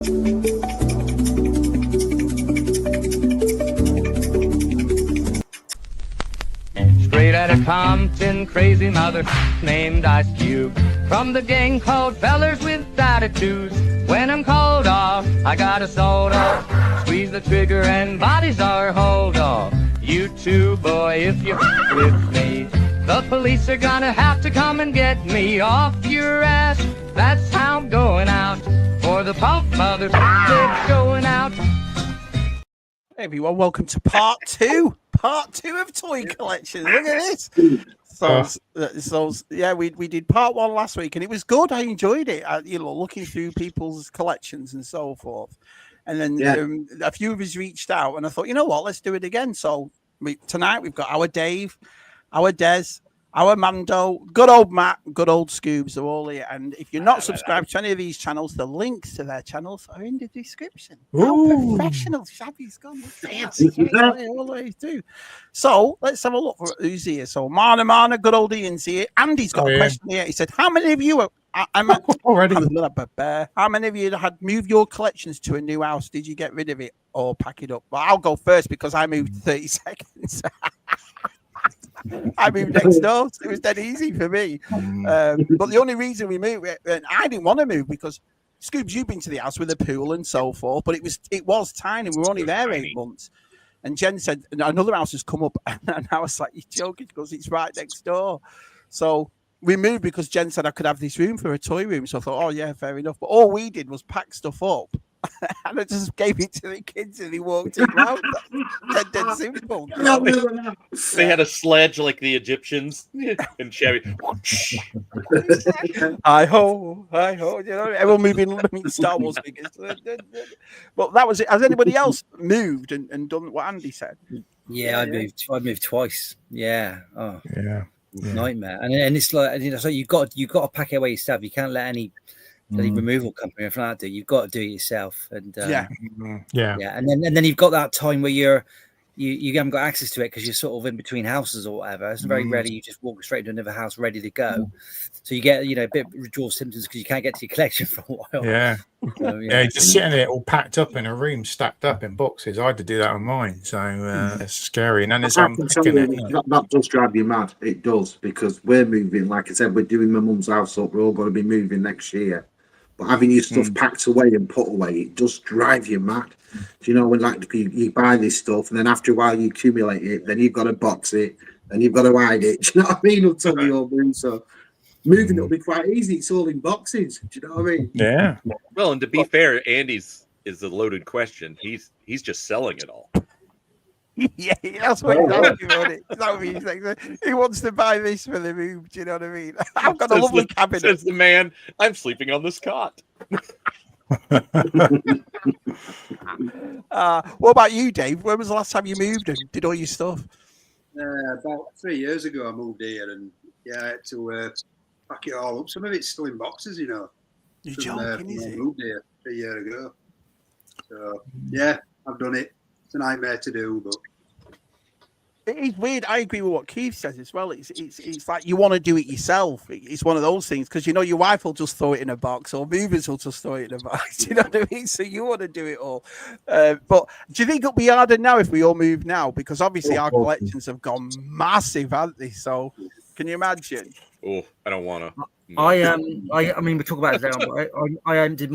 Straight out of Compton, crazy mother named Ice Cube. From the gang called Fellers with Attitudes. When I'm called off, I got a soda. Squeeze the trigger and bodies are hauled off. You too, boy, if you with me. The police are gonna have to come and get me off your ass. That's how I'm going out. For the pump mother, they're going out. Hey everyone, welcome to part two of Toy Collection. Look at this. So yeah, we did part one last week and it was good. I enjoyed it. Looking through people's collections and so forth. And then a few of us reached out and I thought, you know what, let's do it again. So tonight we've got our Dave, our Des, our Mando, good old Matt, good old Scoobs are all here. And if you're not subscribed to any of these channels, the links to their channels are in the description. How professional Shabby's gone. Fancy. Always do. So let's have a look for who's here. So Mana, good old Ian's here. Andy's got a question here. He said, how many of you already? How many of you had moved your collections to a new house? Did you get rid of it or pack it up? Well, I'll go first because I moved 30 seconds. I moved next door. So it was dead easy for me. But the only reason we moved, and I didn't want to move because Scoobs, you've been to the house with a pool and so forth, but it was tiny. We were only there 8 months. And Jen said another house has come up, and I was like, "You're joking?" Because it's right next door. So we moved because Jen said I could have this room for a toy room. So I thought, oh yeah, fair enough. But all we did was pack stuff up. And I just gave it to the kids and he walked it out. Dead simple. They had a sledge like the Egyptians and Chevy. Hi ho. You know, everyone moving Star Wars figures. But that was it. Has anybody else moved and done what Andy said? Yeah, I moved twice. Yeah. Oh, yeah. Nightmare. And it's like, so you've got to pack it away yourself. You can't let any removal company or anything like that do. You've got to do it yourself. And yeah. And then you've got that time where you haven't got access to it because you're sort of in between houses or whatever. It's very rarely you just walk straight to another house ready to go. So you get a bit of withdrawal symptoms because you can't get to your collection for a while. Yeah. So, just sitting there all packed up in a room, stacked up in boxes. I had to do that on mine. So it's scary. And then it's unpacking it. That does drive you mad. It does, because we're moving, like I said, we're doing my mum's house up. We're all going to be moving next year. But having your stuff packed away and put away, it does drive you mad. Do you know, when like you buy this stuff and then after a while you accumulate it, then you've got to box it, then you've got to hide it. Do you know what I mean? Until we all move. So moving it'll be quite easy. It's all in boxes. Do you know what I mean? Yeah. Well, and to be fair, Andy's is a loaded question. He's just selling it all. Yeah, that's what he's asking on it. That would be exactly. He wants to buy this for the room. Do you know what I mean? I've got a lovely cabinet. Says the man, I'm sleeping on this cot. What about you, Dave? When was the last time you moved and did all your stuff? About 3 years ago, I moved here, and I had to pack it all up. Some of it's still in boxes, you know. You're joking, is it? I moved here a year ago. So yeah, I've done it. It's a nightmare to do, but it's weird. I agree with what Keith says as well. It's like you want to do it yourself. It's one of those things because your wife will just throw it in a box, or movers will just throw it in a box. You know what I mean? So you want to do it all. But do you think it'll be harder now if we all move now? Because obviously our collections have gone massive, haven't they? So can you imagine? Oh, I don't want to. I mean, we talk about it now, but I emptied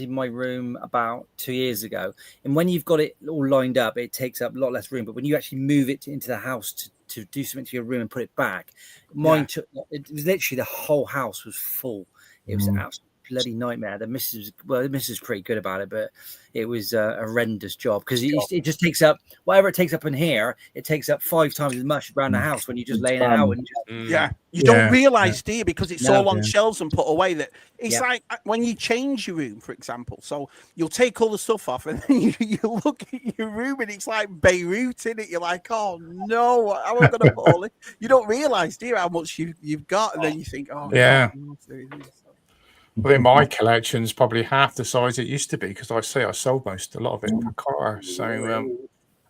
my room about 2 years ago, and when you've got it all lined up, it takes up a lot less room. But when you actually move it into the house to do something to your room and put it back, mine took. It was literally the whole house was full. It was an absolute bloody nightmare. The missus is pretty good about it, but it was a horrendous job because it just takes up whatever it takes up in here. It takes up 5 times as much around the house when you're just laying it out. And you don't realize, do you? Because it's all on shelves and put away. That it's like when you change your room, for example. So you'll take all the stuff off, and then you look at your room, and it's like Beirut in it. You're like, oh no, how am I going to put all it? You don't realize, do you, how much you've got, and then you think, oh yeah. I think my collection's probably half the size it used to be because I sold a lot of it in Qatar. So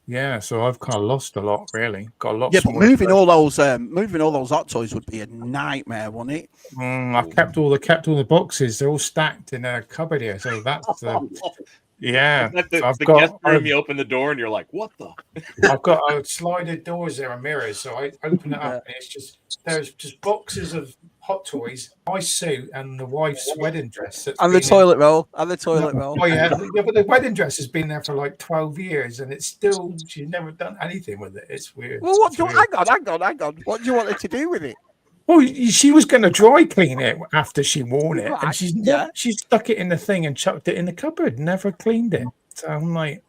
Yeah, so I've kind of lost a lot, really. Got a lot. Yeah, but smaller moving all those hot toys would be a nightmare, wouldn't it? I've kept all the boxes. They're all stacked in a cupboard here. So that's yeah. Like the, So I've the got guest room, you open the door and you're like, what the? I've got slided doors there and mirrors. So I open it up and it's just there's just boxes of hot toys, my suit, and the wife's wedding dress. And the toilet roll. And the toilet roll. Oh yeah, but the wedding dress has been there for like 12 years, and it's still she's never done anything with it. It's weird. Well, what do you, hang on. What do you want her to do with it? Well, she was going to dry clean it after she worn it, and Right, she stuck it in the thing and chucked it in the cupboard. Never cleaned it. So I'm like,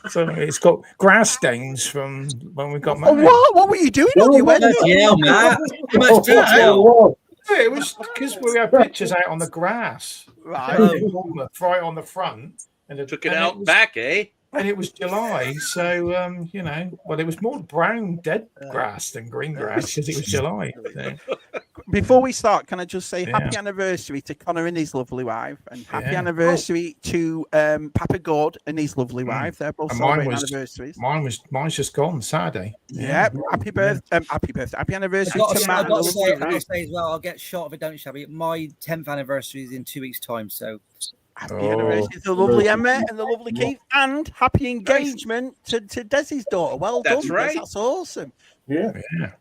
so it's got grass stains from when we got Oh, married. what were you doing on your wedding? Yeah, Matt. Too much detail. Yeah, it was because we had pictures out on the grass, Right. right on the front, and Took it out back, eh? And it was July, so well, it was more brown dead grass than green grass because it was July. So. Before we start, can I just say Yeah. happy anniversary to Connor and his lovely wife, and happy anniversary to Papa God and his lovely wife. They're both And celebrating anniversaries. Mine's just gone Saturday. Yeah, happy birthday, happy anniversary I've to Matt. got to say as well, I'll get shot if I don't, Shabby. My 10th anniversary is in 2 weeks' time, so Happy anniversary to the lovely Emma and the lovely Keith, and happy engagement to Desi's daughter. Well That's done, right. Des. That's awesome. Yeah. Yeah.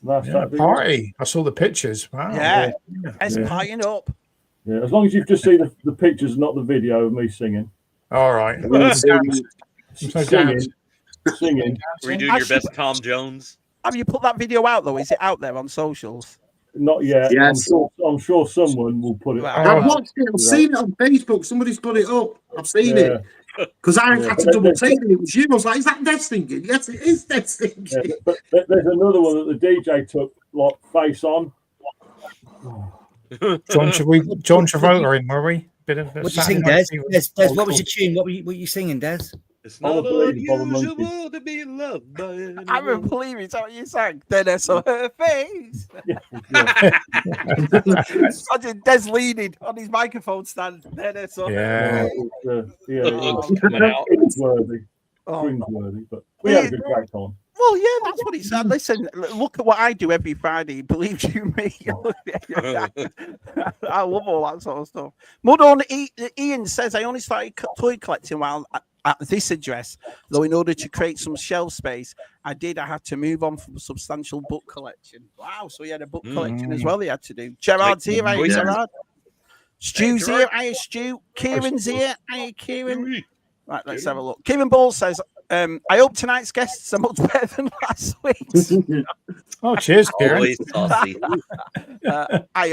Last Yeah, Saturday. party. I saw the pictures. Wow. Yeah, Yeah. Des partying up. Yeah, as long as you've just seen the pictures, not the video of me singing. All right. Singing. Were you doing your best Tom Jones? Have you put that video out though? Is it out there on socials? Not yet. Yes. I'm sure someone will put it. Right. I've watched it. I've seen it on Facebook. Somebody's put it up. I've seen it. Because I had to double take it. It was you. I was like, is that Des thinking? Yes, it is Des thinking. Yeah, but there's another one that the DJ took, like, face on. John Travolta in, were we? Bit of what do you sing, Des? Des, what was your tune? What were you singing, Des? It's not Unbelievable, unusual to be loved by anyone. I don't believe it. Is that what you sang? Then I saw her face. Imagine Des leaning on his microphone stand. Then I saw Yeah. her face. Coming out. Cringeworthy. Oh. Cringeworthy, but we had a good crack on. Well, yeah, that's what he said. Listen, look at what I do every Friday. Believe you me. I love all that sort of stuff. Mudon Ian says, I only started toy collecting while at this address, though in order to create some shelf space, I had to move on from a substantial book collection. Wow, so he had a book collection as well he had to do. Gerard's here, I Gerard. Stu's here, I Stu. Kieran's here, I Kieran. Right, let's have a look. Kieran Ball says, I hope tonight's guests are much better than last week's. Oh, cheers, Kieran. Always saucy.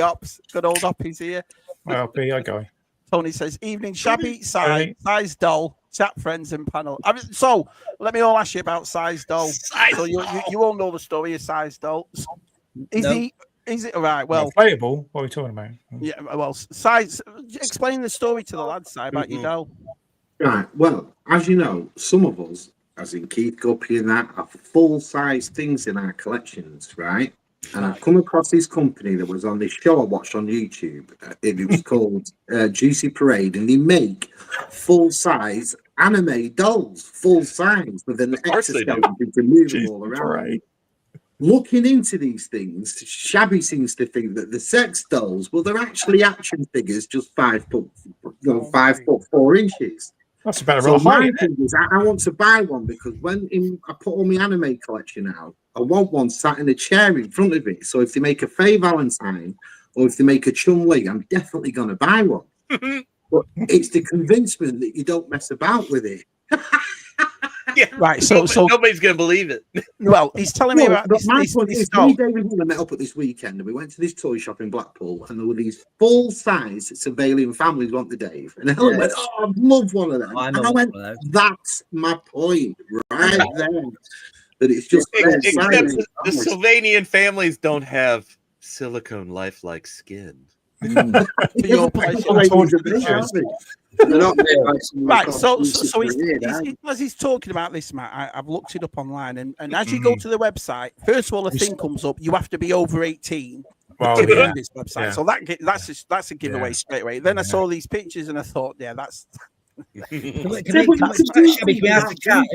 Ops, good old Oppie's here. Well, be a guy. Tony says, evening, Shabby, size doll, chat friends and panel. So, let me all ask you about size doll. So you all know the story of size doll. Is it all right? Well, playable. What are we talking about? Yeah, well, size. Explain the story to the lads about your doll. Right. Well, as you know, some of us, as in Keith Guppy and that, have full-size things in our collections, right? And I've come across this company that was on this show I watched on YouTube. It was called Juicy Parade, and they make full-size anime dolls, full-size, with an exoskeleton you can move them all around. Right. Looking into these things, Shabby seems to think that the sex dolls, well, they're actually action figures, just 5 foot, 5 foot 4 inches. That's about So right. my thing is, I want to buy one because when I put all my anime collection out, I want one sat in a chair in front of it. So if they make a Faye Valentine or if they make a Chun-Li, I'm definitely going to buy one. But it's the convincement that you don't mess about with it. Yeah, right. So nobody's going to believe it. Well, he's telling me about this. My point is, me and David Hull met up at this weekend, and we went to this toy shop in Blackpool, and there were these full-size civilian families, weren't they, Dave? And Helen went, "Oh, I'd love one of them." And I went, "That's my point, right there." That it's just Except the Sylvanian families don't have silicone lifelike skin. Your right, so as he's talking about this, Matt, I've looked it up online, and as you go to the website, first of all, a thing comes up: you have to be over 18 to be on this website. So that's a giveaway straight away. Then I saw these pictures and I thought, yeah, that's Can we have a chat?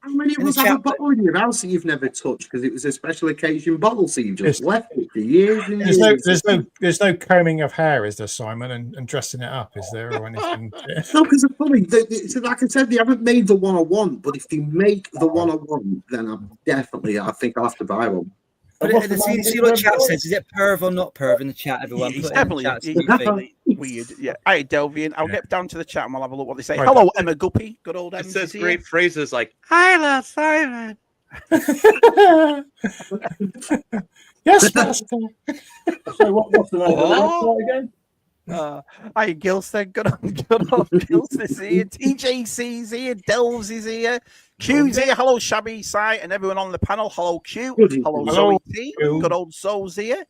How many of us have a bottle in your house that you've never touched because it was a special occasion bottle, so you've just left it for years and years? There's no combing of hair, is there, Simon, and dressing it up, is there, or anything? No, because it's funny. Like I said, they haven't made the one I want, but if they make the one I want, then I think I'll have to buy one. But see what chat says. Is it perv or not perv in the chat, everyone? It's definitely weird. Yeah. Hey, Delvian, I'll get down to the chat and we'll have a look what they say. Hello, Emma Guppy. Good old Emma. It says great phrases like, "Hi, love Simon." Yes, master. So what's the name of the again? Hi, Gilstead. Good old Gilstead's here. TJC's here. Delves is here. Q's here. Hello, Shabby Sight and everyone on the panel. Hello, Q. Hello, Zoe T. Good old Zoe's here.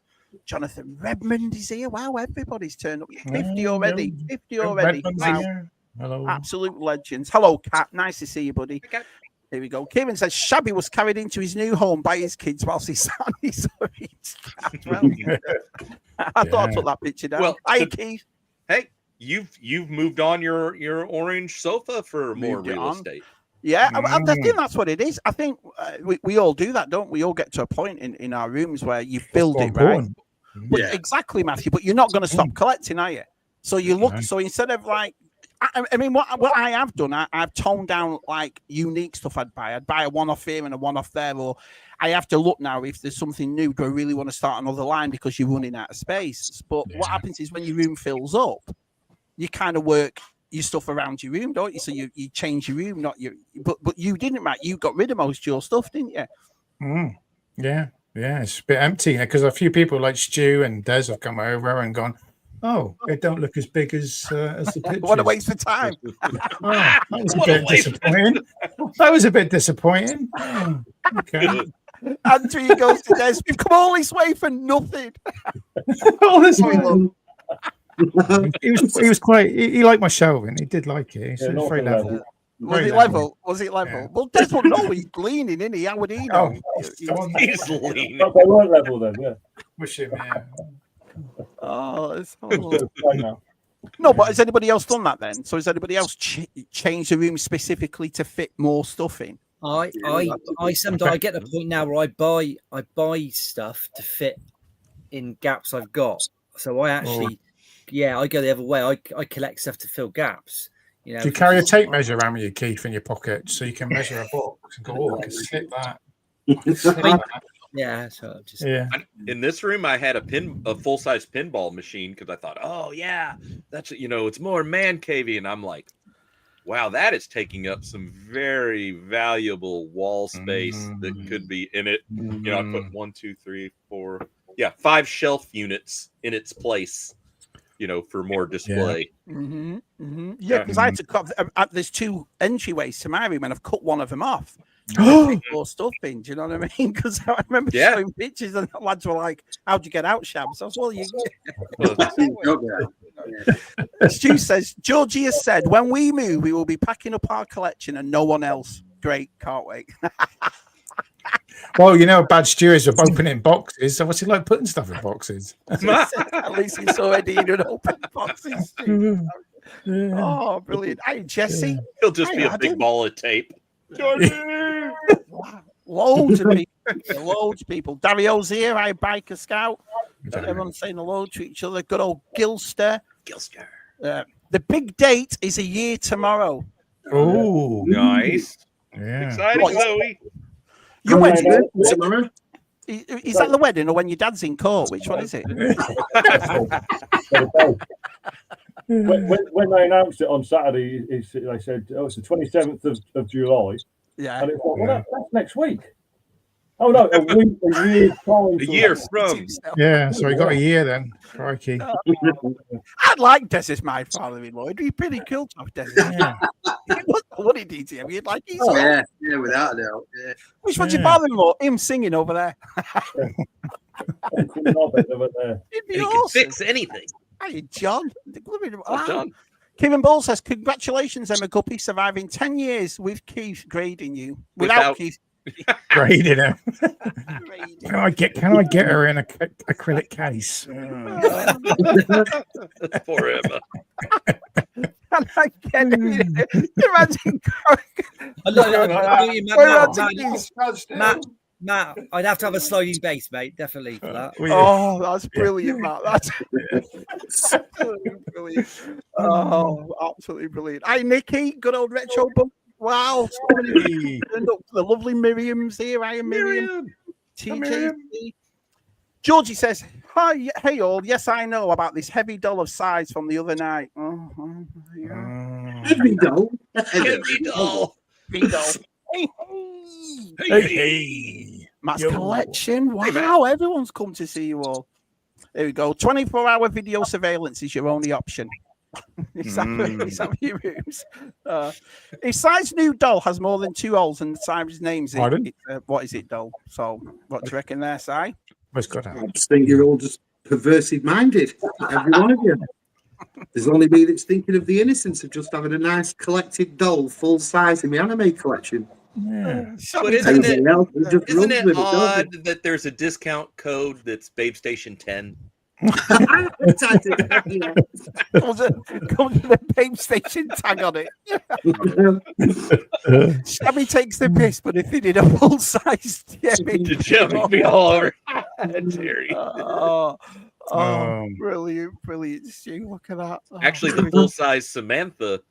Jonathan Redmond is here. Wow, everybody's turned up. 50 already. 50 already. Wow. Hello. Absolute legends. Hello, Kat. Nice to see you, buddy. Here we go. Kieran says Shabby was carried into his new home by his kids whilst he sat on his I thought I took that picture down. Well, hi, Keith. Hey, you've moved on your orange sofa for more real estate. Yeah, I think that's what it is. I think we all do that, don't we? We all get to a point in our rooms where you filled it, right? Yeah. Exactly, Matthew. But you're not going to stop collecting, are you? So you look. So instead of like, I mean, what I have done, I've toned down like unique stuff I'd buy. I'd buy a one-off here and a one-off there, or I have to look now if there's something new. Do I really want to start another line because you're running out of space? But what happens is when your room fills up, you kind of work your stuff around your room, don't you? So you change your room, not your. But you didn't, Matt. You got rid of most of your stuff, didn't you? Yeah, it's a bit empty because a few people like Stu and Des have come over and gone, oh, it don't look as big as the pictures. What a waste of time. That was a bit disappointing. That was a bit disappointing. Oh, okay. Andrew goes to Des. We've come all this way for nothing. All this way. He was quite. He liked my shelving. He did like it. He was very level. Was it level? Was it level? Yeah. Well, Des would know he's leaning, isn't he? How would he know? He's leaning. They weren't level then, yeah. Wish him, yeah. Oh, it's horrible. No, but has anybody else done that then? So has anybody else changed the room specifically to fit more stuff in? I sometimes I get to the point now where I buy stuff to fit in gaps I've got. So I actually, I go the other way. I collect stuff to fill gaps. You know, do you carry a tape measure around with you, Keith, in your pocket so you can measure a box and go, oh, I can slip that. Yeah, so just in this room, I had a full-size pinball machine because I thought, oh yeah, that's it's more man cavey, and I'm like, wow, that is taking up some very valuable wall space that could be in it. I put 1, 2, 3, 4, 5 shelf units in its place. For more display. Yeah, because I had to cut. There's 2 entryways to my room, and I've cut one of them off. More stuff in. Do you know what I mean? Because I remember showing pictures, and the lads were like, "How'd you get out, Shams?" I was, "Well, you." Stu says, Georgie has said, when we move, we will be packing up our collection, and no one else. Great, can't wait. Well, a bad Stu is of opening boxes. So what's he like putting stuff in boxes? At least he's already in an open boxes. Oh, brilliant. Hey, Jesse. He'll just be a big ball of tape. Loads of people. Dario's here. Hi, Biker Scout. Everyone's saying hello to each other. Good old Gilster. The big date is a year tomorrow. Oh, nice. Yeah. Exciting, Zoe. Your wedding tomorrow? Is that the wedding or when your dad's in court? Which one is it? when they announced it on Saturday, they said, "Oh, it's the 27th of July." Yeah, and it's like, well, that's next week. Oh no, a year time. A year from. Yeah, so he got a year then. Crikey. I'd like Des as my father-in-law. It'd be pretty cool to have Des. Yeah. What did he do? You'd like his yeah, without a doubt. Yeah. Which one's your father-in-law? Him singing over there. He'd be awesome. He can fix anything. Hey, John. John. Kevin Ball says, congratulations, Emma Guppy, surviving 10 years with Keith grading you. Without Keith. Grading him. Can I get her in a acrylic case? Poor Emma. I get it. Imagine Matt, I'd have to have a sliding base, mate. Definitely for that. Oh, that's brilliant, Matt. That's absolutely brilliant. Oh, absolutely brilliant. Hi, Nikki. Good old retro book. Wow. So many turned up. The lovely Miriam's here. I am Miriam. TJ. Georgie says, hi, hey all. Yes, I know about this heavy doll of size from the other night. Heavy doll. Heavy doll. Heavy doll. Hey. Matt's collection. Wow, everyone's come to see you all. There we go. 24-hour video surveillance is your only option. Is that your rooms? If Si's new doll has more than 2 holes and Si's name's it, what is it, doll? So, what do you reckon there, Si? I just think you're all just perversive minded, every one of you. There's only me that's thinking of the innocence of just having a nice collected doll full size in my anime collection. Yeah. But isn't it odd that there's a discount code that's Babe Station 10? Comes with a Babe Station tag on it. Shabby takes the piss, but if he did a full size Jimmy, the Jimmy be all over. Jerry. Brilliant, Stu. Look at that. Actually, the full size Samantha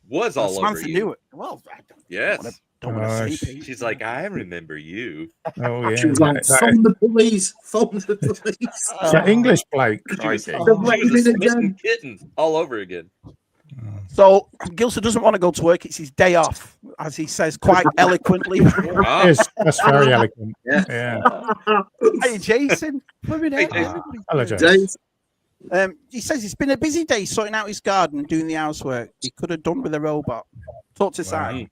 was all over you. Knew it. Well, yes. Don't want to see. She's like, I remember you. Oh yeah. She was like, phone the police. Phone the police. That English bloke. She was a smitten kitten all over again. So Gilson doesn't want to go to work. It's his day off, as he says quite eloquently. Yes, that's very eloquent. Yeah. Hey, Jason. Hello, Jason. He says it's been a busy day sorting out his garden and doing the housework. He could have done with a robot. Talk to Si.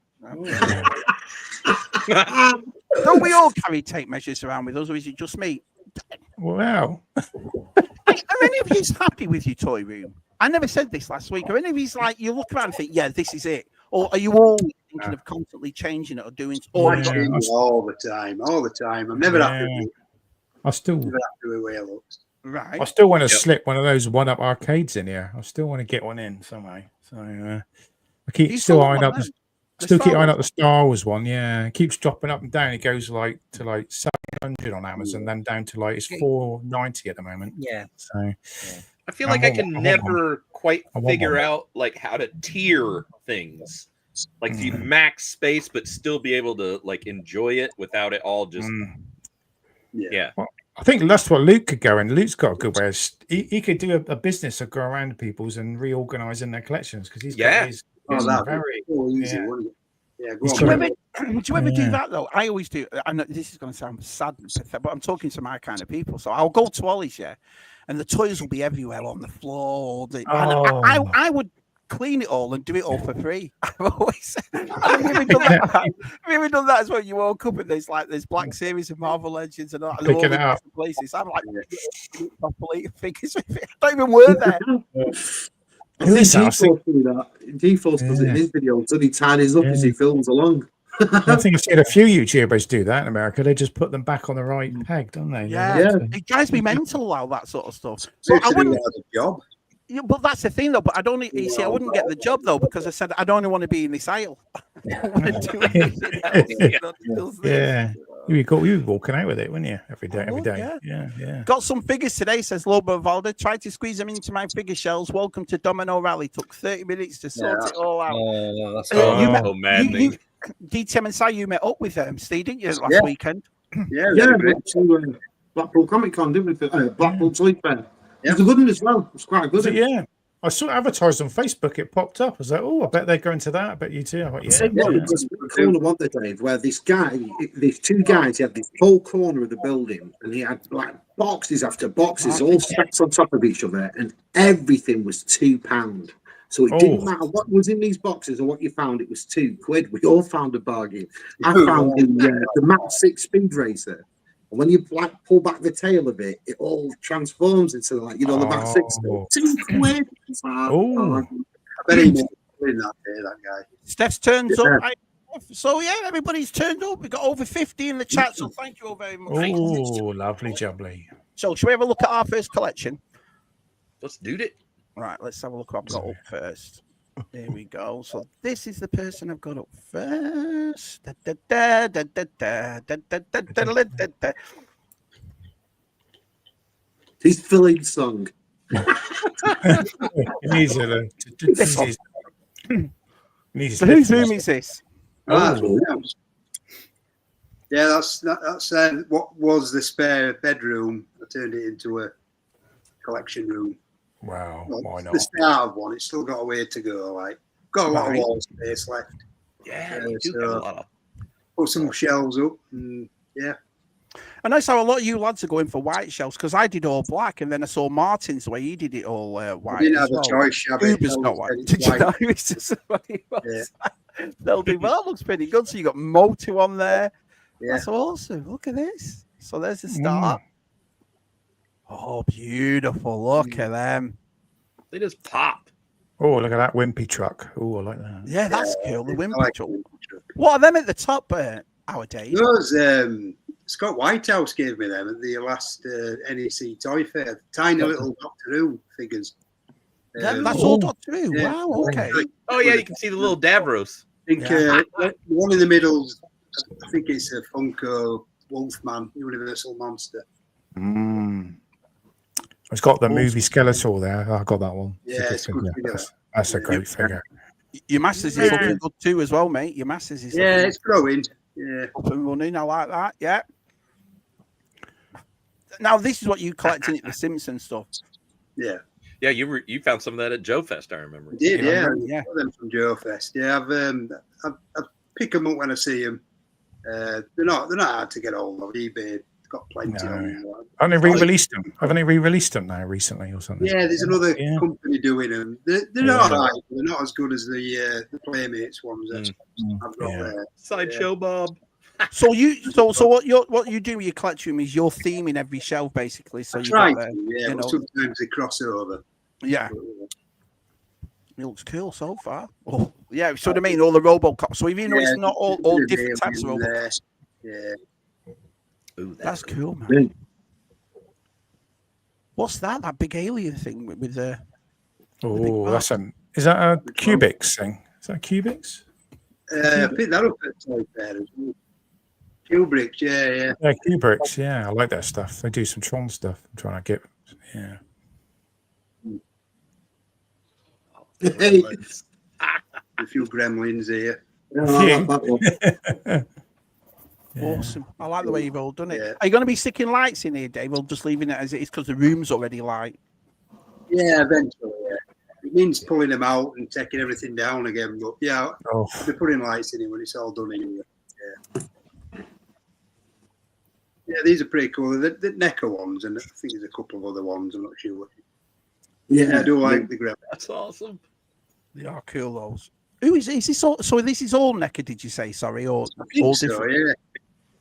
Don't we all carry tape measures around with us, or is it just me? Wow. Are any of you happy with your toy room? I never said this last week. Are any of you like, you look around and think, yeah, this is it? Or are you all thinking of constantly changing it or doing all the time? I'm never happy with it. I still never happy with the way it looks. Right. I still want to slip one of those one-up arcades in here. I still want to get one in somehow. So I keep still eyeing up the Star Wars one. Yeah, it keeps dropping up and down. It goes like to like 700 on Amazon, then down to like it's 490 at the moment. Yeah. So I feel like I can never quite figure out like how to tier things. Like if you max space but still be able to like enjoy it without it all just Well, I think that's what Luke could go in. Luke's got a good way. He could do a business of go around people's and reorganizing their collections because he's got his very easy. Yeah, do you ever do that though? I always do. I know this is going to sound sad, but I'm talking to my kind of people. So I'll go to Ollie's, and the toys will be everywhere on the floor. I would clean it all and do it all for free. I've always have you ever done that as well? You woke up and there's Black Series of Marvel Legends and all picking it up places. I'm like properly figures with it. I don't even work there. GeForce does it in his videos, so he tidies up as he films along. I think I've seen a few YouTubers do that in America. They just put them back on the right peg, don't they? Yeah. It drives me mental, all that sort of stuff. So I wouldn't have a job. Yeah, but that's the thing, though. But I don't. You see, I wouldn't get the job though because I said I don't want to be in this aisle. I want to do anything else. Yeah, you'd be walking out with it, wouldn't you? Every day. Yeah. Got some figures today, says Lobo Valda. Tried to squeeze them into my figure shells. Welcome to Domino Rally. Took 30 minutes to sort it all out. That's maddening. DTM and Si, you met up with Steve, didn't you, last weekend? Yeah. To Blackpool Comic Con, didn't we? Blackpool Toy Fair. Yeah. It's a good one as well. It's quite good. Yeah. I saw it advertised on Facebook. It popped up. I was like, oh, I bet they're going to that. I bet you too. I went, There's a corner one day, Dave, where these two guys, he had this whole corner of the building and he had like boxes after boxes all stacked on top of each other and everything was £2. So it didn't matter what was in these boxes or what you found, it was £2. We all found a bargain. I found the Mach 6 Speed Racer. And when you pull back the tail of it, it all transforms into the Mach 6. £2. I bet he was doing that guy. Steph's turns up. So everybody's turned up. We got over 50 in the chat, so thank you all very much. Oh, lovely jubbly. So shall we have a look at our first collection? Let's do it. Right, let's have a look what I've got up first. There we go. So this is the person I've got up first. Da, da, da, da, da, da, da, da, da, da, da, da. His filling song. Whose room is this? Oh. Yeah, that's what was the spare bedroom. I turned it into a collection room. Wow, Well, why not? the start of one. It's still got a way to go. Like, got a lot of wall space left. Yeah, you do have a lot of. Put some shelves up, and yeah. And I saw a lot of you lads are going for white shelves because I did all black, and then I saw Martin's way he did it all white. I didn't as have a well. choice. Scuba's got white. Did you know? It's just what he was. They'll do well. Looks pretty good. So you got Motu on there. Yeah. That's awesome. Look at this. So there's the start. Oh, beautiful. Look at them. They just pop. Oh, look at that wimpy truck. Oh, I like that. Yeah, that's cool. The wimpy like truck. the wimpy truck. What are them at the top, nowadays? Those Scott Whitehouse gave me them at the last NEC Toy Fair. Tiny little Doctor Who figures. That's all Doctor Who. Yeah. Wow, okay. Oh yeah, you can see the little Davros. I think the one in the middle, I think it's a Funko Wolfman, Universal Monster. It's got the movie Skeletor there. I got that one. Yeah, it's good figure. That's a great figure. Your Masters is looking good too as well, mate. Your Masters is it's growing. Yeah. Up and running. I like that. Yeah. Now this is what you collecting at the Simpsons stuff. Yeah. Yeah, you found some of that at Joe Fest, I remember. I did, yeah. Yeah. Got them from Joe Fest. Yeah, I pick them up when I see them. They're not hard to get hold of. eBay got plenty of them. Haven't they re-released them? Haven't they re-released them now recently or something? Yeah, there's another company doing them. They're all right. They're not as good as the Playmates ones that I've got there. Sideshow Bob. So what you do with your collection is you're theming every shelf basically. So you try got to, but sometimes they cross over. Yeah. It looks cool so far. Oh, yeah. So I mean, all the RoboCop. So even though it's not all different types of RoboCop. Yeah. Ooh, that's cool, man. What's that? That big alien thing with the? Oh, that's is that a Cubics thing? Is that Cubics? I picked that up at Toy Fair as well. Kubrick, yeah. Yeah, Kubricks, yeah. I like that stuff. They do some Tron stuff. I'm trying to get, yeah. A few gremlins here. Awesome. I like the way you've all done it. Are you going to be sticking lights in here, Dave, or just leaving it as it is because the room's already light? Yeah, eventually, yeah. It means pulling them out and taking everything down again. But yeah, I'll be putting lights in it when it's all done anyway. Yeah. Yeah, these are pretty cool. The NECA ones, and I think there's a couple of other ones. I'm not sure. Yeah, I do like the gremlins. That's awesome. They are cool, those. Who is this? All, so this is all NECA, did you say? Sorry, or all different?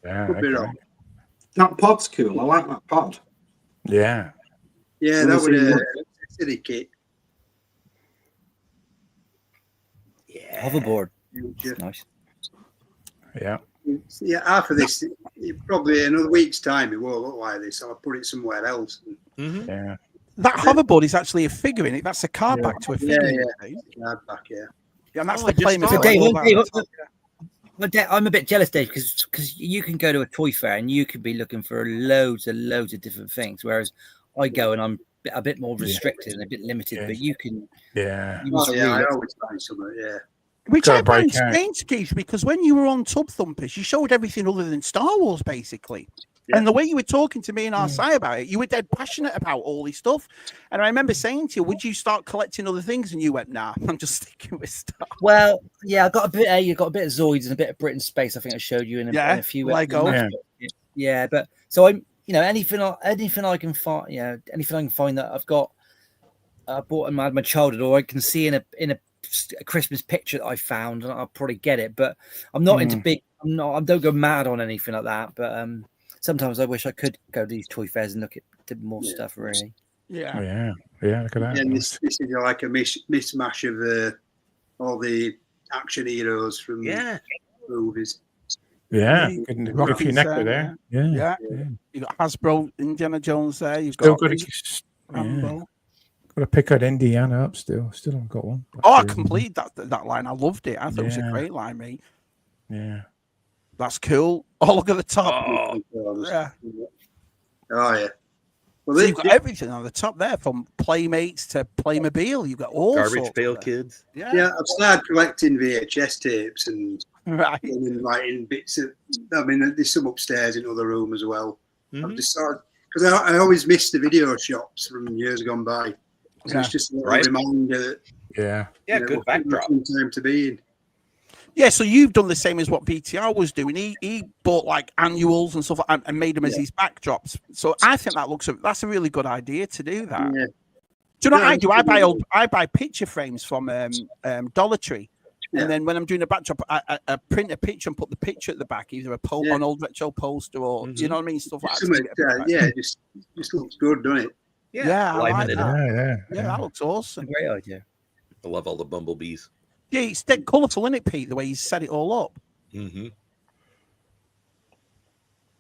Yeah. Could be wrong. That pod's cool. I like that pod. Yeah. Yeah, that was a city kit. Yeah. Hoverboard. Nice. Yeah. Yeah, after this, probably another week's time, it won't look like this. I'll put it somewhere else. Yeah. That hoverboard is actually a figure in it. That's a card back to a figure. Yeah. Card back, yeah. Yeah, and that's the claim. So Dave, I'm a bit jealous, Dave, because you can go to a toy fair and you can be looking for loads of different things, whereas I go and I'm a bit more restricted and a bit limited. But you can, I always find something, Which I find strange, Keith, because when you were on Tub Thumpers, you showed everything other than Star Wars, basically. Yeah. And the way you were talking to me and Arsai about it, you were dead passionate about all this stuff. And I remember saying to you, would you start collecting other things? And you went, nah, I'm just sticking with stuff. Well, yeah, I got a bit. You got a bit of Zoids and a bit of Britain Space. I think I showed you in a few. Lego. Yeah, but so I'm, anything I can find, anything I can find that I've got, I bought in my childhood, or I can see in a Christmas picture that I found, and I'll probably get it. But I'm not into big. I don't go mad on anything like that. But sometimes I wish I could go to these toy fairs and look at more stuff. Really. Yeah. Look at that. And this is like a mismatch of all the action heroes from movies. Yeah, got a few NECA there. Yeah. You got Hasbro, Indiana Jones there. You've Still got got Rambo. Got to pick out Indiana up still. Still haven't got one. Oh, I completed that line. I loved it. I thought it was a great line, mate. Yeah. That's cool. Oh, look at the top. Oh, Yeah. Oh, yeah. Well, So you've got everything on the top there, from Playmates to Playmobil. You've got all Garbage sorts Pail there. Kids. yeah, I've started collecting VHS tapes and Right. in bits of. I mean, there's some upstairs in other room as well. Mhm. I've decided because I always miss the video shops from years gone by. So it's just a little reminder that Yeah. Yeah, good backdrop. Time to be in. Yeah, so you've done the same as what BTR was doing. He bought like annuals and stuff and made them as these backdrops. So I think that's a really good idea to do that. Yeah. Do you know what I do? I buy picture frames from Dollar Tree. And then when I'm doing a backdrop, I print a picture and put the picture at the back, either an old retro poster or do you know what I mean? Stuff like that. Just looks good, doesn't it? Yeah, I like that. Yeah. That looks awesome. Great idea. I love all the bumblebees. Yeah, it's dead colourful, isn't it, Pete? The way he's set it all up. Mm-hmm.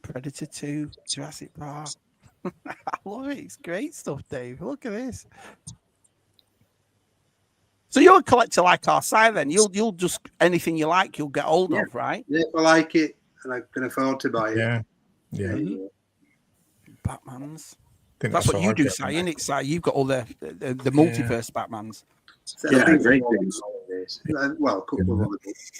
Predator 2, Jurassic Park. I love it. It's great stuff, Dave. Look at this. So you're a collector like our side, then. You'll just anything you like, you'll get hold of, right? Yeah, if I like it and I can afford to buy it. Yeah. Batmans. That's what you do, Si, isn't it, Si? You've got all the multiverse Batmans. So Yeah, I think great all things. this. Well, a couple of other bits.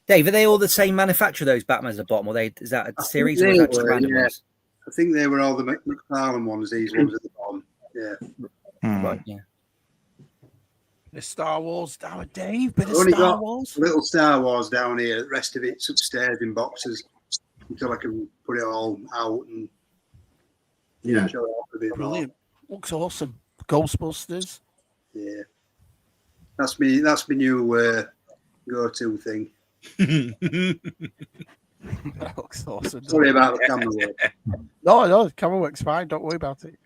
Dave, are they all the same manufacturer, those Batmans at the bottom? Or is that a series or is that just random ones? I think they were all the McFarlane ones, these ones at the bottom. Yeah. Right, yeah. The Star Wars down, Dave. Bit of Only Star got Wars. little Star Wars down here. The rest of it's upstairs in boxes until I can put it all out and show it off a bit Brilliant. Looks awesome. Ghostbusters. more. Yeah. That's me new go-to thing. That looks awesome. Sorry about the camera work. No, the camera works fine. Don't worry about it.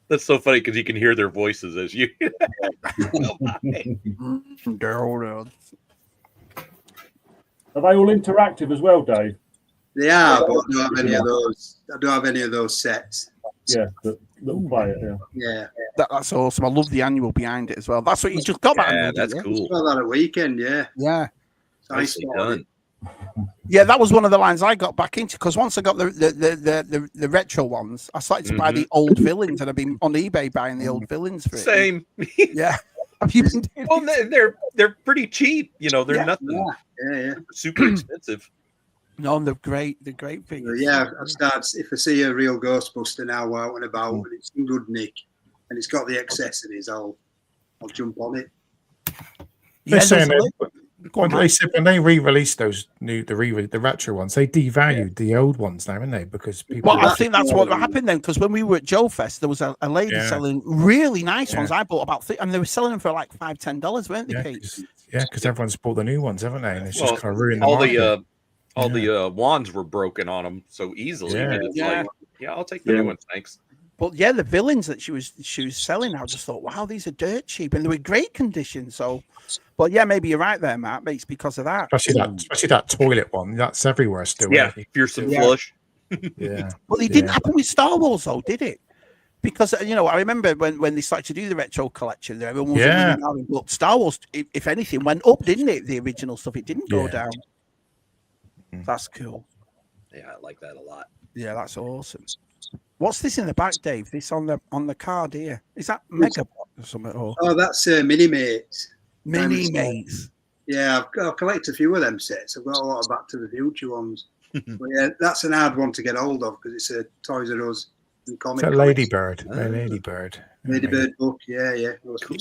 That's so funny because you can hear their voices as you. Are they all interactive as well, Dave? They are, but I don't have any of those. I don't have any of those sets. Yeah, that will play it. Yeah. That's awesome. I love the annual behind it as well. That's what you just got. Yeah, that's cool. Got that at weekend. Yeah. Yeah. Nicely done. Yeah, that was one of the lines I got back into because once I got the retro ones, I started to buy the old villains, and I've been on eBay buying the old villains for it. Same. Yeah. Have you been doing Well, they're pretty cheap. You know, they're nothing super expensive. No, they're great. They're great figures. Yeah, I start if I see a real Ghostbuster now out and about, and it's in good nick, and it's got the accessories, I'll jump on it. They're saying they said when they re-released those the retro ones, they devalued the old ones now, haven't they? Because people. Well, I think that's what happened then. Because when we were at Joe Fest, there was a lady selling really nice ones. I bought about and they were selling them for like $5-10, weren't they, Pete? Yeah, because everyone's bought the new ones, haven't they? And it's just kind of ruined all the wands were broken on them so easily. I'll take the new ones, thanks. But yeah, the villains that she was selling, I just thought, wow, these are dirt cheap, and they were great condition. So, but yeah, maybe you're right there, Matt. It's because of that. Especially that toilet one. That's everywhere still. Yeah, fearsome flush. Yeah. Well, it didn't happen with Star Wars, though, did it? Because I remember when they started to do the retro collection, everyone was really down, but Star Wars, if anything, went up, didn't it? The original stuff, it didn't go down. That's cool. Yeah, I like that a lot. Yeah, that's awesome. What's this in the back, Dave? This on the card here. Is that Megabot or something? Oh, that's Mini Mates. Mini Mates. Yeah, I've collected a few of them sets. I've got a lot of Back to the Future ones. But yeah, that's an hard one to get hold of because it's a Toys R Us and comic. It's a Ladybird. Ladybird book. Yeah.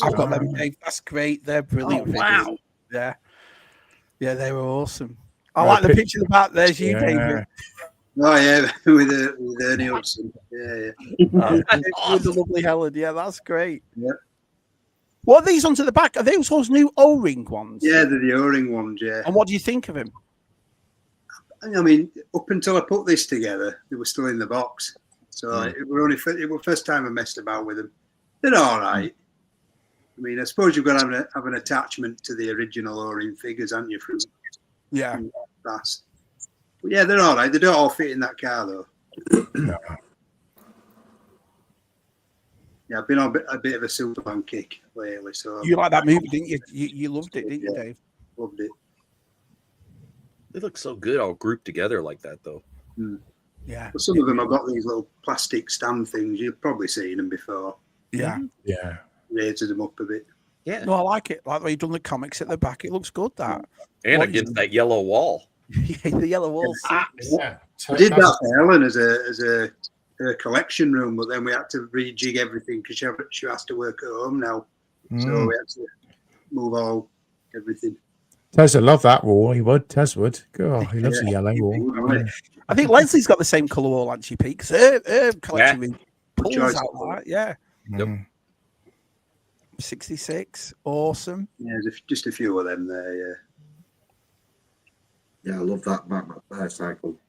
I've got them, Dave. That's great. They're brilliant. Oh, wow. Yeah, they were awesome. I like the picture of the back. There's you, David. Oh yeah, with Ernie Hudson. Yeah. With the lovely Helen. Yeah, that's great. Yeah. What are these ones at the back? Are those new O-ring ones? Yeah, they're the O-ring ones. Yeah. And what do you think of them? I mean, up until I put this together, they were still in the box. So it was the first time I messed about with them. They're all right. I mean, I suppose you've got to have an attachment to the original O-ring figures, haven't you? Yeah. fast. But yeah, they're all right. They don't all fit in that car though. No. Yeah, I've been on a bit of a Superman kick lately. So You like that movie, didn't you? You loved it, didn't you, Dave? Loved it. They look so good all grouped together like that, though. Yeah. But some of them have got these little plastic stand things. You've probably seen them before. Yeah. Yeah. Raised them up a bit. Yeah. No, I like it. Like the way you've done the comics at the back. It looks good, that. And What against is- that yellow wall. Yeah, the yellow walls. Yeah. I did that for Helen as a collection room, but then we had to rejig everything because she has to work at home now. So we had to move everything. Tez would love that wall. He would. Tez would. God, he loves the yellow wall. Right. I think Leslie's got the same colour wall, hasn't she, Pete? 'Cause her collection room pulls choice. out like that. Yeah. Mm. 66. Awesome. Yeah, there's just a few of them there. Yeah. Yeah, I love that Batman cycle.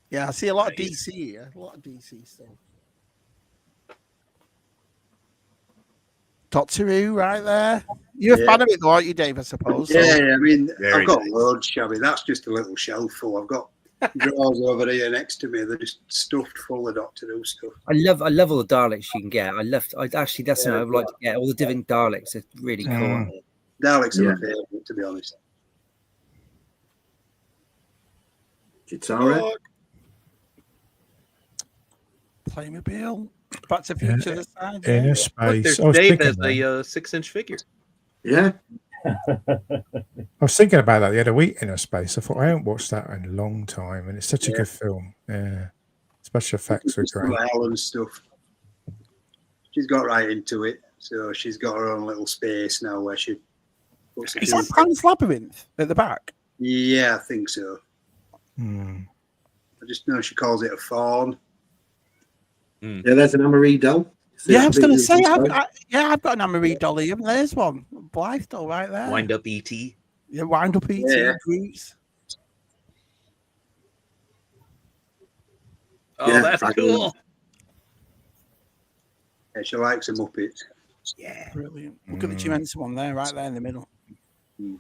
Yeah, I see a lot of DC here. A lot of DC stuff. Doctor Who right there. You're a fan of it though, aren't you, Dave, I suppose? Yeah, I mean, Very I've got nice. loads, Shabby. That's just a little shelf full. I've got drawers over here next to me. They're just stuffed full of Doctor Who stuff. I love all the Daleks you can get. Actually that's something I would like to get. All the different Daleks are really cool. Daleks are my favourite, to be honest. Guitar. Playmobil. Back to Future the side. Inner Look, space. there's I was Dave thinking as that. a 6-inch figure. Yeah. I was thinking about that the other week. Inner space. I thought I haven't watched that in a long time, and it's such a good film. Yeah, special effects are Just great. some Helen stuff. She's got right into it, so she's got her own little space now where she puts a Is few- that Pan's Labyrinth at the back? Yeah, I think so. Mm. I just know she calls it a fawn. Yeah, there's an Amarie doll. See Yeah, that I was going to big say, inside? I've got an Anne-Marie dolly. Even there's one. Blythe doll right there. Wind up ET. Yeah, wind up eating Yeah. Groots. Oh, Yeah, that's I cool. Yeah, she likes a Muppet. Yeah. Brilliant. Look at the Jimento one there, right there in the middle. Mm.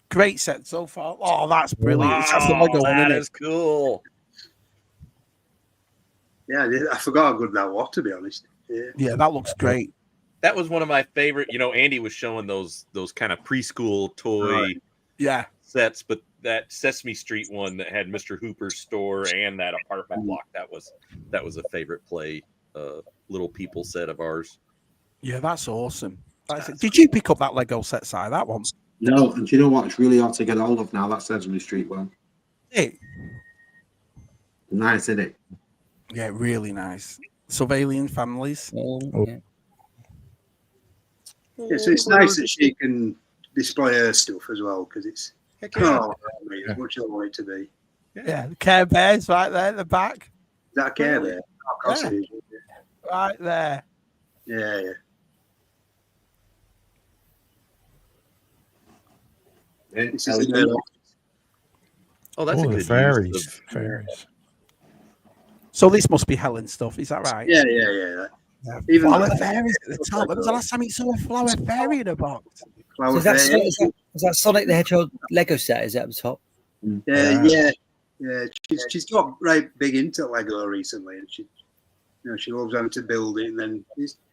Great set so far. Oh, that's brilliant. That's the Oh, Lego one, that isn't it? is cool. Yeah, I forgot how good that was, to be honest. Yeah. Yeah, that looks great. That was one of my favorite. You know, Andy was showing those kind of preschool toy Right. Yeah. sets, but that Sesame Street one that had Mr. Hooper's store and that apartment block, that was a favorite play little people set of ours. Yeah, that's awesome. Did you pick up that Lego set side? That one? No, and do you know what? It's really hard to get hold of now. That Sesame Street one. Hey. Nice, isn't it? Yeah, really nice. Surveilling families. Yeah. Yeah, so it's nice that she can display her stuff as well, because it's Heck yeah. as much as I want it to be. Yeah, the Care Bears right there at the back. Is that a Care Bear? Oh, of course it is. Right there. Yeah, yeah. This is the middle. Oh, that's a Oh, good the use fairies. of- Fairies. So this must be Helen's stuff. Is that right? Yeah, yeah, yeah. Yeah. Even Flower the- fairies at the top. When was the last time you saw a flower fairy in a box? Flower So is that, Fairy. is that Sonic the Hedgehog Lego set? Is that at the top? Yeah. She's got right big into Lego recently, and she loves having to build it. And then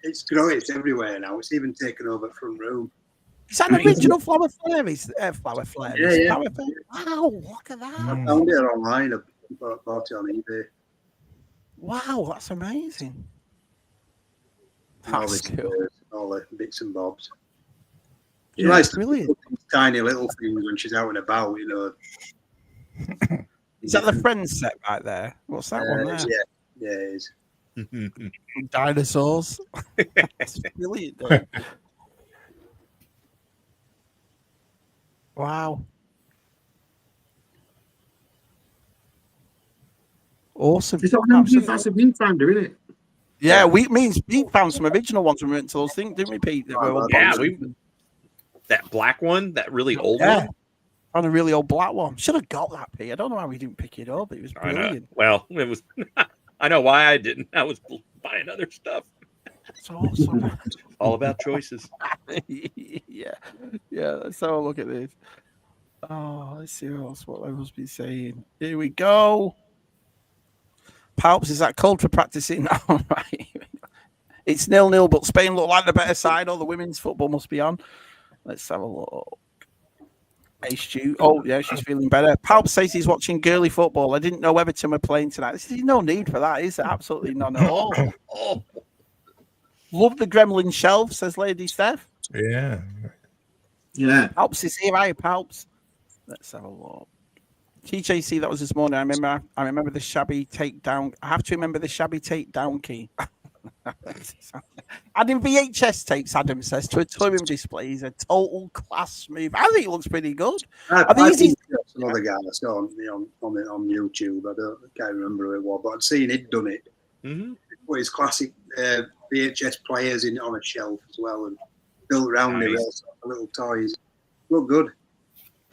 it's growing. It's everywhere now. It's even taken over front room. Is that an original flower fairies? Flower fairies. Yeah, yeah. Flower fairies. Wow, look at that. I found it online. I bought it on eBay. Wow, that's amazing. All That's the cool. stickers, all the bits and bobs. She Yeah, likes to brilliant. put these tiny little things when she's out and about. Is that the Friends set right there? What's that one there? Yeah, it is. Dinosaurs. That's brilliant. Dude. Wow. Awesome. It's not an Absolutely. massive viewfinder, isn't it? Yeah, we found some original ones when we went to those things, didn't we, Pete? That were all Yeah, boxed. that black one, that really old Yeah. one. Found a really old black one. Should have got that, Pete. I don't know why we didn't pick it up. It was I know. brilliant. Well, it was. I know why I didn't. I was buying other stuff. It's awesome. All about choices. yeah. Let's have a look at this. Oh, let's see what I must be saying. Here we go. Palps, is that culture practicing? All right. It's 0-0, but Spain look like the better side. All the women's football must be on. Let's have a look. Hey, Stu. Oh, yeah, she's feeling better. Palp says he's watching girly football. I didn't know Everton were playing tonight. There's no need for that, is there? Absolutely none at all. Love the gremlin shelf, says Lady Steph. Yeah. Yeah. Palps is here, right? Palps. Let's have a look. TJC, that was this morning. I remember the shabby takedown. I have to remember the shabby takedown key. Adding VHS tapes, Adam says, to a touring display is a total class move. I think it looks pretty good. I think some other guy I saw on YouTube. I can't remember who it was, but I'd seen he'd done it. Mm-hmm. Put his classic VHS players in on a shelf as well and built around it all sorts of little toys. Look good.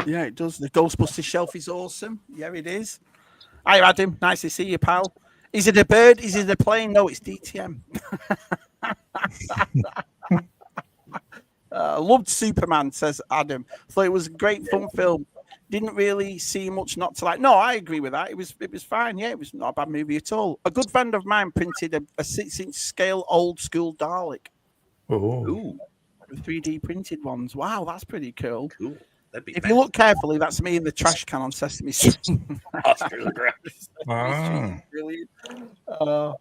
Yeah, it does. The Ghostbusters shelf is awesome. Yeah, it is. Hi, Adam. Nice to see you, pal. Is it a bird? Is it a plane? No, it's DTM. Loved Superman, says Adam. Thought it was a great fun film. Didn't really see much not to like. No, I agree with that. It was fine. Yeah, it was not a bad movie at all. A good friend of mine printed a 6-inch scale old school Dalek. Oh. 3D printed ones. Wow, that's pretty cool. Cool. If you look carefully, that's me in the trash can on Sesame Street. Brilliant. Oh,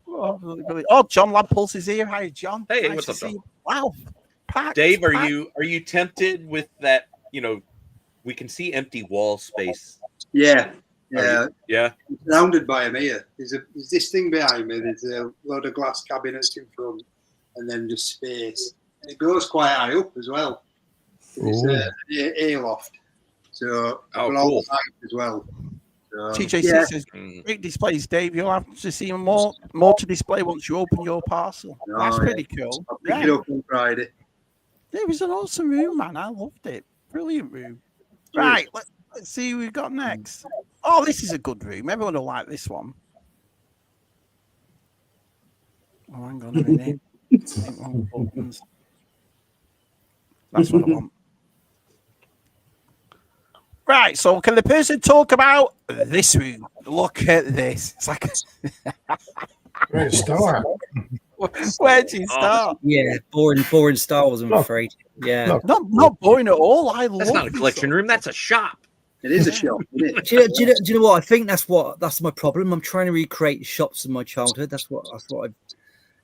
John Lampulse is here. Hi, John. Hey, nice what's up, John? Wow. Packed, Dave, are you tempted with that? We can see empty wall space. Yeah. Yeah. I'm surrounded by them here. There's this thing behind me. There's a load of glass cabinets in front, and then just space. It goes quite high up as well. It's a loft, so all the height as well. So, TJC says, great displays, Dave. You'll have to see more to display once you open your parcel. That's pretty cool. I'll pick it up on Friday. It was an awesome room, man. I loved it. Brilliant room. Right, let's see who we've got next. Oh, this is a good room. Everyone will like this one. Oh, hang on a minute. That's what I want. Right, so can the person talk about this room? Look at this. It's like where to start? Where do you start? Yeah, boring Star Wars, I'm afraid. Yeah, not boring at all. I love. That's not a collection room. That's a shop. It is a shop. Isn't it? do you know what? I think that's my problem. I'm trying to recreate shops of my childhood. That's what I've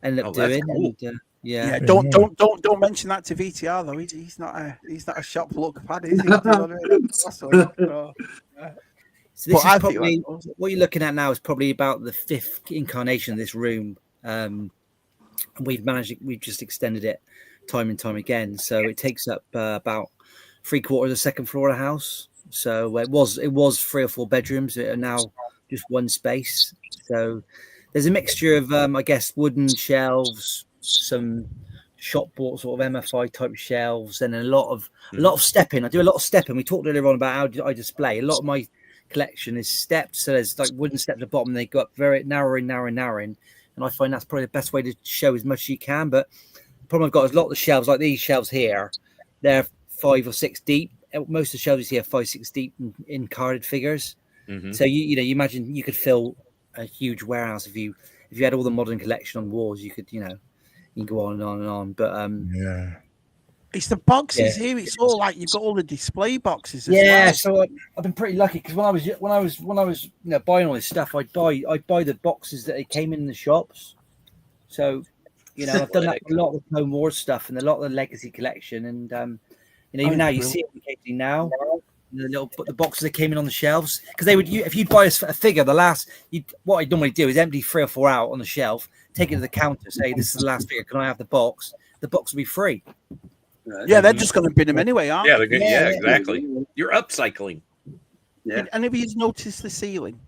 ended up doing. Cool. And, yeah. Don't mention that to VTR though. He's not a shop look pad, is he? So this is probably what you're looking at now is probably about the 5th incarnation of this room. We've just extended it time and time again. So it takes up about 3/4 of the second floor of the house. So it was 3 or 4 bedrooms. It are now just one space. So there's a mixture of I guess wooden shelves, some shop bought sort of MFI type shelves, and a lot of stepping. I do a lot of stepping. We talked earlier on about how I display. A lot of my collection is stepped, so there's like wooden steps at the bottom. They go up very narrowing, and I find that's probably the best way to show as much as you can. But the problem I've got is a lot of the shelves, like these shelves here, they're 5 or 6 deep. Most of the shelves here are 5 or 6 deep in carded figures. Mm-hmm. So you imagine you could fill a huge warehouse if you had all the modern collection on walls. You could you can go on and on and on. But yeah. It's the boxes here. It's all like you've got all the display boxes. As well. So I've been pretty lucky because when I was buying all this stuff, I'd buy the boxes that it came in the shops. So I've done that for a lot of the Clone Wars stuff and a lot of the Legacy collection, and even now you see it occasionally now. The boxes that came in on the shelves because if you'd buy a figure, what I'd normally do is empty 3 or 4 out on the shelf, take it to the counter, say this is the last figure. Can I have the box? The box will be free. Yeah, they're just going to bin them anyway, aren't they? Yeah, they're good. Yeah, exactly. You're upcycling. Yeah. And have you noticed the ceiling?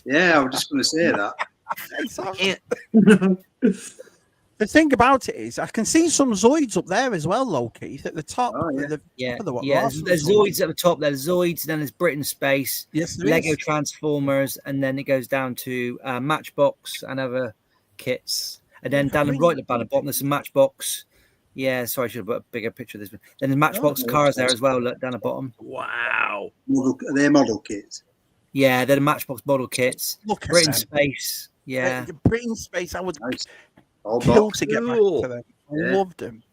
Yeah, I was just going to say that. The thing about it is, I can see some Zoids up there as well, low Keith, at the top. Oh, yeah. There's Zoids at the top. There's Zoids, then there's Britain Space, Lego Transformers, and then it goes down to Matchbox and other kits. And then down the right at the bottom, there's some Matchbox, Yeah, sorry, I should have put a bigger picture of this. Then there's Matchbox cars there as well. Look down the bottom. Wow. They're model kits. Yeah, they're the Matchbox model kits. Look at Britain them. Space. Yeah. Britain Space. I would All kill box. to get back Cool. to them. I Yeah. loved them.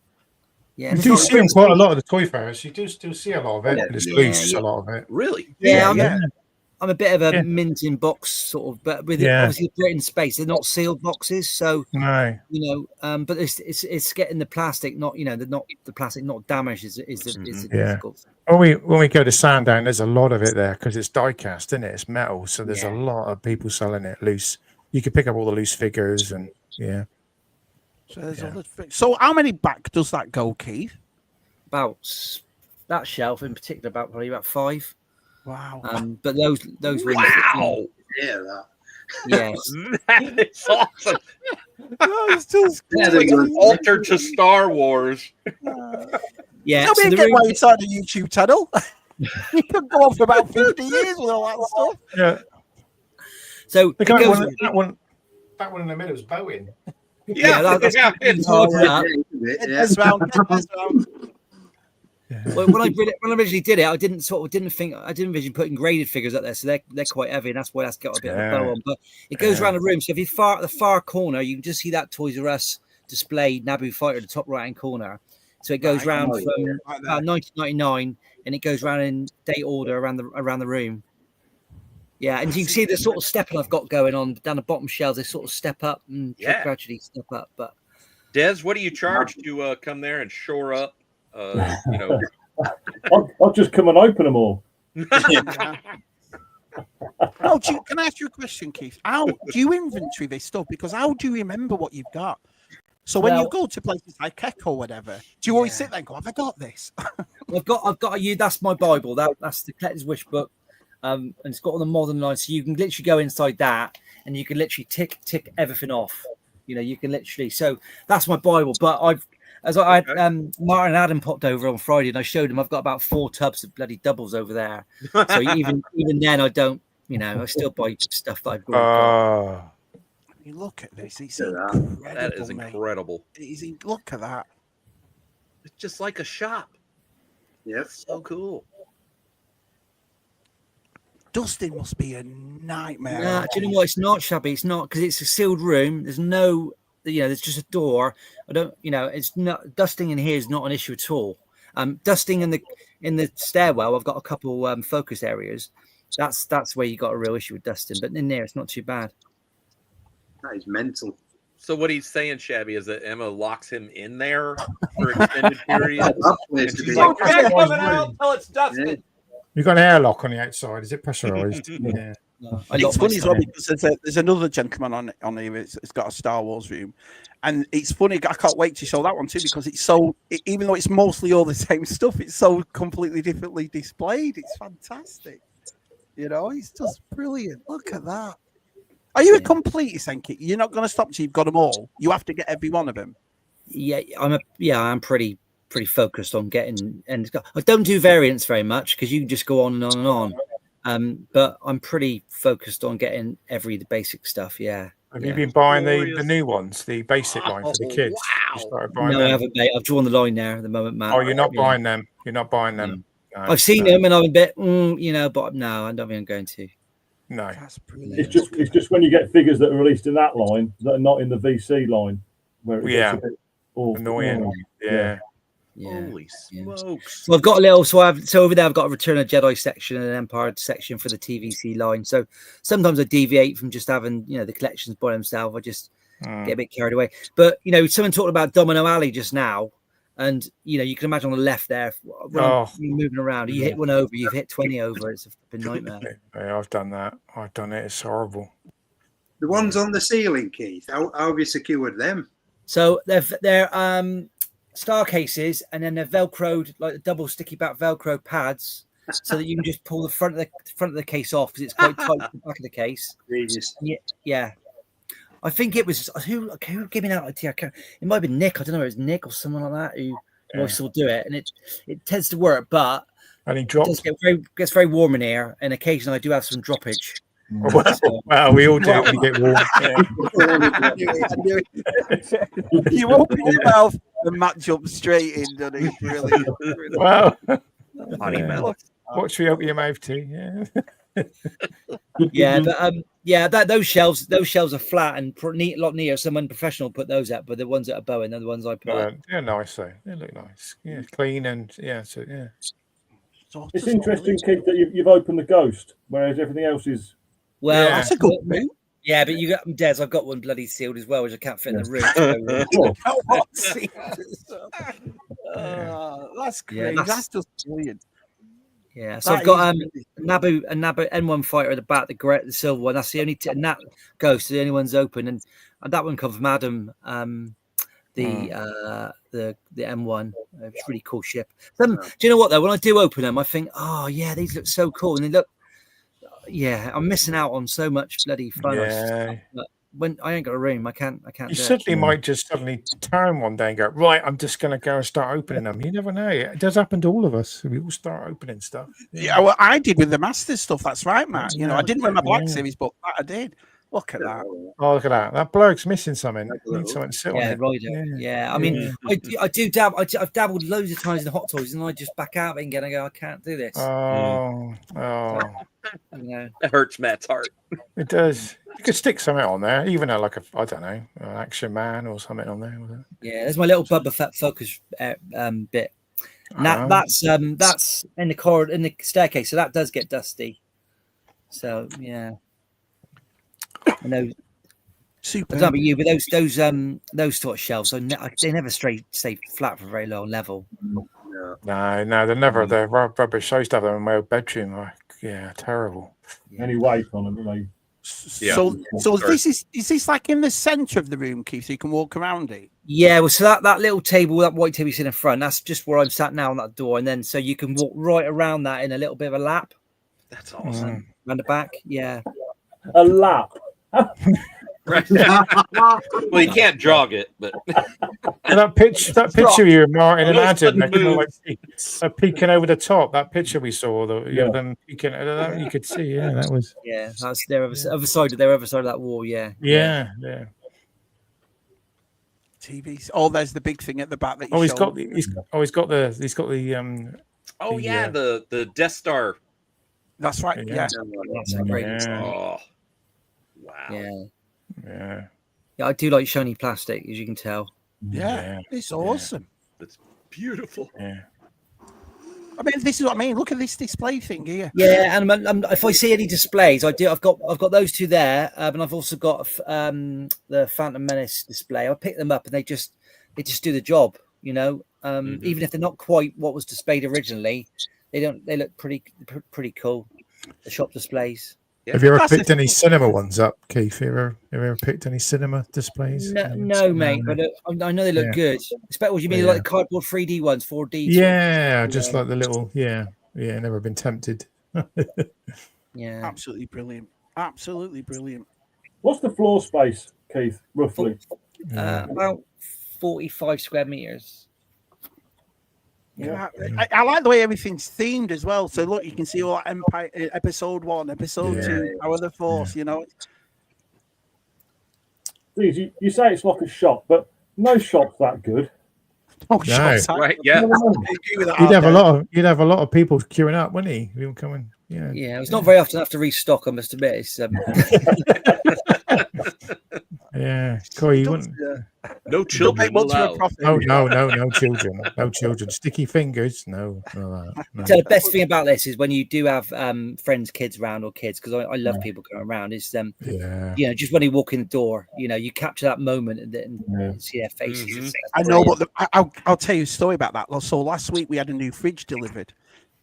Yeah. You do see them quite a lot of the toy fairs. You do still see a lot of it. Yeah, It's yeah, loose, yeah. a lot of it. Really? Yeah, Yeah. I'm a bit of a Yeah. mint in box sort of, but with Yeah. obviously Britain Space, they're not sealed boxes, so No. but it's getting the plastic not the plastic not damaged is the Yeah. difficult. When we go to Sandown, there's a lot of it there because it's die cast, isn't it? It's metal, so there's a Yeah. lot of people selling it loose. You can pick up all the loose figures, and yeah. So there's all the so how many back does that go, Keith? About that shelf in particular, probably about 5. Wow. But those rings, Wow. Yeah, that. yes, That is awesome. it's just Yeah, they're good. Altered to Star Wars. yeah. Tell So me the again room, why you started a YouTube channel. You could go on for about 50 years with all that stuff. Yeah. so it That goes, one in the middle is Boeing. yeah, that's it's hard yeah. up. Yeah. Yes, round, yes, round. Well, when I originally did it, I didn't envision putting graded figures up there, so they're quite heavy, and that's why that's got a bit of a bow on. But it goes around the room. So if you're at the far corner, you can just see that Toys R Us display Naboo Fighter, the top right hand corner. So it goes round from about 1999, and it goes round in date order around the room. Yeah, and you can see the sort of stepping I've got going on down the bottom shelves. They sort of step up and gradually step up. But Des, what do you charge to come there and shore up? I'll just come and open them all. Oh, can I ask you a question, Keith? How do you inventory this stuff? Because how do you remember what you've got? So when you go to places like Keck or whatever, do you always sit there and go, "Have I got this?" I've got you. That's my Bible. That's the Collector's Wish book, and it's got all the modern lines. So you can literally go inside that, and you can literally tick everything off. You can literally. So that's my Bible. But Martin and Adam popped over on Friday, and I showed them I've got about 4 tubs of bloody doubles over there. So even then, I don't. I still buy stuff that I've already got. You look at this; it's incredible. That is incredible. Look at that. It's just like a shop. Yep. So cool. Dusting must be a nightmare. Nah, do you know what? It's not shabby. It's not because it's a sealed room. There's no, there's just a door. It's not dusting in here is not an issue at all. Dusting in the stairwell, I've got a couple focus areas. That's where you got a real issue with dusting. But in there, it's not too bad. That is mental. So what he's saying, Shabby, is that Emma locks him in there for extended periods. And she's like, "You're not coming out until it's dusted." You've got an airlock on the outside. Is it pressurized? Yeah. No, It's funny as well because there's another gentleman on here. It's got a Star Wars room, and it's funny. I can't wait to show that one too because it's even though it's mostly all the same stuff, it's so completely differently displayed. It's fantastic. It's just brilliant. Look at that. Are you a completist, Enki? You're not going to stop till you've got them all. You have to get every one of them. Yeah, I'm pretty focused on getting, and I don't do variants very much because you can just go on and on and on. But I'm pretty focused on getting the basic stuff. Yeah. Have you been buying the new ones, the basic line for the kids? You started buying No, them? I haven't, mate. I've drawn the line there at the moment, Matt. Oh, you're not buying them. You're not buying them. No, I've seen them, and I'm a bit, but no, I don't think I'm going to. No, That's brilliant. It's just when you get figures that are released in that line that are not in the VC line, where it gets a bit annoying. Yeah. Holy smokes! So I've got a little. So over there, I've got a Return of Jedi section and an Empire section for the TVC line. So sometimes I deviate from just having the collections by themselves. I just get a bit carried away. But someone talked about Domino Alley just now. And you can imagine on the left there, when you're moving around, you hit one over, you've hit 20 over. It's a flipping nightmare. Yeah, I've done that. I've done it. It's horrible. The ones on the ceiling, Keith. How have you secured them? So they're star cases, and then they're velcroed like the double sticky back velcro pads, so that you can just pull the front of the case off because it's quite tight to the back of the case. Yeah. I think it was who gave me that idea. It might have been Nick. I don't know. It was Nick or someone like that who always still do it, and it tends to work. But and he drops. It gets very warm in here, and occasionally I do have some droppage. Well, we all do when we get warm. You open your mouth And Matt jumped straight in, doesn't he? Brilliant. Wow. Potty mouth. What should we open your mouth to? Yeah. Yeah, but those shelves are flat and a lot neater. Someone professional put those up, but the ones that are Bowen are the ones I put up. They're nice though. They look nice. Yeah, clean and yeah. So yeah. It's interesting, Keith, that you've opened the Ghost, whereas everything else is. Well, Yeah. That's a good move. Yeah, but you got Des. I've got one bloody sealed as well, which I can't fit in the room. That's great. Yeah, that's just brilliant. Yeah, so That I've got is a Nabu N1 fighter at the back, the silver one. That's the only and that Ghost, the only one's open, and that one comes from Adam. The M1, it's really cool ship. Do you know what though? When I do open them, I think, oh yeah, these look so cool, and they look. Yeah, I'm missing out on so much bloody fun. Yeah. But when I ain't got a room, I can't. You certainly might just suddenly turn one day and go, right, I'm just going to go and start opening them. You never know. It does happen to all of us. We all start opening stuff. Yeah, well, I did with the Masters stuff. That's right, Matt. You know, I didn't with my Black Series, but I did. Look at that. Oh, look at that. That bloke's missing something. Needs something to sit on it. Right. Yeah. I mean, I do dabble. I've dabbled loads of times in hot toys, and I just back out of it and go, I can't do this. Oh. You know, That hurts Matt's heart. It does. You could stick something on there, even like I don't know, an Action Man or something on there. Yeah, there's my little Bubba Fett focus bit. And that's in the corridor, in the staircase, so that does get dusty. So yeah, I know. Super. I don't know about you, but those sort of shelves, they never stay flat for a very low level. No, they're never. They're rubbish. I used to have them in my old bedroom. Like, yeah, terrible. Any weight on them, don't they? Yeah. So is this like in the center of the room, Keith, so you can walk around it? Yeah, well, so that little table, that white table you see in the front, that's just where I'm sat now on that door, and then so you can walk right around that in a little bit of a lap. That's awesome. Around the back, yeah. A lap. Right. Well, you can't jog it, but And that picture you and Martin and Those Adam, sudden like peeking over the top. That picture we saw, them peeking, you could see. Yeah, that was. Yeah, that's their other side of that wall. Yeah. Yeah. TVs. Oh, there's the big thing at the back that you He's showed. got the. the Death Star. That's right. Yeah. That's great. Oh, wow. Yeah, I do like shiny plastic, as you can tell. Yeah. It's awesome. That's beautiful. Yeah. I mean, this is what I mean. Look at this display thing here. Yeah, and if I see any displays, I do. I've got those two there, and I've also got the Phantom Menace display. I pick them up, and they just do the job. You know, even if they're not quite what was displayed originally, they look pretty cool. The shop displays. Yeah. Have you ever picked any cinema ones up, Keith? Have you ever picked any cinema displays? No, mate, but I know they look good. What you mean, like the cardboard 3D ones, 4D? Yeah, just like the little, never been tempted. Yeah. Absolutely brilliant. Absolutely brilliant. What's the floor space, Keith, roughly? About 45 square meters. Yeah, I like the way everything's themed as well. So look, you can see all Empire, episode 1, episode 2, Power of the Force. You know, Please, you say it's like a shop, but no shop's that good. Right? Yeah. You'd have a lot of people queuing up, wouldn't he? People coming. Yeah. Yeah, it's not very often I have to restock. I must admit, it's yeah. Corey, you wouldn't. No children allowed. Oh no children. No children. Sticky fingers. No. So the best thing about this is when you do have friends, kids around, or kids, because I love people coming around. Is you know, just when you walk in the door, you know, you capture that moment and see their faces. I know, but I'll tell you a story about that. So last week we had a new fridge delivered.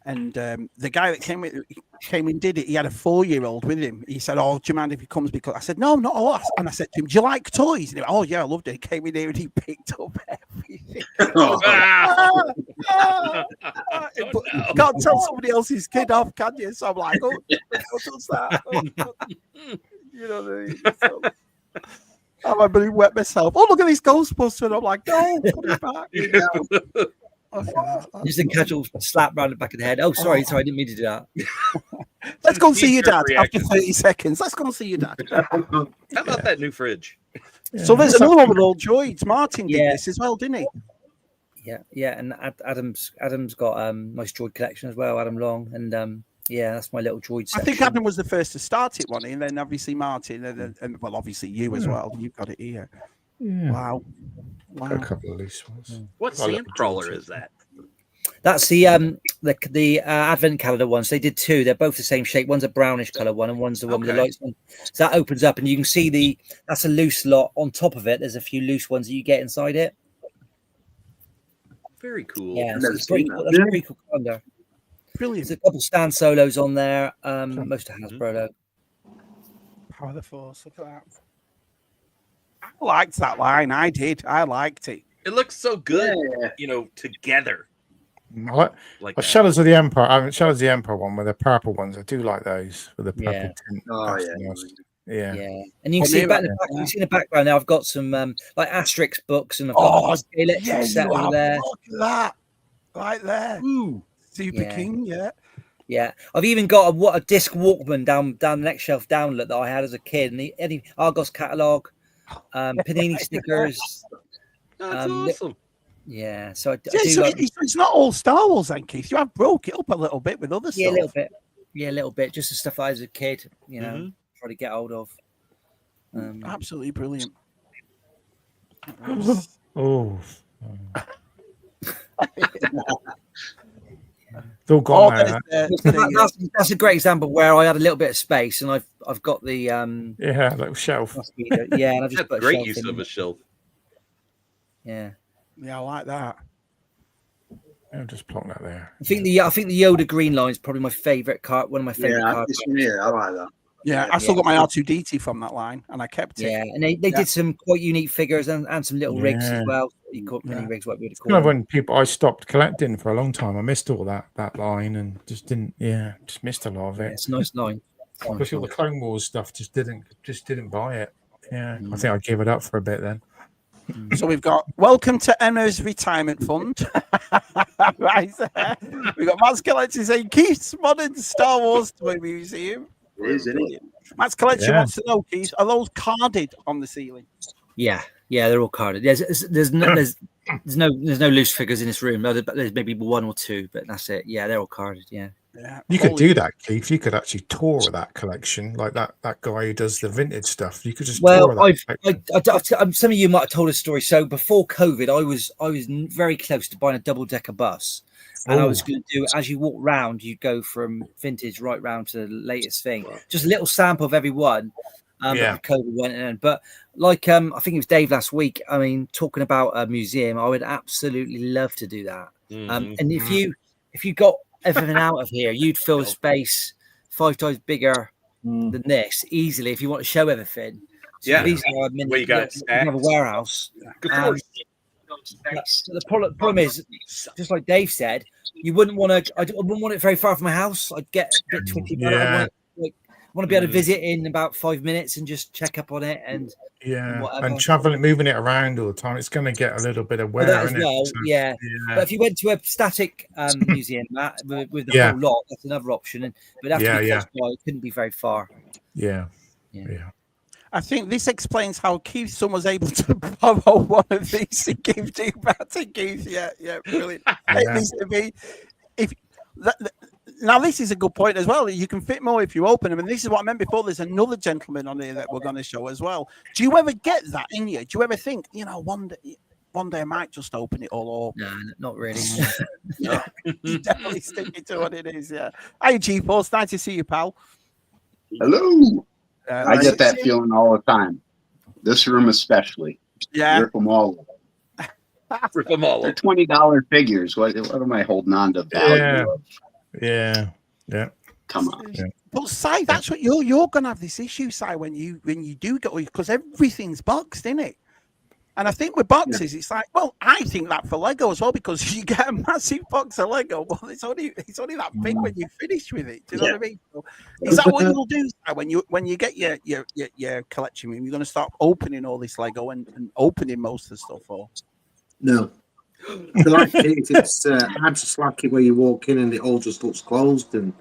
And the guy that came and did it, he had a 4-year-old with him. He said, "Oh, do you mind if he comes?" Because I said, "No, not a lot." And I said to him, "Do you like toys?" And he went, "Oh yeah, I loved it." He came in here and he picked up everything. You can't tell somebody else's kid off, can you? So I'm like, "Oh, what's that?" You know what I mean? So, I really wet myself. Oh, look at this Ghostbuster! And I'm like, "No, put it back." You know? Just a casual slap round the back of the head. Oh, sorry, I didn't mean to do that. Let's go and see your dad after 30 seconds. Let's go and see your dad. How about that new fridge? So there's another one with old droids. Martin did this as well, didn't he? Yeah, and Adam's got nice droid collection as well. Adam Long, and yeah, that's my little droid section. I think Adam was the first to start it, wasn't he? And then obviously Martin, and well, obviously you as well. You've got it here. Yeah. Wow. Got a couple of loose ones. What Sandcrawler is that? That's the Advent calendar ones. They did two. They're both the same shape. One's a brownish color one, and one's the one with the lights on. So that opens up, and you can see that's a loose lot. On top of it, there's a few loose ones that you get inside it. Very cool. Yeah, so it's pretty cool. That's a pretty cool calendar. Brilliant. There's a couple stand solos on there. Most of Hasbro though. Power of the Force. Look at that. I liked that line. I did. I liked it. It looks so good, together. Like Shadows of the Empire. Shadows of the Empire one with the purple ones. I do like those with the purple tint. Oh yeah. And you can see back in the back. You see in the background now. I've got some like Asterix books, and I've got the electric set over there. Look at that, right there. Ooh, Super King. Yeah. I've even got a disc Walkman down the next shelf down that I had as a kid, and the Argos catalog, Panini stickers. That's awesome. Yeah, so it's not all Star Wars, then, Keith. You have broke it up a little bit with other stuff. A little bit. Yeah, a little bit. Just the stuff I was a kid, try to get hold of. Absolutely brilliant. Oh. It's all gone now. That's a great example where I had a little bit of space, and I've got the little shelf. Yeah, and I've just put great use of a shelf. Yeah. Yeah, I like that. I'll just plonk that there. I think the Yoda green line is probably my favorite card. One of my favorite cards. Yeah, I like that. Yeah, I still got my R2-D2 from that line, and I kept it. Yeah, and they did some quite unique figures and some little rigs as well. You caught many rigs, what we would call them. When I stopped collecting for a long time, I missed all that line and just missed a lot of it. Yeah, it's a nice line. Especially all the Clone Wars stuff, just didn't buy it. Yeah, I think I gave it up for a bit then. So we've got welcome to Emma's retirement fund. Right there. We've got Matt's collection saying Keith's modern Star Wars toy museum. It is, isn't it? Matt's collection wants to know, Keith, are those carded on the ceiling? Yeah, they're all carded. There's no loose figures in this room. There's maybe one or two, but that's it. Yeah, they're all carded. Yeah. You could do that, Keith. You could actually tour that collection, like that guy who does the vintage stuff. You could just tour that. Some of you might have told a story. So before COVID, I was very close to buying a double-decker bus, and I was going to do, as you walk round, you go from vintage right round to the latest thing. Just a little sample of every one. COVID went in, but like I think it was Dave last week. I mean, talking about a museum, I would absolutely love to do that. And if you got everything out of here, you'd fill a space 5 times bigger than this easily if you want to show everything. So these are you have a warehouse. The problem is, just like Dave said, you wouldn't want to. I wouldn't want it very far from my house. I'd get a bit twitchy. I want to be able to visit in about 5 minutes and just check up on it and traveling, moving it around all the time. It's going to get a little bit of wear, as well. But if you went to a static museum with the whole lot, that's another option. But after it couldn't be very far. Yeah. I think this explains how Keith's son was able to borrow one of these and give two back to Keith. Yeah, brilliant. Now, this is a good point as well. You can fit more if you open them. And this is what I meant before. There's another gentleman on here that we're going to show as well. Do you ever get that in you? Do you ever think, one day I might just open it all up? No, not really. You definitely stick it to what it is, yeah. Hey, GeForce, nice to see you, pal. Hello. I get that feeling all the time. This room especially. Yeah. Rip them all. Rip them all. They're $20 figures. What am I holding on to value? Yeah. Come on. Yeah. But Si, that's what you're gonna have this issue, Si, when you do get, because everything's boxed, isn't it? And I think with boxes, it's like, well, I think that for Lego as well, because you get a massive box of Lego, well, it's only that big when you finish with it. Do you know what I mean? So, is that what you'll do, Si, when you get your collection room? You're going to start opening all this Lego and opening most of the stuff, or no? Like it's I'm just like it where you walk in and it all just looks closed, and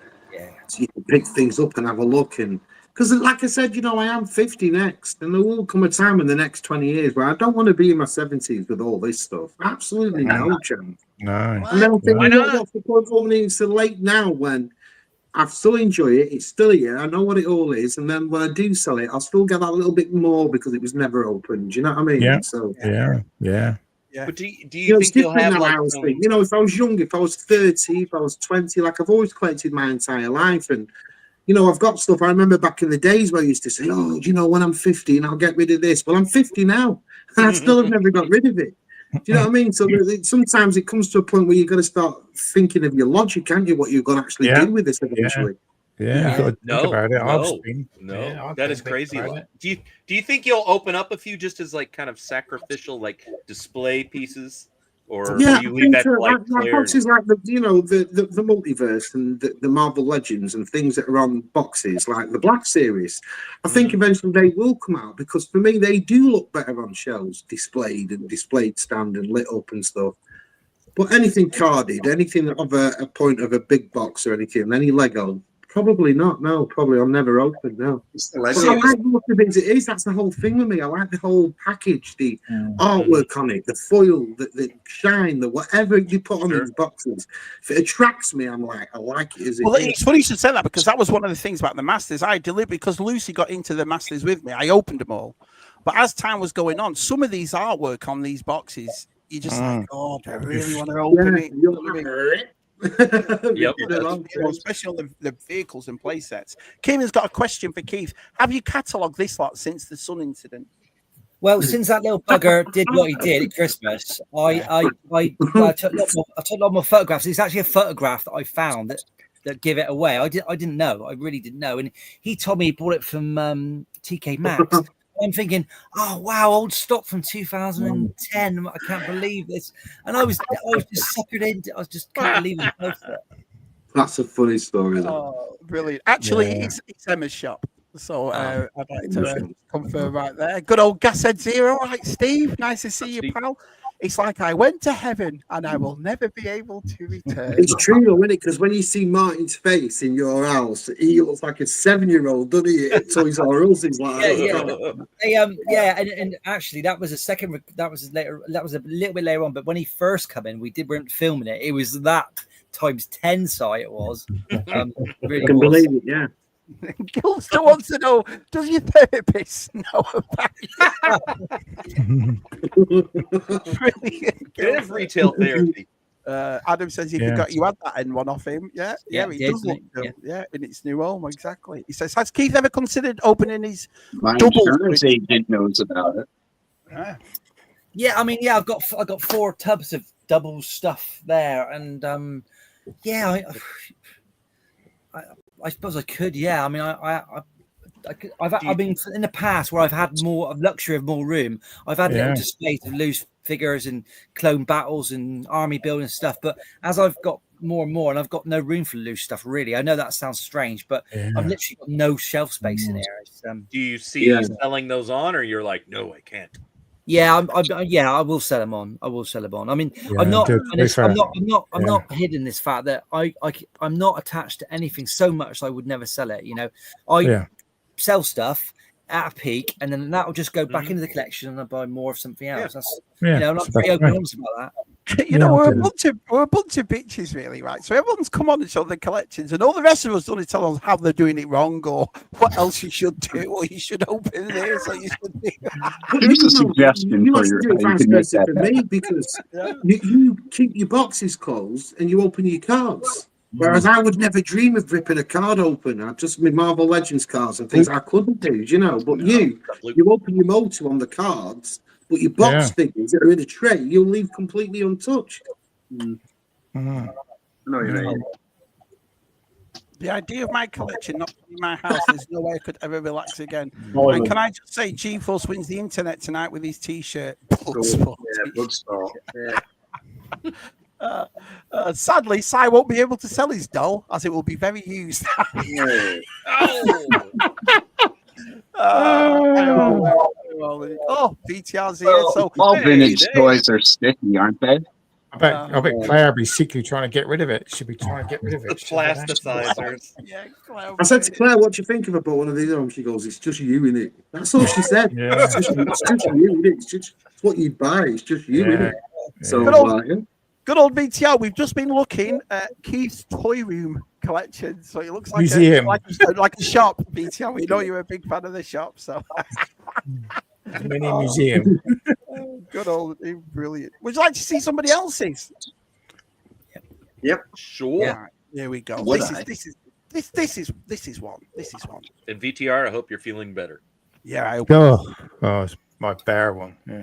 so you can pick things up and have a look, and Because, like I said, you know, I am 50 next, and there will come a time in the next 20 years where I don't want to be in my 70s with all this stuff. Absolutely no chance. No. And then I'm thinking, what's the point of opening so late now when I still enjoy it? It's still here. I know what it all is. And then when I do sell it, I'll still get that little bit more because it was never opened. Do you know what I mean? Yeah. So, Yeah. But do you think you'll have like you know, if I was young, if I was 30, if I was 20, like I've always collected my entire life, and you know, I've got stuff. I remember back in the days where I used to say, "Oh, you know, when I'm 50 and I'll get rid of this." Well, I'm 50 now, and I still have never got rid of it. Do you know what I mean? So sometimes it comes to a point where you've got to start thinking of your logic, can't you? What you're going to actually do with this eventually. Yeah. No, Yeah, that is crazy. Do you think you'll open up a few just as like kind of sacrificial like display pieces, or do you leave that to like boxes like the multiverse and the Marvel Legends and things that are on boxes like the Black Series? I think eventually they will come out because for me they do look better on shelves, displayed stand and lit up and stuff. But anything carded, anything of a point of a big box or anything, any Lego. Probably not. No, probably I'll never open. No. But I like most of it. It is. That's the whole thing with me. I like the whole package, the artwork on it, the foil, the shine, the whatever you put on these boxes. If it attracts me, I'm like, I like it. Well, it's funny you should say that because that was one of the things about the Masters. I deliberately, because Lucy got into the Masters with me, I opened them all. But as time was going on, some of these artwork on these boxes, you just like, oh, I really want to open it. Especially on the vehicles and play sets. Kieran's got a question for Keith. Have you catalogued this lot since the sun incident? Well, since that little bugger did what he did at Christmas, I took a lot more photographs. It's actually a photograph that I found that give it away. I didn't know. I really didn't know. And he told me he bought it from TK Maxx. I'm thinking, oh wow, old stock from 2010. I can't believe this. And I was just suckered into. I just can't believe it. That's a funny story. Oh, brilliant! Actually, it's Emma's shop. So I'd like to confirm right there. Good old Gashead Zero, right, Steve? Nice to see you, pal. It's like I went to heaven and I will never be able to return. It's true, though, isn't it? Because when you see Martin's face in your house, he looks like a 7-year-old, doesn't he? At Toys R Us, he's like, and actually, that was a second. That was later. That was a little bit later on. But when he first came in, weren't filming it. It was that times 10 size. It was. Really I can believe it. Yeah. Gilster wants to know, does your therapist know about you? Bit of retail therapy. Adam says you had that N1 off him. Yeah, he does look good. Yeah, in its new home, exactly. He says, has Keith ever considered opening his My insurance agent knows about it. Yeah, I mean, I've got 4 tubs of double stuff there, and I suppose I could. Yeah, I mean, I've been in the past where I've had more luxury of more room. I've had little displays of loose figures and clone battles and army building stuff. But as I've got more and more, and I've got no room for loose stuff, really. I know that sounds strange, but I've literally got no shelf space in here. Do you see you selling those on, or you're like, no, I can't? Yeah, I will sell them on. I will sell them on. I mean, I'm not hiding this fact that I'm not attached to anything so much I would never sell it. You know, I sell stuff at a peak, and then that will just go back into the collection, and I buy more of something else. That's I'm not very open honest about that. You know, we're a bunch of bitches, really, right? So everyone's come on and show their collections, and all the rest of us don't tell us how they're doing it wrong, or what else you should do, or you should open this, or you should do. Here's a suggestion for you. For me, because you keep your boxes closed and you open your cards. Whereas I would never dream of ripping a card open. I just my Marvel Legends cards and things I couldn't do, you know. But you open your motor on the cards. But your box figures that are in a tray, you'll leave completely untouched. No, you're right. The idea of my collection not in my house, there's no way I could ever relax again. And can I just say, GeForce wins the internet tonight with his T-shirt. Bloodsport. Sadly, Si won't be able to sell his doll, as it will be very used. BTR's here. So all vintage toys are sticky, aren't they? I bet Claire will be secretly trying to get rid of it. She'll be trying to get rid of The it. She'll be like, plasticizers. Yeah, Claire, I said to Claire, "What do you think of about one of these?" She goes, "It's just you in it." That's all she said. Yeah. It's just you, innit? It's what you buy. It's just you in Yeah. it. So, good old BTR. We've just been looking at Keith's toy room collection, so it looks like Museum. like a shop. BTR. We know you're a big fan of the shop, so Mini museum. good old, brilliant. Would you like to see somebody else's? Yep. Sure. Yeah. Here we go. Would This I? is one. This is one. And VTR, I hope you're feeling better. Yeah, I hope. Oh, it's my bear one. Yeah.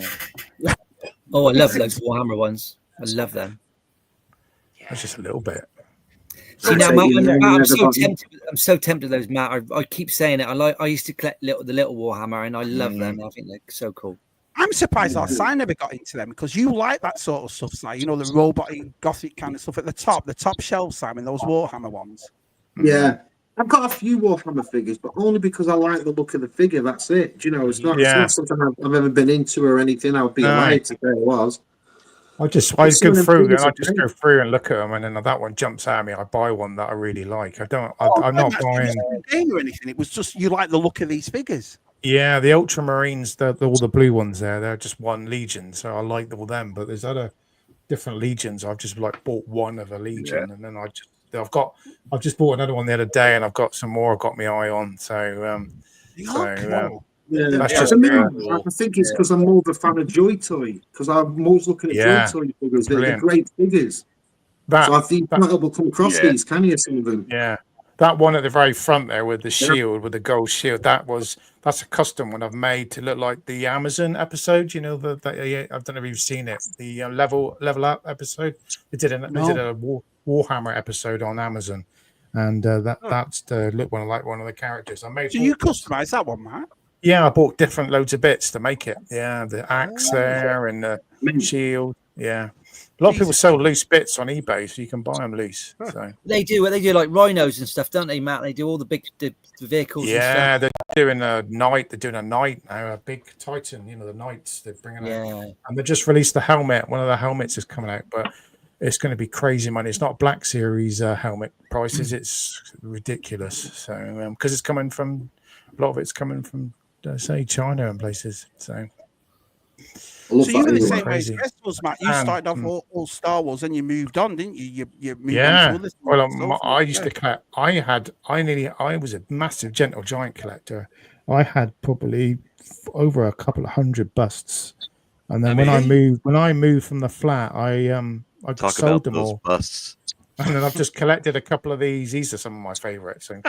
Oh, I love those Warhammer ones. I love them. That's just a little bit. See now, Matt, I'm so tempted. I'm so tempted with those, Matt. I keep saying it. I used to collect the little Warhammer, and I love them. I think they're so cool. I'm surprised our sign never got into them because you like that sort of stuff, like the robotic, gothic kind of stuff at the top shelf, Simon. Those Warhammer ones. Yeah, I've got a few Warhammer figures, but only because I like the look of the figure. That's it. Do you know, it's not something I've ever been into or anything. I would be lying to say it was. I go through and look at them, and then that one jumps out at me. I buy one that I really like. I'm not buying a game or anything. It was just you like the look of these figures. Yeah, the Ultramarines, all the blue ones they're just one Legion, so I like all them. But there's other different Legions. I've just bought one of a Legion, and then I've just bought another one the other day, and I've got some more I've got my eye on. So that's just I think it's because I'm more of a fan of Joy Toy, because I'm always looking at Joy Toy figures. They're great figures. So I think will come across these, can you, some of them? Yeah. That one at the very front there with the shield, with the gold shield, that's a custom one I've made to look like the Amazon episode. You know, I don't know if you've seen it, the level up episode. They did a Warhammer episode on Amazon, and that's the look one like one of the characters. I made. So you customize that one, Matt? Yeah, I bought different loads of bits to make it. Yeah, the axe there and the shield. Yeah. A lot of people sell loose bits on eBay, so you can buy them loose. So they do like rhinos and stuff, don't they, Matt? They do all the vehicles. Yeah, and stuff. They're doing a knight. They're doing a knight now, a big Titan. You know, the knights they're bringing out, and they just released the helmet. One of the helmets is coming out, but it's going to be crazy money. It's not Black Series helmet prices. It's ridiculous. So because it's coming from a lot of it's coming from say China and places. So you're in the same way as Festivals, Matt. You started off all Star Wars, and you moved on, didn't you? You moved on to well, I used to collect. I was a massive Gentle Giant collector. I had probably over a couple of hundred busts, and then when I moved from the flat, I sold them all. Busts. And then I've just collected a couple of these. These are some of my favorites. And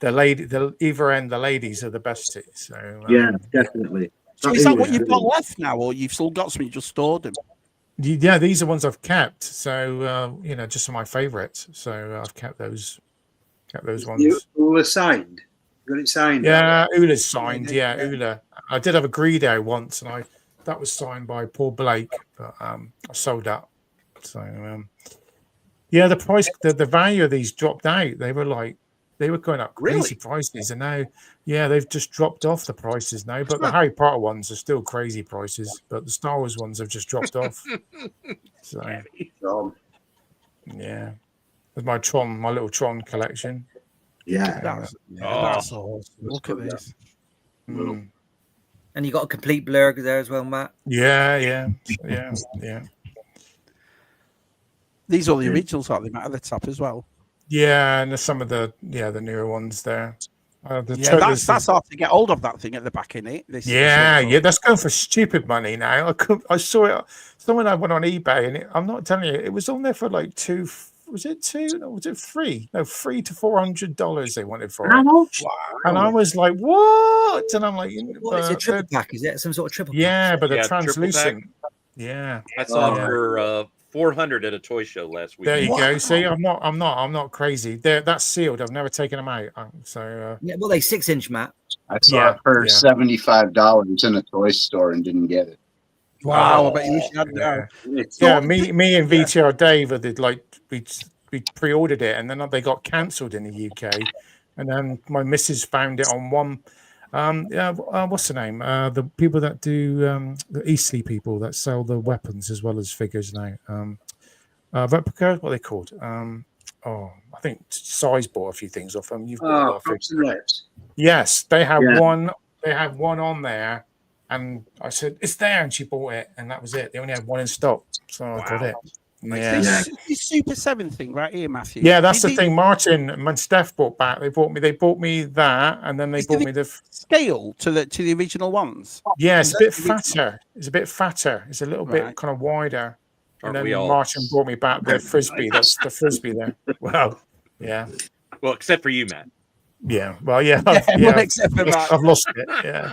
the either end, the ladies are the best. So yeah, definitely. So is that what you've got left now, or you've still got some? You just stored them? Yeah, these are ones I've kept. So just some of my favorites. So I've kept those. Ones. You were signed. You got it signed. Yeah, Ula's signed. Yeah, Ula. I did have a Greedo once, and that was signed by Paul Blake, but I sold that. So yeah, the price, the value of these dropped out. They were going up crazy prices, and now, they've just dropped off the prices now. But the Harry Potter ones are still crazy prices, but the Star Wars ones have just dropped off. So, yeah, with my little Tron collection. Yeah, that's awesome. Look at this. And you got a complete blur there as well, Matt. Yeah. These are the originals, aren't they, Matt, at the top as well? Yeah, and there's some of the newer ones there. That's hard to get hold of that thing at the back in it. That's going for stupid money now. I saw it. Someone I went on eBay, and I'm not telling you, it was on there for like $2. Was it $2? No, was it $3? No, $300 to $400 they wanted for it. Wow. And I was like, what? And I'm like, what is it? Triple pack? Is it some sort of triple pack? Yeah, but they're translucent. Yeah, I saw it for $400 at a toy show last week. There you go. See, I'm not crazy. That's sealed. I've never taken them out. So well, they 6-inch, Matt. I saw it for $75 in a toy store and didn't get it. Wow, I bet you wish you had that. Yeah, me and VTR Dave did we pre-ordered it, and then they got cancelled in the UK, and then my missus found it on one What's the name? The people that do the Eastleigh people that sell the weapons as well as figures now. Replica, what are they called? I think Size bought a few things off them. You've got a lot of figures. Yes, they have one. They have one on there, and I said it's there, and she bought it, and that was it. They only had one in stock, so I got it. Yeah, this Super 7 thing right here, Matthew. Yeah, that's the thing. Martin and Steph bought back. They bought me that, and then they bought me the scale to the original ones. Yeah, it's a bit fatter. It's a bit fatter. It's a little bit kind of wider. And then Martin brought me back the frisbee. That's the frisbee there. Well, yeah. Well, except for you, Matt. Yeah. Well, yeah. Except for Matt. I've lost it. Yeah.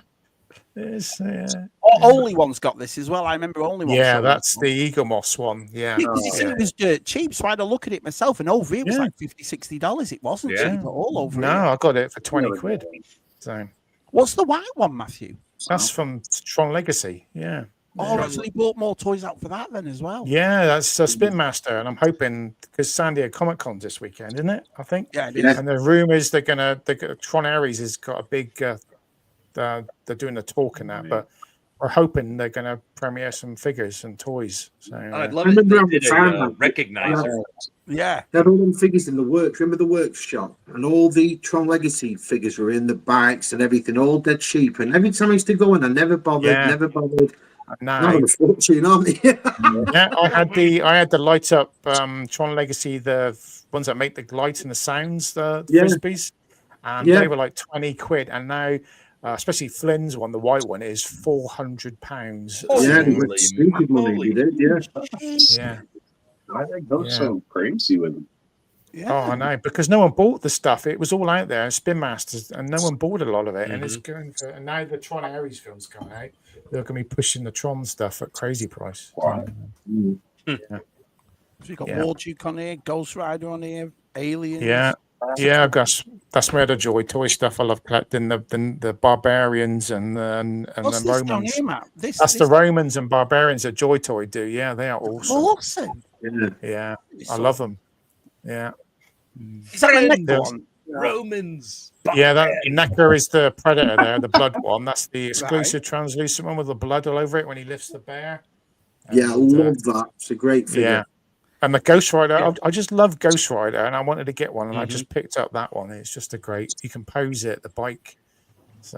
Only one's got this as well. I remember only one. Yeah, that's the Eagle Moss one. Yeah. Because he said it was dirt cheap, so I had a look at it myself, and over it was like $50-$60. It wasn't cheap at all over No, I got it for 20 quid. So, what's the white one, Matthew? That's from Tron Legacy. Yeah. Oh, right, so they bought more toys out for that then as well. Yeah, that's a Spin Master, and I'm hoping because San Diego Comic Con's this weekend, isn't it? I think. Yeah, it is. And the rumors they're gonna Tron Ares has got a big. They're doing a talk in that, but we're hoping they're going to premiere some figures and toys. So I'd love it if they did a recognizer. Yeah, they had all them figures in the works. Remember the workshop, and all the Tron Legacy figures were in the bikes and everything, all dead cheap. And every time I used to go in, I never bothered. No, not a fortune, aren't they? Yeah, I had the light up Tron Legacy, the ones that make the light and the sounds, the frisbees, and they were like 20 quid, and now. Especially Flynn's one, the white one, is £400. Yeah, stupid money. Yeah. Why they go so crazy with them? Yeah. Oh, I know, because no one bought the stuff. It was all out there, Spin Masters, and no one bought a lot of it. And it's going for. And now the Tron Ares film's coming out. They're going to be pushing the Tron stuff at crazy price. Wow. So you got War Duke on here, Ghost Rider on here, Aliens. Yeah, Gus. That's where the Joy Toy stuff I love collecting. The barbarians and the Romans. Here, that's the Romans and barbarians that Joy Toy do. Yeah, they are awesome. Yeah. I love them. Yeah. Is that the next one? Romans. Yeah, that Necker is the predator there, the blood one. That's the exclusive translucent one with the blood all over it when he lifts the bear. Yeah, I love that. It's a great figure. Yeah. And the Ghost Rider, I just love Ghost Rider, and I wanted to get one, and I just picked up that one. It's just a great. You can pose it, the bike. So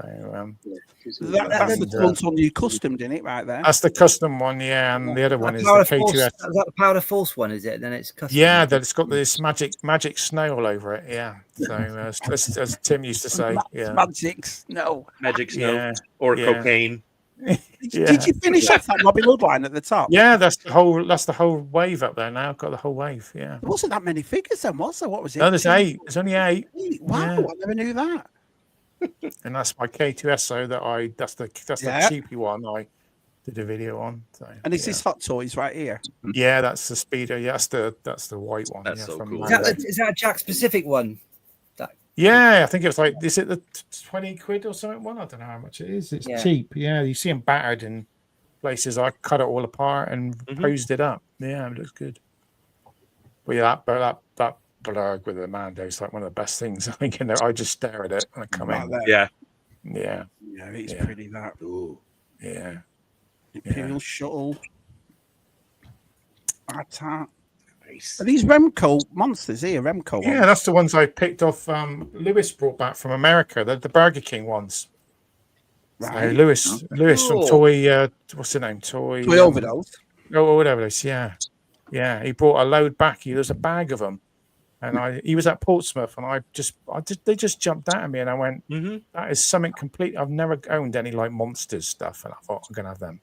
that's the one you customed in it right there. That's the custom one, yeah. And the other one is the K2S. Is that the Powder Force one? Is it? Then it's custom. Yeah, that it's got this magic snow all over it. Yeah. So as Tim used to say, magic snow or cocaine. Did you finish off that Robin Hood line at the top? Yeah, that's the whole wave up there now. I've got the whole wave. Yeah. There wasn't that many figures then, was there? What was it? No, there's 8. There's only 8. Wow, I never knew that. And that's my K2SO that's the cheapy one I did a video on. So, and is this Hot Toys right here? Yeah, that's the speeder. Yeah, that's the white one. That's so cool. Is that a Jack specific one? Yeah, I think it was like, is it the 20 quid or something one? I don't know how much it is. It's cheap. Yeah, you see them battered in places. I cut it all apart and posed it up. Yeah, it looks good. But yeah, that blurg with the Mando is like one of the best things. I think I just stare at it when I come in. Yeah, it's pretty. That. Ooh. Yeah. Imperial Shuttle. Attack. Are these Remco monsters here? Remco. Yeah, that's the ones I picked off. Lewis brought back from America. The Burger King ones. Right. So Lewis from Toy. What's the name? Toy Overdose. Oh, whatever it is. Yeah. He brought a load back. There's a bag of them, and he was at Portsmouth, and they just jumped out at me, and I went, "That is something complete. I've never owned any like monsters stuff," and I thought I'm gonna have them.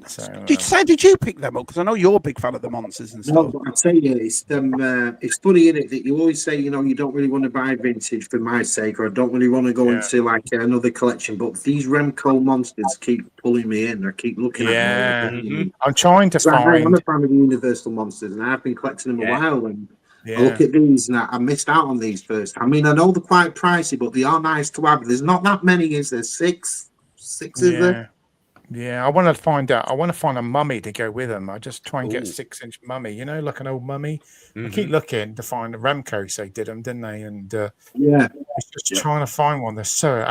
So, did you pick them up? Because I know you're a big fan of the monsters and stuff. No, but I tell you, it's funny, isn't it, that you always say, you don't really want to buy vintage for my sake, or I don't really want to go into like another collection. But these Remco monsters keep pulling me in. I keep looking at them. I'm trying to find. I'm a fan of the Universal monsters, and I've been collecting them a while. And I look at these, and I missed out on these first. I mean, I know they're quite pricey, but they are nice to have. There's not that many, is there? Six, is there? Yeah, I want to find out. I want to find a mummy to go with them. I just try and get a Ooh. 6-inch mummy, you know, like an old mummy. I Mhm. keep looking to find the Remco's. They did them, didn't they? And Yeah. it's just trying to find one. They're so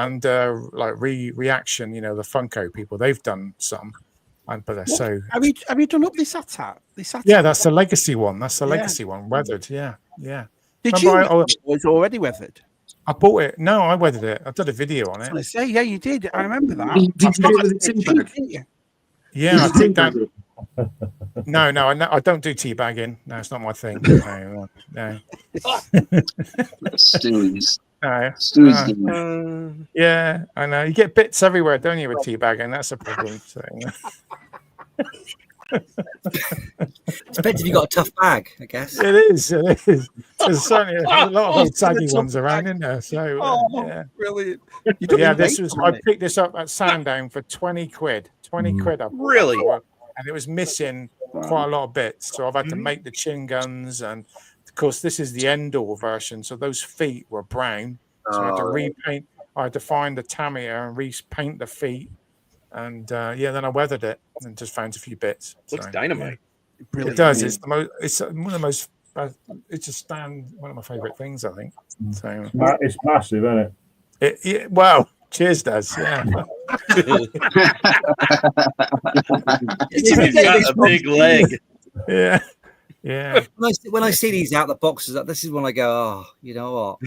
like reaction. You know, the Funko people. They've done some, but they're so. Have you done up this attack? Yeah, that's the legacy one. That's the Yeah. legacy one. Weathered. Yeah. Did Remember you? It was already weathered. I bought it. No, I weathered it. I did a video on it. I say, yeah, you did. I remember that. Did you do it with a tin bag? Didn't you? Yeah, I Did you think that. tin bag it? No, I don't do teabagging. No, it's not my thing. No. Stewie's. No. Yeah, I know. You get bits everywhere, don't you, with teabagging? That's a problem. So. Depends if you got a tough bag, I guess. It is. There's certainly a lot of old saggy ones around in there. So yeah, brilliant. I picked this up at Sandown for 20 quid. 20 quid. Really? And it was missing quite a lot of bits. So I've had to make the chin guns, and of course this is the Endor version. So those feet were brown. So I had to repaint. I had to find the Tamiya and repaint the feet. And then I weathered it and just found a few bits. Looks dynamite. Yeah. It does. It's the most. It's one of the most. It's just one of my favorite things, I think. So It's massive, isn't it? Well, cheers, Daz. Yeah. He's got a big leg. Yeah. When I see these out the boxes, this is when I go, oh, you know what?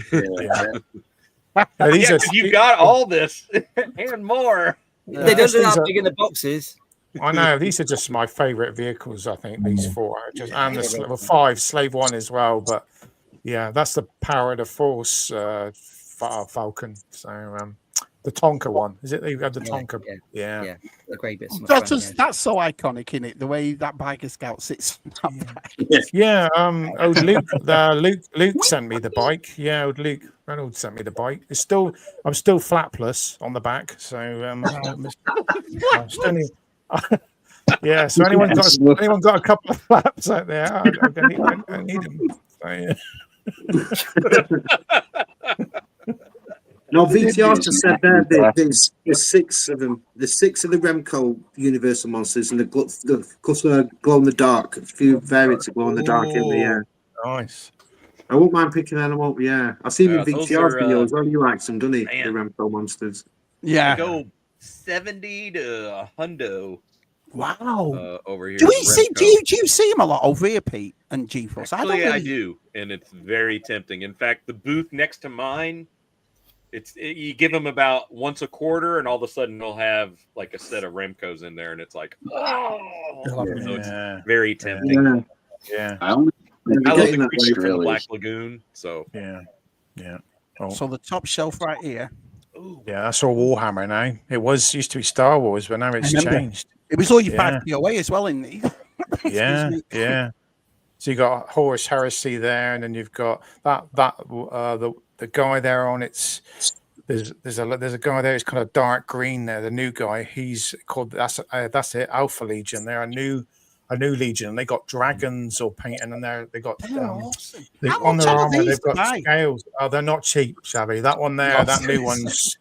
You got all this and more. They don't look that big in the boxes. I know these are just my favorite vehicles. I think these 4 are just, and the 5 Slave 1 as well. But yeah, that's the Power of the Force Falcon. So the Tonka one, is it? You had the Tonka. Yeah. The grey bits. That's so iconic, in it? The way that Biker Scout sits. Yeah. Luke sent me the bike. Yeah, Luke Reynolds sent me the bike. I'm still flapless on the back. So yeah. So anyone got a couple of flaps out there? I need them. So, yeah. No, VTR just said there there's 6 of them. There's 6 of the Remco Universal Monsters, and the glow in the dark. A few variants of glow in the dark in the air. Nice. I won't mind picking them up. Yeah, I've seen him in VTR videos. Well, you like them, doesn't he? The Remco Monsters. Yeah. I go 70 to $100. Wow. Over here. Do you see him a lot over here, Pete and GeForce? Actually, I do, and it's very tempting. In fact, the booth next to mine. You give them about once a quarter, and all of a sudden they'll have like a set of Remcos in there, and it's like, so it's very tempting. Yeah. I love the creature from the Black Lagoon. So yeah. So the top shelf right here. Yeah, that's all Warhammer now. It used to be Star Wars, but now it's changed. It was all your 5POA as well, in these. Yeah. So you got Horus Heresy there, and then you've got the guy there on it's there's a guy there who's kind of dark green there, the new guy. He's called that's it, Alpha Legion. They're a new Legion. They got dragons or painting, and they got on their armor. They've got scales. Oh, they're not cheap, Shabby. That one there, that new one's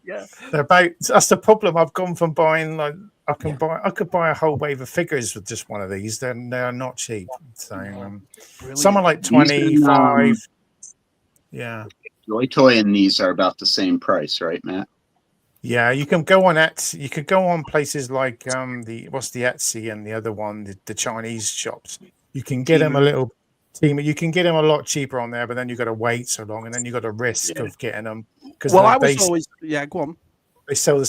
they're about. That's the problem. I've gone from buying like I could buy a whole wave of figures with just one of these. They're not cheap. So someone like 25. Yeah. Joy Toy and these are about the same price, right, Matt? Yeah, you can go on Etsy. You could go on places like the Etsy and the other one, the Chinese shops. You can get them a little team. You can get them a lot cheaper on there, but then you got to wait so long, and then you got a risk of getting them. Well, I was always go on. They sell the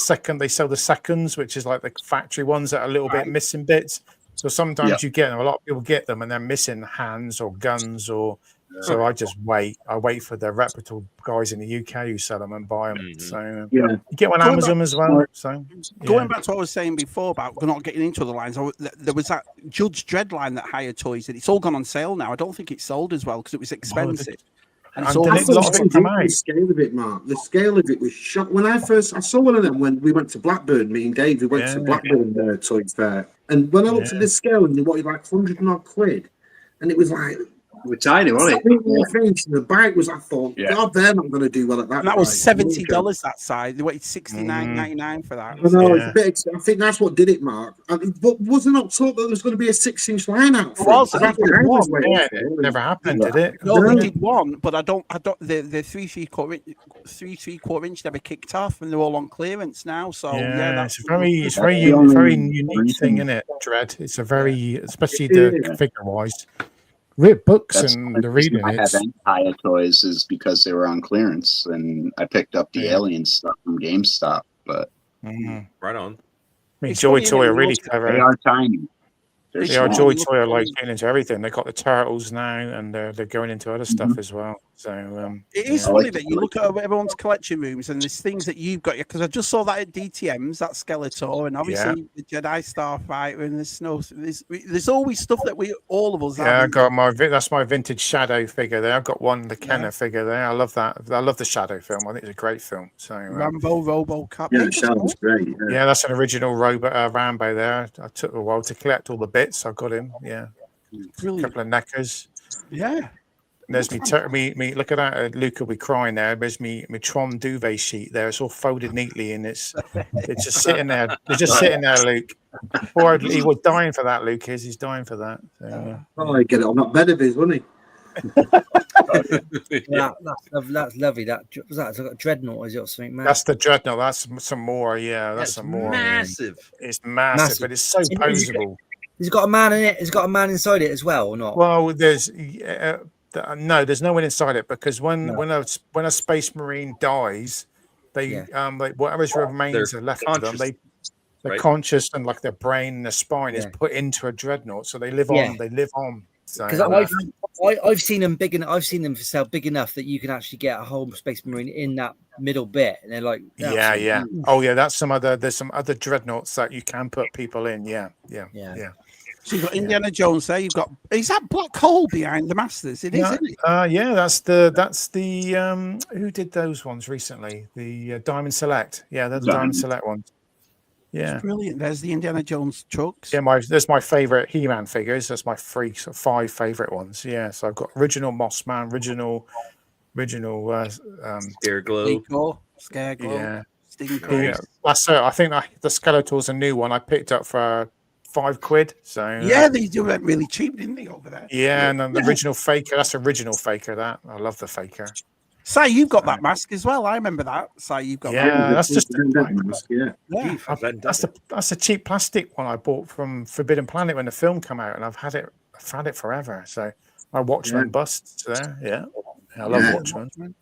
seconds, which is like the factory ones that are a little bit missing bits. So sometimes you get them. A lot of people get them, and they're missing hands or guns or. So I just wait. I wait for the reputable guys in the UK who sell them and buy them. Mm-hmm. So you get one on Amazon as well. So going back to what I was saying before about not getting into the lines, there was that Judge Dredd line that hired toys, and it's all gone on sale now. I don't think it's sold as well because it was expensive. And so the scale of it, Mark. The scale of it was shocked. When I saw one of them when we went to Blackburn, me and Dave, we went to Blackburn Toy Fair, and when I looked at the scale, and they wanted like 100 odd quid, and it was like. They were tiny, weren't it? The bike was, I thought, Yeah. God, they're not going to do well at that. And that was price. $70 that side. They waited $69.99 for that. I know, it's a bit. I think that's what did it, Mark. But wasn't it thought that there was going to be a 6-inch line out? It was. It never happened, did it? No, they did one, but I don't. The 3/4 inch never kicked off, and they're all on clearance now. So yeah, that's it's very unique thing, isn't it? Dread. It's a very, especially the figure wise. Read books and the reading. I have Empire toys is because they were on clearance, and I picked up the Alien stuff from GameStop. But right on. I mean, Joy Toy are really clever. They are tiny. They are Joy Toy are like getting into everything. They got the turtles now, and they're going into other stuff as well. So it is funny that you look at everyone's collection rooms and there's things that you've got. Because I just saw that at DTM's, that Skeletor, and obviously the Jedi Starfighter, and there's always stuff that all of us have. Yeah, I got that's my vintage Shadow figure there. I've got the Kenner figure there. I love that. I love the Shadow film. I think it's a great film. So Rambo, RoboCop. Yeah, Shadow's great. Yeah, that's an original Rambo there. I took a while to collect all the bits. I got him. Yeah, brilliant. A couple of neckers. Yeah. There's me. Look at that. Luke will be crying there. There's me Tron duvet sheet there. It's all folded neatly, and it's just sitting there. It's just sitting there, Luke. He was dying for that. Luke is. He's dying for that. So, oh, I get it on that bed of his, wasn't he? That's lovely. That's like a dreadnought, is it, or something? Man? That's the dreadnought. That's some more. Yeah, that's some more. Massive. It's massive, but it's so posable. He's got a man in it. He's got a man inside it as well, or not? Well, there's no one inside it, because when a space marine dies, they like whatever's remains are left of them, they're conscious, and like their brain and their spine is put into a dreadnought, so they live on. They live on. Because I've seen them big enough. I've seen them for sale big enough that you can actually get a whole space marine in that middle bit, and they're like, yeah. Oh yeah, there's some other dreadnoughts that you can put people in. Yeah. So you've got Indiana Jones there. You've got, is that black hole behind the Masters? It is, isn't it? Yeah, that's the who did those ones recently? The Diamond Select. Yeah, they're the Diamond Select ones. Yeah, it's brilliant. There's the Indiana Jones trucks. Yeah, there's my favorite He-Man figures. That's my 5 favorite ones. Yeah, so I've got original Mossman, original Scareglow. Yeah, Stinker. Yeah, I think the Skeletor's a new one. I picked up for £5. So yeah, they do it really cheap, didn't they, over there? Yeah, and then the original Faker. That's original Faker. That I love the Faker. Say, you've got that mask as well. I remember that. Say, you've got that. That's just mask. Yeah. That's a cheap plastic one I bought from Forbidden Planet when the film came out, and I've had it forever. So my Watchmen busts there. Yeah, I love Watchmen.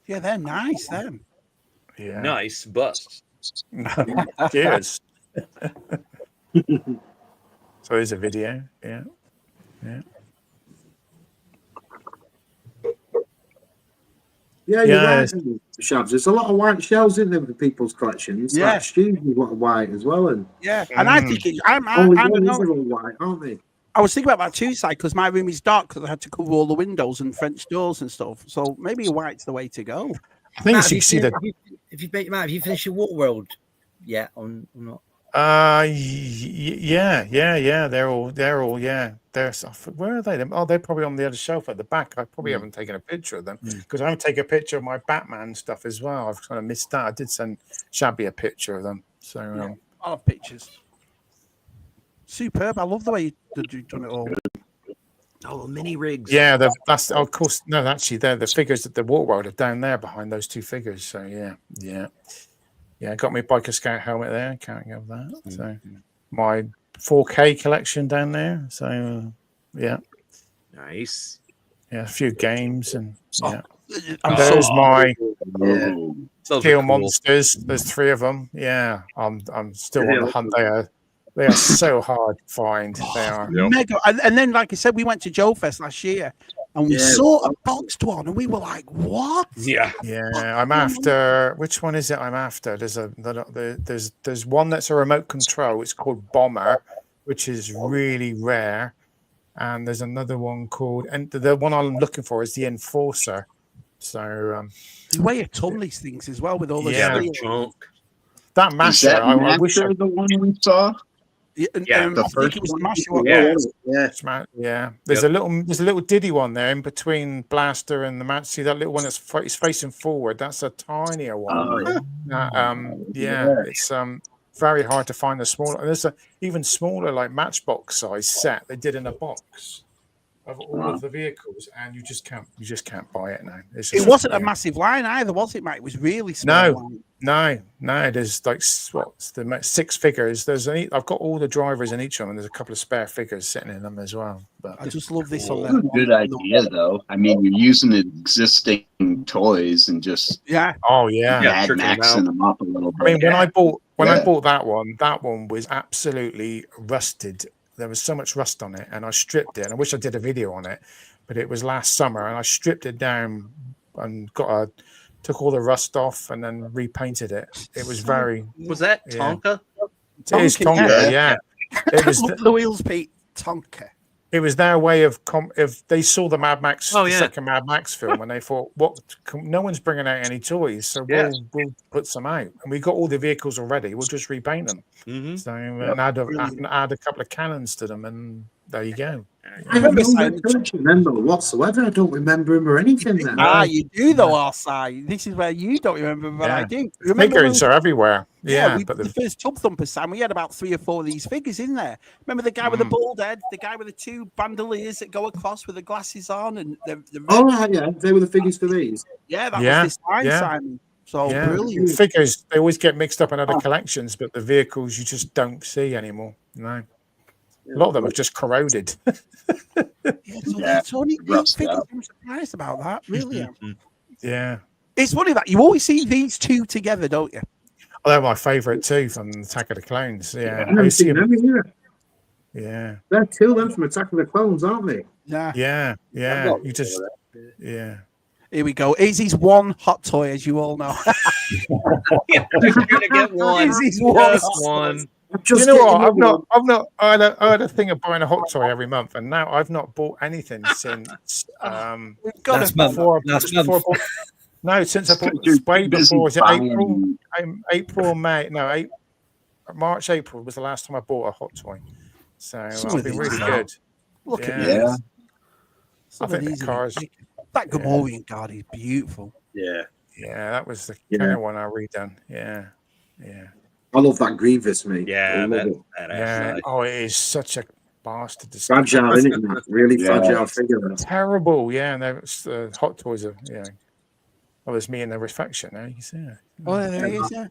Yeah, they're nice. Them. Yeah, nice busts. Cheers. So here's a video. Yeah. Yeah, you're right. Shabs. There's a lot of white shells in there for people's collections. Yeah, like Stu's a lot of white as well, and and I think I'm white, aren't they? I was thinking about that too, side, because my room is dark because I had to cover all the windows and French doors and stuff. So maybe white's the way to go. I think Matt, you see that. If you finished your Waterworld yet or not? Yeah. They're all. They're where are they? Oh, they're probably on the other shelf at the back. I probably haven't taken a picture of them because I haven't taken a picture of my Batman stuff as well. I've kind of missed that. I did send Shabby a picture of them. So I love pictures. Superb. I love the way you've done it all. Oh, mini rigs. Yeah, that's of course. No, actually, they're the figures that the Waterworld are down there behind those two figures. So yeah. Got my Biker Scout helmet there. Can't go with that. So my 4K collection down there. So nice. Yeah, a few games and there's my cool. Steel Monsters. There's 3 of them. Yeah, I'm still on the hunt. They are so hard to find. They are mega. And then, like I said, we went to GeForce last year, and we saw a boxed one, and we were like, "What?" Yeah. I'm after. Which one is it? I'm after. There's one that's a remote control. It's called Bomber, which is really rare, and there's another one called. And the one I'm looking for is the Enforcer. So they weigh a ton, these things as well, with all the junk. That Masher, I wish the one we saw. Yeah, the I think first it was one. Smash one. Yeah. There's a little Diddy one there in between Blaster and the match. See that little one that's is facing forward? That's a tinier one. It's very hard to find the smaller. There's a even smaller like Matchbox size set they did in a box of all of the vehicles, and you just can't buy it now. It wasn't a massive line either, was it, Mate? It was really small. No. There's like what's the 6 figures. I've got all the drivers in each of them. There's a couple of spare figures sitting in them as well. But I just love this on there. Good idea, though. I mean, you're using existing toys and just Mad maxing them up a little bit. I mean, when I bought that one was absolutely rusted. There was so much rust on it, and I stripped it. And I wish I did a video on it, but it was last summer, and I stripped it down and took all the rust off and then repainted it. It was very. Was that Tonka? It is Tonka, yeah. It was the wheels, Pete. Tonka. It was their way of if they saw the Mad Max, the second Mad Max film, and they thought, no one's bringing out any toys, so we'll put some out. And we got all the vehicles already. We'll just repaint them. Mm-hmm. So and add a couple of cannons to them, and there you go. I have don't remember whatsoever. I don't remember him or anything. Then. You do though, Arsai. This is where you don't remember, but I do. Figures are everywhere. But the first Tub Thumper, Sam, we had about 3 or 4 of these figures in there. Remember the guy with the bald head, the guy with the 2 bandoliers that go across with the glasses on, and the they were the figures for these. Yeah, that was this time, Simon. So brilliant. Figures, they always get mixed up in other collections, but the vehicles you just don't see anymore. No. A lot of them have just corroded. It's only 8 figures. I'm surprised about that. Really am. Yeah. It's funny that you always see these 2 together, don't you? Oh, they're my favourite too from Attack of the Clones. Yeah. I haven't seen them either. Yeah. They're 2 of them from Attack of the Clones, aren't they? Yeah. Yeah. You just Here we go. Izzy's one hot toy, as you all know. You're gonna get one. Izzy's one. You know what? I've not. I had a thing of buying a hot toy every month, and now I've not bought anything since. We've got since I bought. No, since I bought way before. Was it April? April, May? No, March, April was the last time I bought a hot toy. So I've been really good. Look at this. I think the cars. That Gamorrean guard is beautiful. Yeah. Yeah, that was the kind of one I redone. Yeah. I love that Grievous, mate. Yeah, nice. Oh, it is such a bastard. Fragile, isn't it? Man? Really fragile figure. Terrible, yeah. And the hot toys are, Oh, there's me in the reflection now. You see it. Oh, there he is, yeah.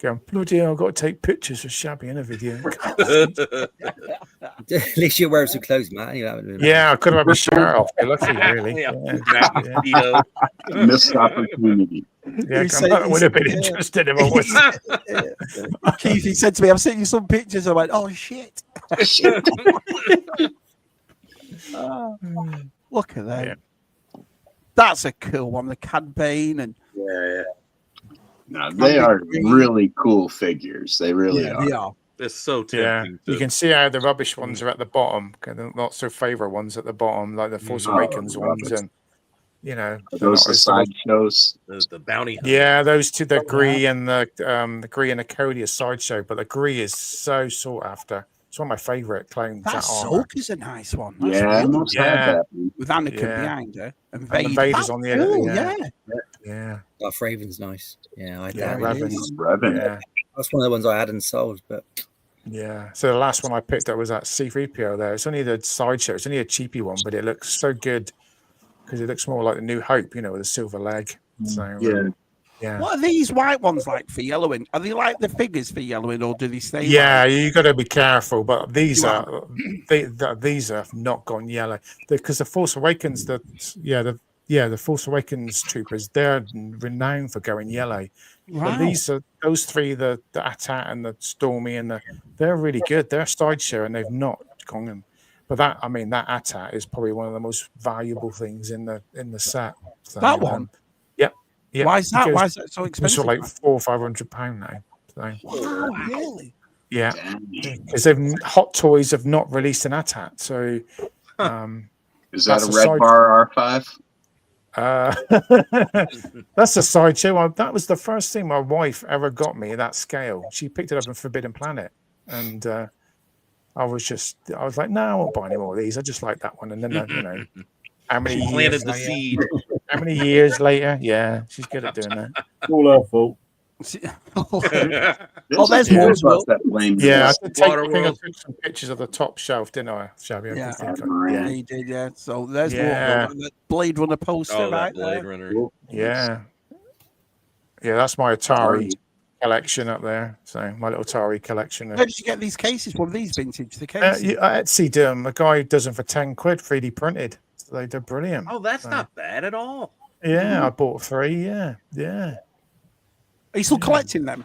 Going, bloody hell, I've got to take pictures of Shabby in a video. At least you're wearing some clothes, Matt. Yeah, I could have had my shirt off. You're lucky, really. Missed opportunity. Yeah, I would have been interested if I was. Keith, he said to me, I've sent you some pictures. I went, oh, shit. Look at that. Yeah. That's a cool one. The Cad Bane and No, they are really cool figures. They really are. They are. They're so tempting. You can see how the rubbish ones are at the bottom. The not so favorite ones at the bottom, like the Force Awakens ones, and those are sideshows. The bounty hunters. Yeah, those two, the Gree and the Gree and the Cody, a sideshow, but the Gree is so sought after. It's one of my favorite clones. That Sulk is a nice one. That's with Anakin behind her and Vader's on the end. Cool, yeah. Darth Raven's nice. Yeah, Revan. That's one of the ones I hadn't sold, but yeah. So the last one I picked up was that C-3PO there. It's only the sideshow. It's only a cheapy one, but it looks so good because it looks more like the New Hope, with a silver leg. So yeah. What are these white ones like for yellowing? Are they like the figures for yellowing, or do they stay? Yeah, you got to be careful. But these these are not gone yellow because the Force Awakens, the Force Awakens troopers, they're renowned for going yellow. Wow. But those 3, the AT-AT and the Stormy, they're really good. They're sideshow and they've not gone. But that AT-AT is probably one of the most valuable things in the set. So, that one. Yeah. Why is that? Why is that so expensive? It's like £400 or £500 now. So. Wow, really? Yeah, because Hot Toys have not released an AT-AT. So, is that a Red Bar R5? That's a sideshow. That was the first thing my wife ever got me, that scale. She picked it up in Forbidden Planet, and I was like, no, I won't buy any more of these. I just like that one. And then, how many She years planted the later? seed. How many years later? Yeah, she's good at doing that. All her fault. There's more as well. Yeah, I took some pictures of the top shelf, didn't I, Shabby? Yeah, he did. Yeah, so there's more. Blade Runner poster right Blade there. Runner. Yeah, that's my Atari collection up there. So my little Atari collection. Where did you get these cases? One of these vintage the cases? I Etsy them. A guy does them for 10 quid, 3D printed. So they're brilliant. Oh, that's not bad at all. Yeah, I bought 3. Yeah. Are you still collecting them?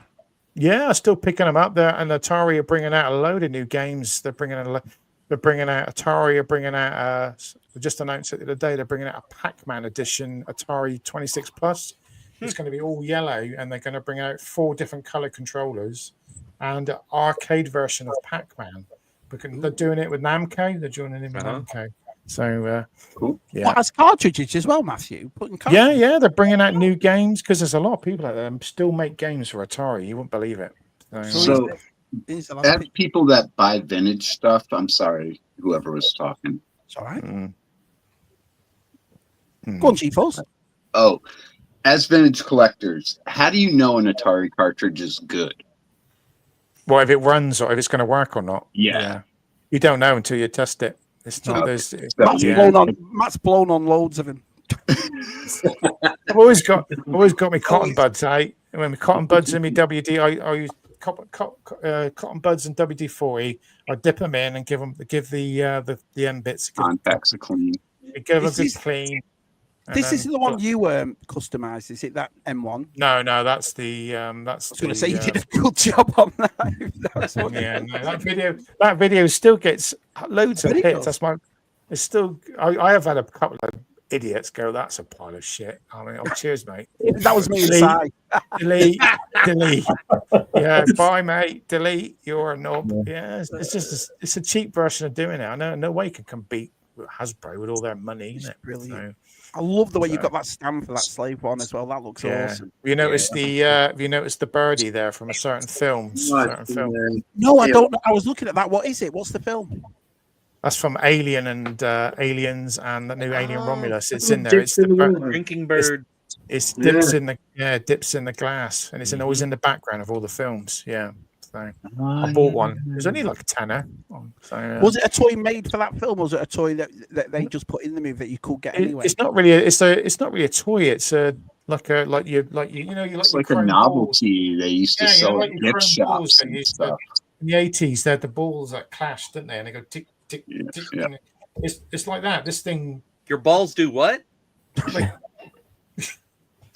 Yeah, I'm still picking them up there. And Atari are bringing out a load of new games. They're bringing out Atari are bringing out. They just announced it the other day. They're bringing out a Pac-Man edition Atari 26 Plus. It's going to be all yellow, and they're going to bring out 4 different color controllers and an arcade version of Pac-Man. Because they're doing it with Namco. They're joining in with Namco. So cool. Yeah. What, as cartridges as well, Matthew? Yeah, they're bringing out new games because there's a lot of people out there that still make games for Atari. You wouldn't believe it. So as people that buy vintage stuff, I'm sorry, whoever was talking. It's all right. Go on, GeForce. Oh, as vintage collectors, how do you know an Atari cartridge is good? Well, if it runs or if it's going to work or not. Yeah. You don't know until you test it. It's not. Matt's blown on loads of them. I've always got my cotton buds. When my cotton buds and my WD, I use cotton buds and WD-40. I dip them in and give the end bits contacts a clean. Give them a good clean. This isn't the one you customized, is it? That M1? No, that's the. That's. I was going to say you did a good job on that. That video still gets loads of hits. That's my. It's still. I have had a couple of idiots go. That's a pile of shit. I mean, cheers, mate. That was me inside. Delete. Yeah, bye, mate. Delete. You're a knob. Yeah, it's just it's a cheap version of doing it. I know no way can compete with Hasbro with all their money. Isn't it? Brilliant. I love the way you've got that stamp for that slave one as well. That looks awesome. You noticed have you noticed the birdie there from a certain film? No, I don't know. I was looking at that. What is it? What's the film? That's from Alien and Aliens and the new Alien Romulus. It's in there. It's the drinking bird. It dips in the glass, and it's always in the background of all the films. Yeah. So I bought one. It was only like a tenner. So, was it a toy made for that film, or was it a toy that they just put in the movie that you could get anyway? It's not really. It's not really a toy. It's like a novelty. They used to sell at gift shops and stuff. In the 80s, they had the balls that clashed, didn't they? And they go tick tick tick. Yeah. It's like that. This thing. Your balls do what?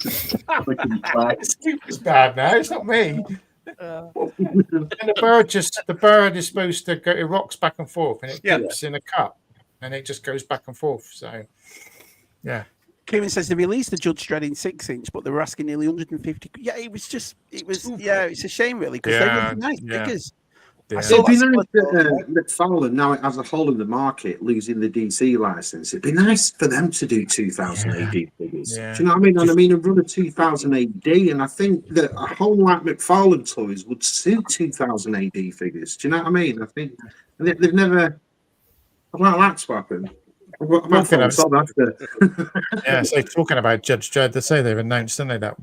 It's bad now. It's not me. And the bird is supposed to go. It rocks back and forth, and it dips in a cup, and it just goes back and forth. So, yeah. Kieran says they released the Judge Dredd in 6-inch, but they were asking nearly 150. Yeah, it was. It's a shame really because they were nice figures. Yeah. It'd be nice that McFarlane, now it has a hole in the market, losing the DC license. It'd be nice for them to do 2000 AD figures. Yeah. Do you know what I mean? And run a 2000 AD, and I think that a home like McFarlane Toys would suit 2000 AD figures. Do you know what I mean? I think they've never. I'd like to happen. So talking about Judge Dredd, they say they've announced, didn't they, that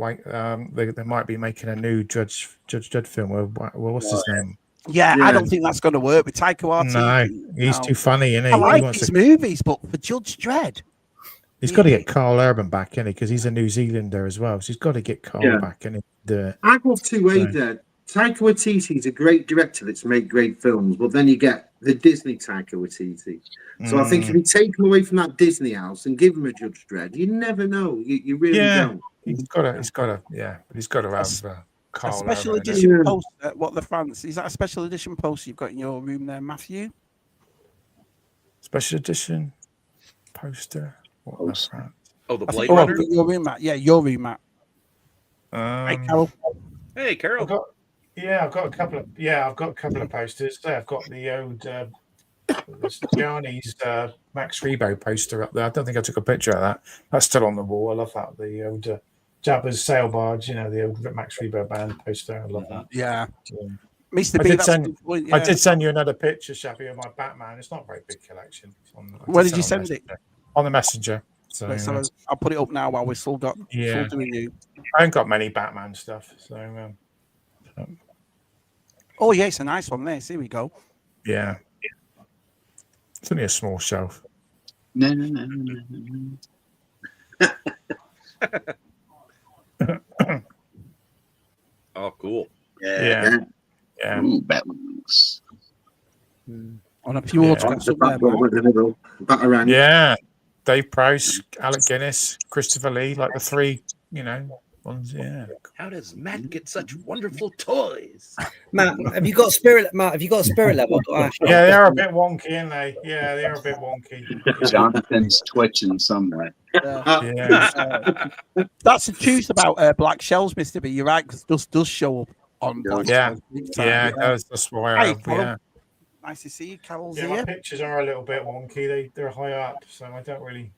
they might be making a new Judge Dredd film. What's his name? Yeah, I don't think that's going to work with Taika Waititi. No, he's too funny, isn't he? I like his movies, but for Judge Dredd, he's got to get Carl Urban back, isn't he? Because he's a New Zealander as well. So he's got to get Carl back, isn't he? I love two ways there. Taika Waititi is a great director that's made great films, but then you get the Disney Taika Waititi. So I think if you take him away from that Disney house and give him a Judge Dredd, you never know. You really don't. He's got to have. A special edition poster. What the France is that? A special edition poster you've got in your room there, Matthew? Special edition poster. What the France? Oh, the Blade Runner. Your room, Matt. Yeah, your room, Matt. Hey, Carol. Hey, Carol. I've got a couple of posters. I've got the old There's Gianni's Max Rebo poster up there. I don't think I took a picture of that. That's still on the wall. I love that. The old Jabba's sail barge, the old Max Rebo band poster. I love that. Yeah. Yeah. Mr. I B, did, that's send, a good point, I yeah. did send you another picture, Shabby, of my Batman. It's not a very big collection. Where did you send it? On the Messenger. So I'll put it up now while we're still doing you. I haven't got many Batman stuff. So oh, yeah, it's a nice one there. Here we go. Yeah. It's only a small shelf. No. Oh, cool. Yeah. Ooh, Batwings. On a few autographs up there. Yeah. Dave Prowse, Alec Guinness, Christopher Lee, like the three, ones. Yeah. How does Matt get such wonderful toys? Matt, have you got spirit level? Yeah, they're a bit wonky, aren't they? Yeah, they're a bit wonky. Jonathan's twitching somewhere. Yeah. That's the truth about black shells, Mr. B. You're right, because it does show up on black shells. Yeah, it does. That's why nice to see you, Carol's here. My pictures are a little bit wonky. They're high up, so I don't really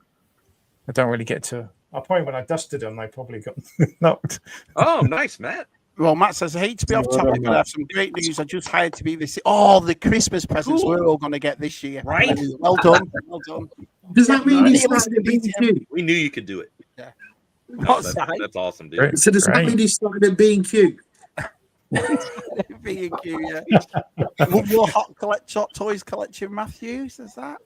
get to. I'll probably when I dusted them, they probably got knocked. Oh, nice, Matt. Well, Matt says, I hate to be off topic, but I have some great news. I just hired to be this. Oh, the Christmas presents we're all going to get this year. Right? Well done. Well done. Does that mean he's starting to B&Q? We knew you could do it. Yeah. That's awesome, dude. So does that mean he's starting at B&Q? B&Q, yeah. Your hot toys collection, Matthews, is that?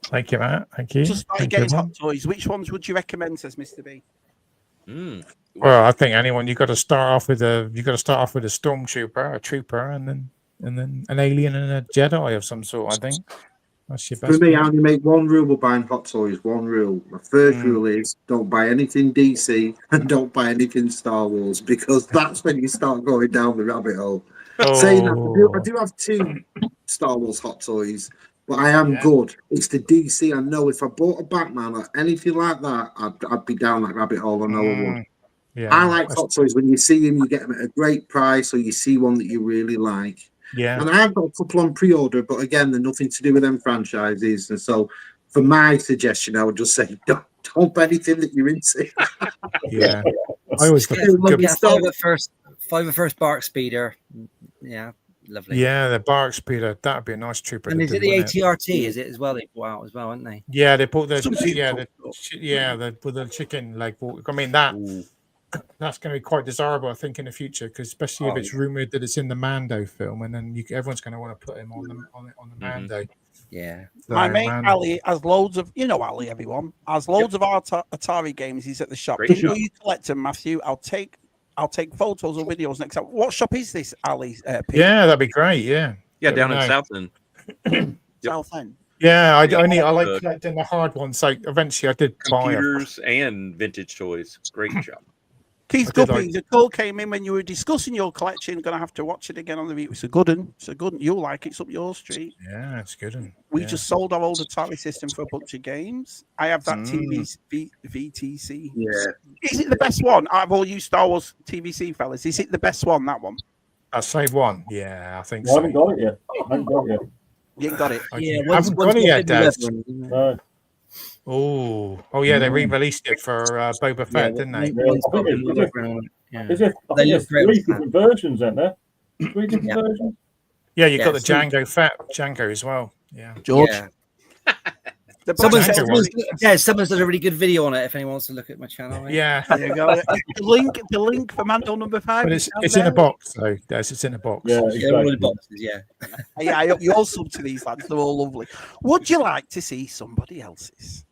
Thank you, Matt. Thank you. Just started getting hot toys. Which ones would you recommend, says Mr. B? Well, I think anyone you got to start off with a stormtrooper, a trooper, and then an alien and a Jedi of some sort. I think that's your best. For me, I only make one rule with buying hot toys. One rule. My first rule is don't buy anything DC and don't buy anything Star Wars, because that's when you start going down the rabbit hole. Saying that, I do have 2 Star Wars hot toys, but I am good. It's the DC. I know if I bought a Batman or anything like that, I'd be down that rabbit hole. I know I would. Yeah, I like hot toys. When you see them, you get them at a great price, or you see one that you really like. Yeah. And I've got a couple on pre-order, but again, they're nothing to do with them franchises. And so, for my suggestion, I would just say don't buy anything that you're into. Yeah. I always five first Bark Speeder. Yeah, lovely. Yeah, the Bark Speeder. That would be a nice trooper. And is it the ATRT? Is it as well? They bought out as well, aren't they? Yeah, they bought the with the chicken leg. I mean that's going to be quite desirable, I think, in the future, because especially if it's rumored that it's in the Mando film, and then everyone's going to want to put him on the Mando. Yeah. So, my mate Ali has loads of, Ali, everyone has loads of Atari games. He's at the shop. Didn't know you collect them, Matthew? I'll take photos or videos next time. What shop is this, Ali? Yeah, that'd be great. Yeah, down in South End. South End. Yeah, I like collecting the hard ones. So eventually, I did computers and vintage toys. Great job. Keith Guppy, the call came in when you were discussing your collection. Going to have to watch it again on the video. It's a good one. It's a good one. You'll like it. It's up your street. Yeah, it's good one. We just sold our old Atari system for a bunch of games. I have that VTC. Yeah. Is it the best one out of all you Star Wars TVC fellas? Is it the best one, that one? I'll say one. Yeah, I think so. I haven't got it yet. You ain't got it. Yeah, I haven't got it yet, Dad. Oh, yeah, they re-released it for Boba Fett, didn't they? Is it 3 different versions, isn't there? 3 different versions? Yeah, you've got the Django as well. Yeah. George. Someone's done a really good video on it. If anyone wants to look at my channel, yeah, there you go. The link for Mando number 5. But it's in a box, though. It's in a box. Yeah, all in boxes. Yeah. Yeah, you all sub to these lads. They're all lovely. Would you like to see somebody else's?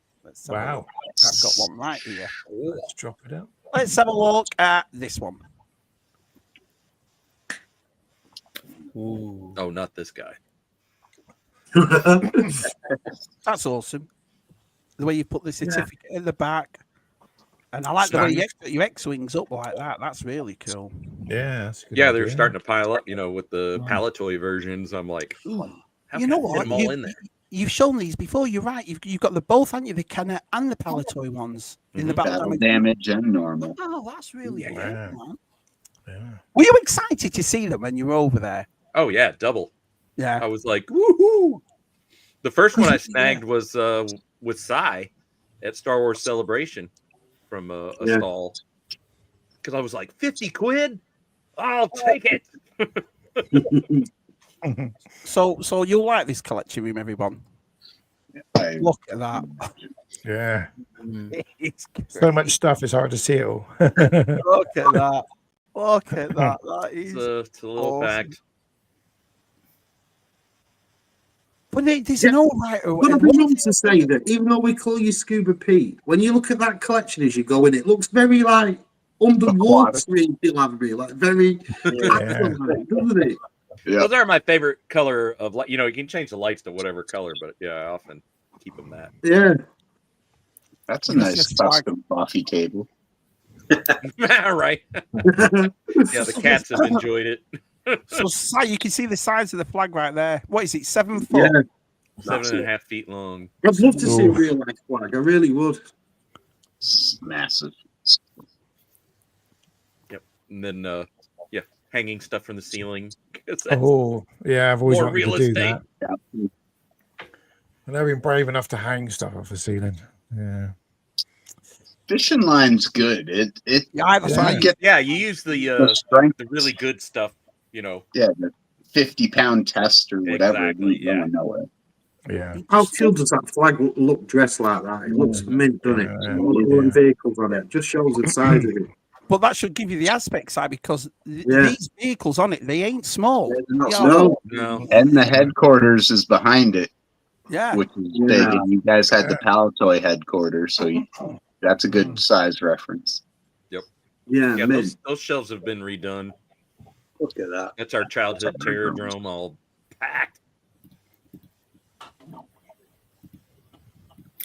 Wow, I've got one right here. Let's drop it out. Let's have a look at this one. Ooh. Oh, not this guy. That's awesome. The way you put the certificate in the back. And I like the way your X-Wings up like that. That's really cool. Yeah, that's good. Yeah, they're starting to pile up, with the Palatoy versions. I'm like, you know what? All in there? You've shown these before. You're right. You've got the both, haven't you? The Kenner and the Palatoy ones in the battle damage and normal. Oh, that's really good, man. Yeah. Were you excited to see them when you were over there? Oh yeah, double. Yeah. I was like, woohoo! The first one I snagged was with Cy at Star Wars Celebration from a stall. Because I was like, 50 quid? I'll take it. So you'll like this collection room, everyone. Look at that. Yeah. So much stuff, it's hard to see it all. Look at that. Look at that. That is it's a little awesome. packed. But there's no right or But I've been wanting to say that even though we call you Scuba Pete, when you look at that collection as you go in, it looks very like underwater in Philabry, like very doesn't it? Yeah. Those are my favorite color of light. You know, you can change the lights to whatever color, but yeah, I often keep them that. Yeah. That's a nice custom coffee table. Right. Yeah, the cats have enjoyed it. So you can see the size of the flag right there. What is it? 7 foot? Yeah. 7.5 feet long. I'd love to see a real life flag. I really would. It's massive. Yep. And then hanging stuff from the ceiling. Oh, yeah, I've always more wanted real to do estate. that. I've never been brave enough to hang stuff off the ceiling. Yeah. Fishing line's good. You use the really good stuff, you know. Yeah, the 50-pound test or whatever. Exactly, yeah. Yeah. How cool does that flag look dressed like that? It looks mint, doesn't it? All the vehicles on it. Just shows the size of it. But that should give you the aspect side because these vehicles on it, they ain't small. No. And the headquarters is behind it. Yeah. Which is big. And you guys had the Palatoy headquarters, so that's a good size reference. Yep. Yeah, those shelves have been redone. Look at that. That's our childhood Terradrome all packed.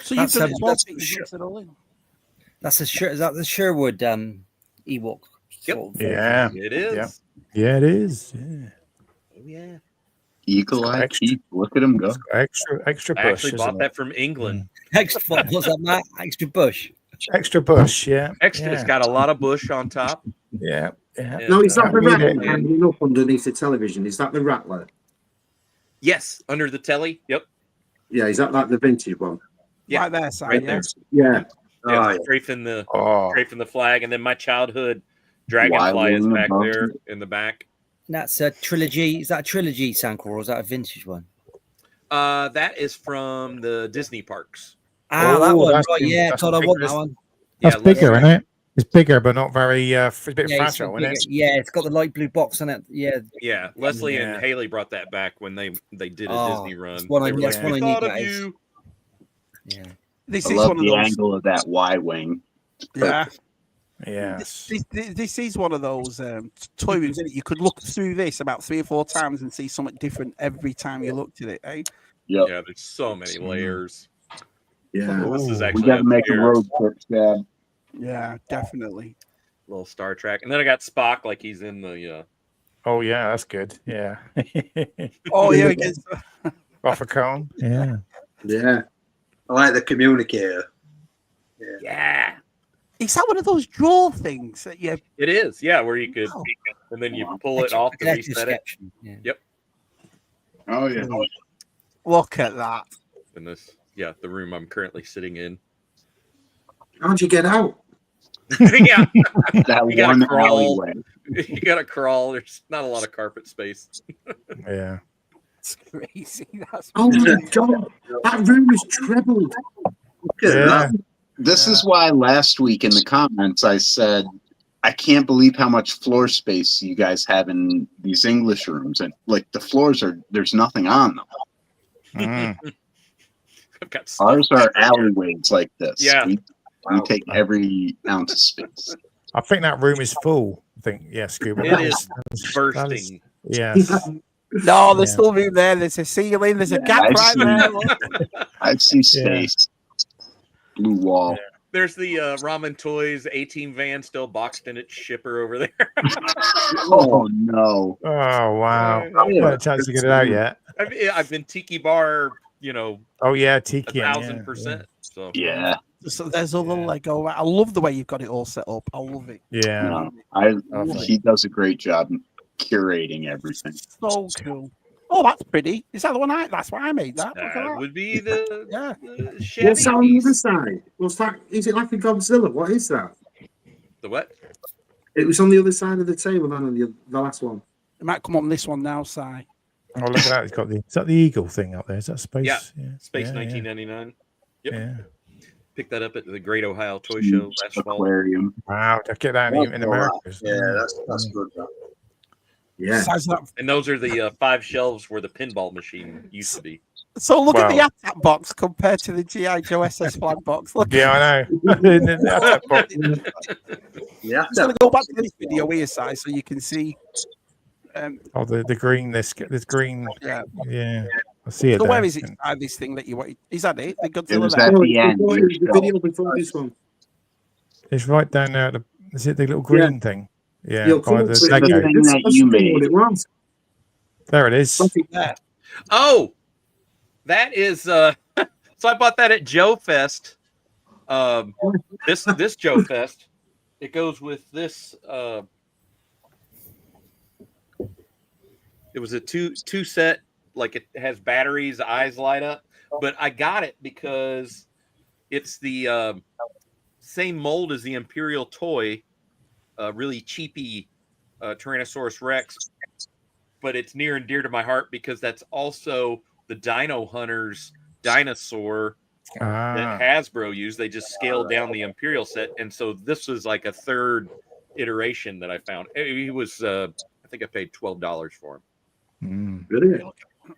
So you've done That's is that the Sherwood Ewok? Yep. Yeah. It is. Yeah, it is. Yeah. Oh yeah. Eagle-eye Keith. Look at him go. Extra bush. I actually bought that from England. Extra what's that, Matt? Extra bush. Extra bush, yeah. Extra. It's got a lot of bush on top. Yeah. No, is that the rattler hanging up underneath the television? Is that the rattler? Yes, under the telly. Yep. Yeah, is that like the vintage one? Yeah, right there, side, right there. Yeah. Strafing the flag, and then my childhood dragonfly is back there in the back. And that's a trilogy. Is that a trilogy Sancor or is that a vintage one? That is from the Disney parks. That one. Right, yeah, Todd, I want that one. That's bigger, isn't it? It's bigger, but not very. It's a bit fragile, isn't it? Yeah, it's got the light blue box on it. Yeah. Yeah, Leslie and Haley brought that back when they did a Disney run. That's one I need, guys. Yeah. I love the angle of that Y-wing. Yeah. Yeah. This is one of those toy rooms, isn't it? You could look through this about 3 or 4 times and see something different every time you looked at it, eh? Yep. Yeah, there's so many layers. Yeah. This is actually we got to make a road trip, Dad. Yeah, definitely. A little Star Trek. And then I got Spock like he's in the Oh yeah, that's good. Yeah. Oh yeah, again. Off a cone. Yeah. Yeah. I like the communicator. Yeah. Is that one of those draw things that you? It is, yeah, where you could, and then you pull it off to reset it. Yep. Oh yeah. Look at that. And this, the room I'm currently sitting in. How'd you get out? Yeah, that one alleyway. You gotta crawl. There's not a lot of carpet space. Yeah. It's crazy. Oh my god, that room is trebled. Look at that. This is why last week in the comments I said, I can't believe how much floor space you guys have in these English rooms. And like the floors there's nothing on them. Ours are alleyways like this. Yeah. We take every ounce of space. I think that room is full. I think, Scuba. It is bursting. Yes. No, there's still room there. There's a ceiling. There's a gap there. I see space. Blue wall. Yeah. There's the Ramen Toys A-Team van still boxed in its shipper over there. Oh no! Oh wow! I haven't had a chance to get it out yet. I've been Tiki Bar, Oh yeah, Tiki. 1,000%. So yeah. So there's a little Lego. I love the way you've got it all set up. I love it. Yeah. He does a great job curating everything. So cool. Oh, that's pretty. Is that the one that's why I made that? Look at That that. would be the, Yeah. the Chevy What's that on the other piece. side? What's that? Is it like a Godzilla? What is that? The what? It was on the other side of the table than on the last one. It might come on this one now, Si. Oh, look at that. It's got the. Is that the eagle thing up there? Is that space? Yeah. Yeah, Space 1999. Yep. Yeah. Picked that up at the Great Ohio Toy Show last fall. Aquarium. Wow. I get that in America. Yeah, that's good. Yeah. And those are the 5 shelves where the pinball machine used to be. So look at the attack box compared to the G.I. Joe SS flag box. Look. Yeah, I know. Yeah. I'm going to go back to this video here, Si, so you can see. The green. This green. Yeah. Yeah. I see it. So there. where is it? This thing that you wanted? Is that it? The Godzilla It was there? at the end. The video before this one. It's right down there. Is it the little green thing? Yeah. Yo, By come the on, Lego. Everything that you made. It was. There it is. Oh, that is so I bought that at Joe Fest. This Joe Fest. It goes with this it was a two set, like it has batteries, eyes light up, but I got it because it's the same mold as the Imperial toy, really cheapy Tyrannosaurus Rex, but it's near and dear to my heart because that's also the Dino Hunters dinosaur that Hasbro used. They just scaled down the Imperial set, and so this was like a third iteration that I found. It was I think I paid $12 for him. Really?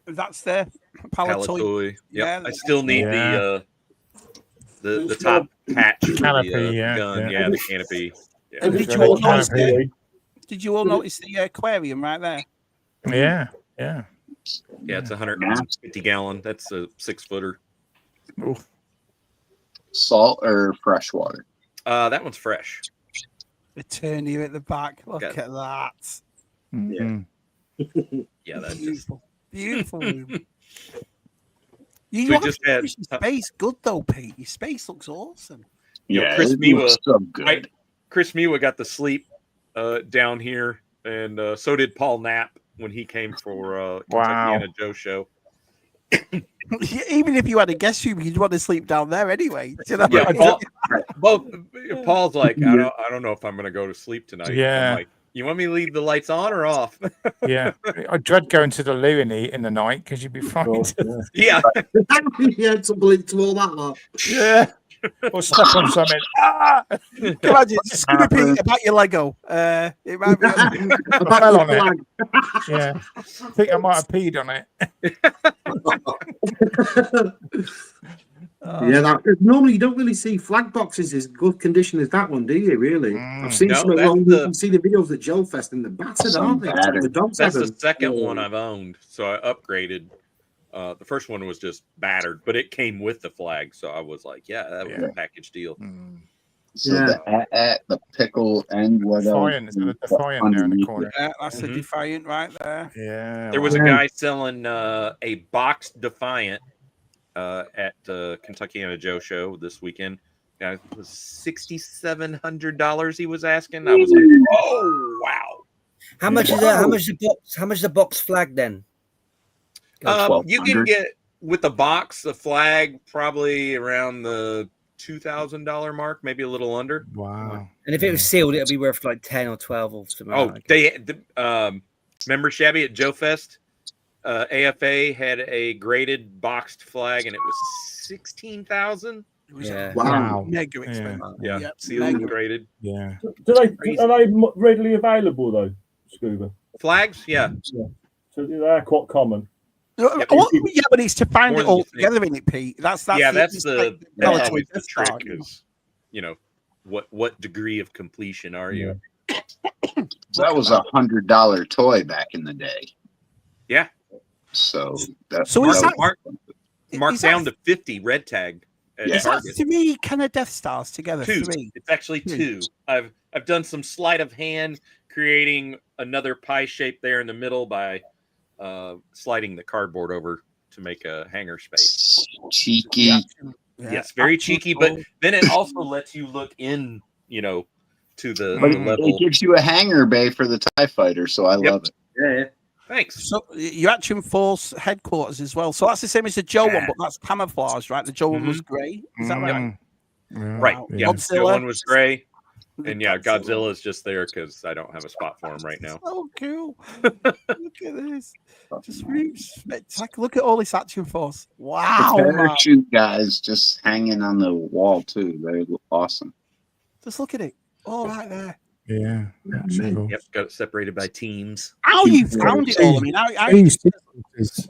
That's the pallet toy. Yep. Yeah, I still need the top patch for canopy, the gun. Yeah, the canopy. Yeah. And did you all notice the aquarium right there? Yeah, yeah. Yeah, it's 150 gallon. That's a 6-footer. Salt or fresh water? That one's fresh. The turn here at the back. Look Got at that. Mm-hmm. Yeah, that's beautiful. Beautiful room. We You just had your space good though, Pete. Your space looks awesome. Yeah, Chris it Miwa, looks so good. Chris Miwa got to sleep down here, and so did Paul Knapp when he came for Kentucky Joe show. Even if you had a guest room, you'd want to sleep down there anyway. You know? Yeah, Paul's like, I don't know if I'm going to go to sleep tonight. Yeah. I'm like, you want me to leave the lights on or off? Yeah, I dread going to the loo in the night because you'd be frightened. Yeah, yeah, tumble into all that lot. Yeah, or stuck on something. Imagine Scuba Pete about your Lego. It might be fell on it. Yeah, I think I might have peed on it. Yeah, normally you don't really see flag boxes as good condition as that one, do you? Really? I've seen some along. You can see the videos at Joe Fest and they're battered, aren't they? The dogs that's the second one I've owned, so I upgraded. The first one was just battered, but it came with the flag, so I was like, "Yeah, that was a package deal." So the pickle and what Defiant, else? the Defiant there in the corner. Yeah, that's the Defiant right there. Yeah, there was a guy selling a boxed Defiant at the Kentucky Joe show this weekend. It was $6,700 he was asking. I was like, "Oh wow!" How much is that? How much the box flag then? You can get with the box, the flag, probably around the $2,000 mark, maybe a little under. Wow! And if it was sealed, it'll be worth like 10 or 12 or something. Oh, remember Shabby at Joe Fest? AFA had a graded boxed flag, and it was $16,000. Yeah. Wow. Mega expensive. Yeah. Sealed and graded. Yeah. Are they readily available though, Scuba? Flags? Yeah. So they're quite common. Yeah, but it's to find it all together in it, Pete. That's the trick is, what degree of completion are you? That was $100 toy back in the day. Yeah. So that's marked down to 50 red tag. Is that 3 kind of Death Stars together? 2. 3. It's actually 2. I've done some sleight of hand creating another pie shape there in the middle by sliding the cardboard over to make a hanger space. Cheeky. Yeah. Yes, very cheeky, but then it also lets you look in, to the But level. it gives you a hanger bay for the TIE fighter, so I love it. Yeah. Thanks. So your Action Force headquarters as well. So that's the same as the Joe one, but that's camouflage, right? The Joe one was grey. Is that right? Right. Wow. Yeah. Godzilla. Joe one was gray. And yeah, Godzilla's just there because I don't have a spot for him right now. So cool. Look at this. Just really spectacular. Look at all this Action Force. Wow. The parachute guys just hanging on the wall too. They're awesome. Just look at it. All right there. Yeah. Yep. Got it separated by teams. How you found it all? I mean,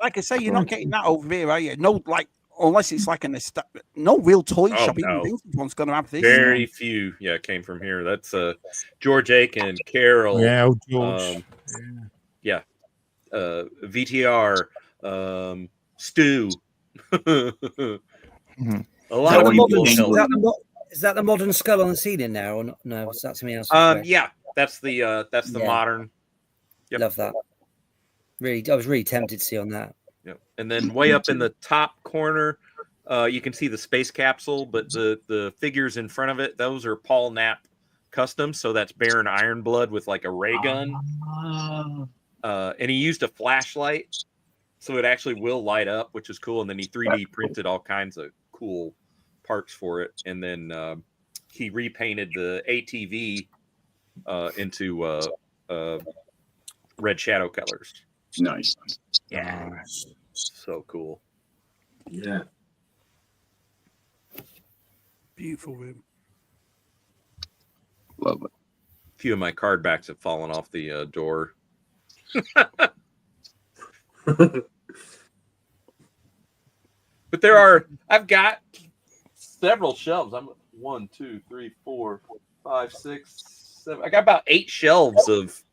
like I say, you're not getting that over here, are you? No, like, unless it's like no real toy shop. Even Vintage going to have this. Very few. Yeah, came from here. That's George Aiken, Carol. Yeah, George. Yeah. VTR, Stu. A lot of people. Is that the modern skull on the ceiling now, or not? No, is that something else? Yeah, that's the modern. Yep. Love that. Really, I was really tempted to see on that. Yep. And then way up in the top corner, you can see the space capsule, but the figures in front of it, those are Paul Knapp customs. So that's Baron Ironblood with like a ray gun. And he used a flashlight, so it actually will light up, which is cool. And then he 3D printed all kinds of cool parts for it. And then he repainted the ATV into red shadow colors. Nice. Yeah. So cool. Yeah. Beautiful room. Love it. A few of my card backs have fallen off the door. But I've got several shelves. I'm 1, 2, 3, 4, 5, 6, 7. I got about 8 shelves of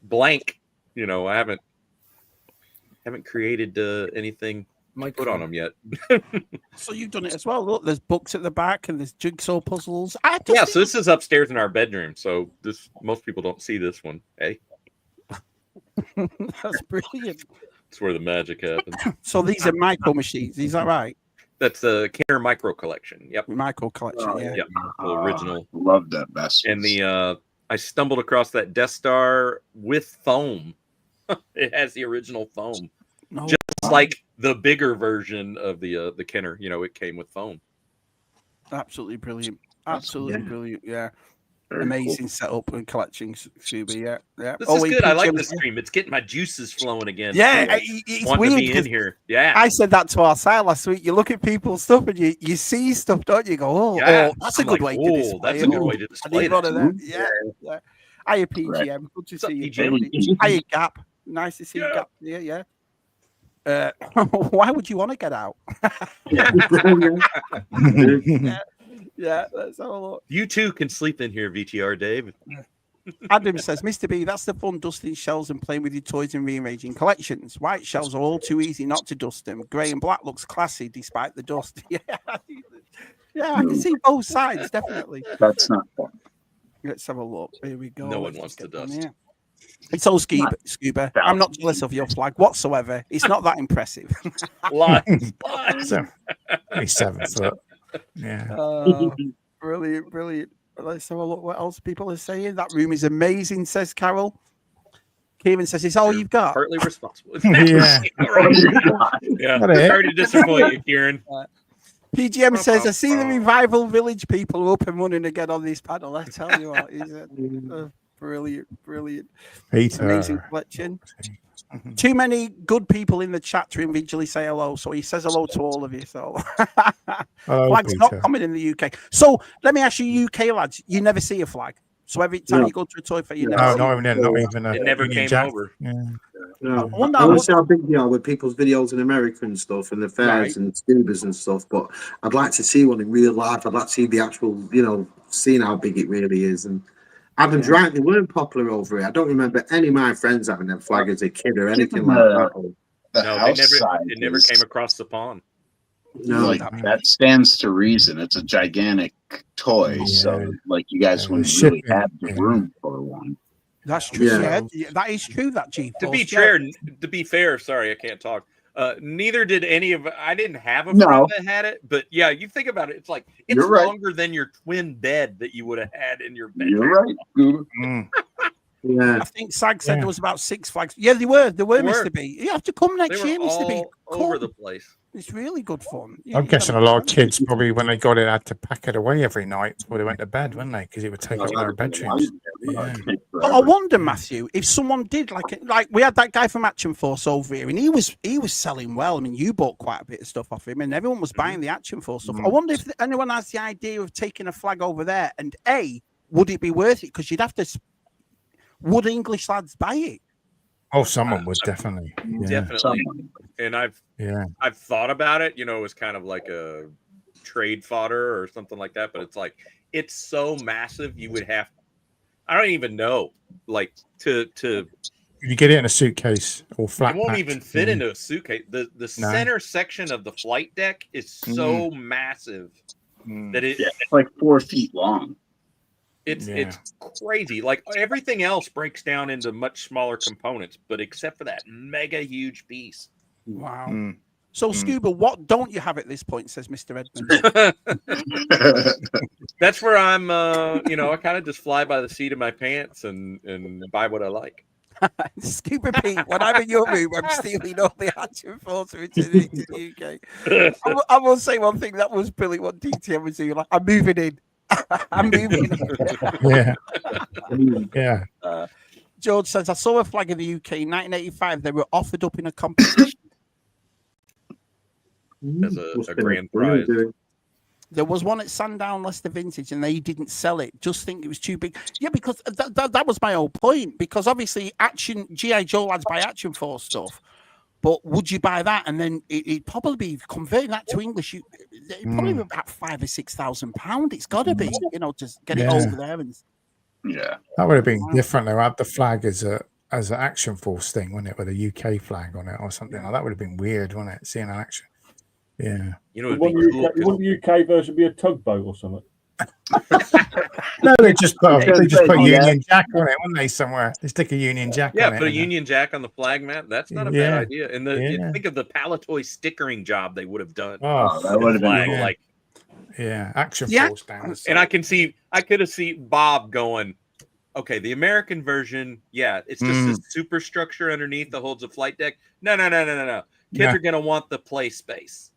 blank. You know, I haven't created anything put on them yet. So you've done it as well. Look, there's books at the back and there's jigsaw puzzles. So this is upstairs in our bedroom. So most people don't see this one. Hey, that's brilliant. That's where the magic happens. So these are micro machines. Is that right? That's the Kenner Micro Collection. Yep. Micro Collection. Yeah. Yep. The original. Love that best. And I stumbled across that Death Star with foam. It has the original foam, just like the bigger version of the Kenner. You know, it came with foam. Absolutely brilliant. Absolutely brilliant. Yeah. Amazing setup and collection, Scuba. Yeah. This is good. I like the stream. It's getting my juices flowing again. Yeah, it's want weird to be in here. Yeah. I said that to our side last week. You look at people's stuff and you see stuff, don't you? Go, that's a good way to display. That's a good way to display that. Yeah. Hiya, PGM. Good to see you. Hiya, Gap. Nice to see you, Gap. Yeah. Why would you want to get out? Yeah, let's have a look. You too can sleep in here, VTR Dave. Adam says, Mr. B, that's the fun, dusting shelves and playing with your toys and rearranging collections. White shelves are all too easy not to dust them. Grey and black looks classy despite the dust. Yeah, I can see both sides, definitely. That's not fun. Let's have a look. Here we go. No one wants to dust. It's all Scuba. I'm not jealous of your flag whatsoever. It's not that impressive. Lies. 7 foot. Yeah. Brilliant. Let's have a look what else people are saying. That room is amazing, says Carol. Kieran says it's all you've got. Partly responsible. Yeah. Sorry to disappoint you, Kieran. PGM says, I see the Revival Village people are up and running again on this panel. I tell you what, is it brilliant. Peter. Amazing collection. Too many good people in the chat room visually say hello, so he says hello to all of you. So flag's not common in the UK. So let me ask you, UK lads, you never see a flag. So every time you go to a toy fair, you never see not even it never came over. Yeah. No, I want to see how big they are with people's videos in America and stuff, and the fairs and Scubas and stuff. But I'd like to see one in real life. I'd like to see the actual, seeing how big it really is. And Adam's right; they weren't popular over here. I don't remember any of my friends having a flag as a kid or anything like that. It never came across the pond. No, that stands to reason. It's a gigantic toy, so you guys wouldn't really have the room for one. That's true. Yeah, that is true. That GeForce. To be fair, sorry, I can't talk. Neither did any of. I didn't have a friend that had it, but yeah, you think about it. It's like it's longer than your twin bed that you would have had in your bedroom. You're right. Yeah. I think Sag said there was about 6 flags. Yeah, they were, Mr. B. You have to come They next were year, Mr. B. all over the place. It's really good fun. Yeah, I'm you gotta guessing a lot of try it. kids probably, when they got it, had to pack it away every night before they went to bed, wouldn't they? Because it would take up their bedrooms. Yeah. But I wonder, Matthew, if someone did like we had that guy from Action Force over here, and he was selling well. I mean, you bought quite a bit of stuff off him, and everyone was buying the Action Force stuff. I wonder if anyone has the idea of taking a flag over there, and would it be worth it? Because you'd have to. Would English lads buy it? Oh, someone would definitely. Yeah. Definitely. And I've thought about it. You know, it was kind of like a trade fodder or something like that. But it's like it's so massive. You would have. I don't even know. Like to. You get it in a suitcase or flat. It won't even fit into a suitcase. The center section of the flight deck is so massive that it's like 4 feet long. It's crazy. Like everything else breaks down into much smaller components, but except for that mega huge piece. Wow. So Scuba, what don't you have at this point? Says Mr. Edmund. That's where I'm. You know, I kind of just fly by the seat of my pants and buy what I like. Scuba Pete, when I'm in your room, I'm stealing all the Action Force into the UK. I will say one thing that was brilliant. What DTM was doing, like, I'm moving in. I'm moving in. Yeah. George says, I saw a flag in the UK in 1985. They were offered up in a competition. As a grand prize. There was one at Sandown Leicester Vintage, and they didn't sell it. Just think it was too big. Yeah, because that was my whole point. Because obviously, G.I. Joe lads buy Action Force stuff, but would you buy that? And then it'd probably be converting that to English. It'd probably be about £5,000 or £6,000. It's got to be, you know, to get it over there. And that would have been different. They had the flag as an Action Force thing, wouldn't it, with a UK flag on it or something like that. Would have been weird, wouldn't it? Seeing an action. Yeah. You know, wouldn't the UK version be a tugboat or something? No, they just put a Union Jack on it, wouldn't they? Somewhere they stick a Union Jack. Yeah, on put it, a Union Jack on the flag map. That's not a bad idea. And you think of the Palatoy stickering job they would have done. Oh, that would have been like, Action Force down. And I could have seen Bob going, okay, the American version, it's just a superstructure underneath that holds a flight deck. No. Kids are gonna want the play space.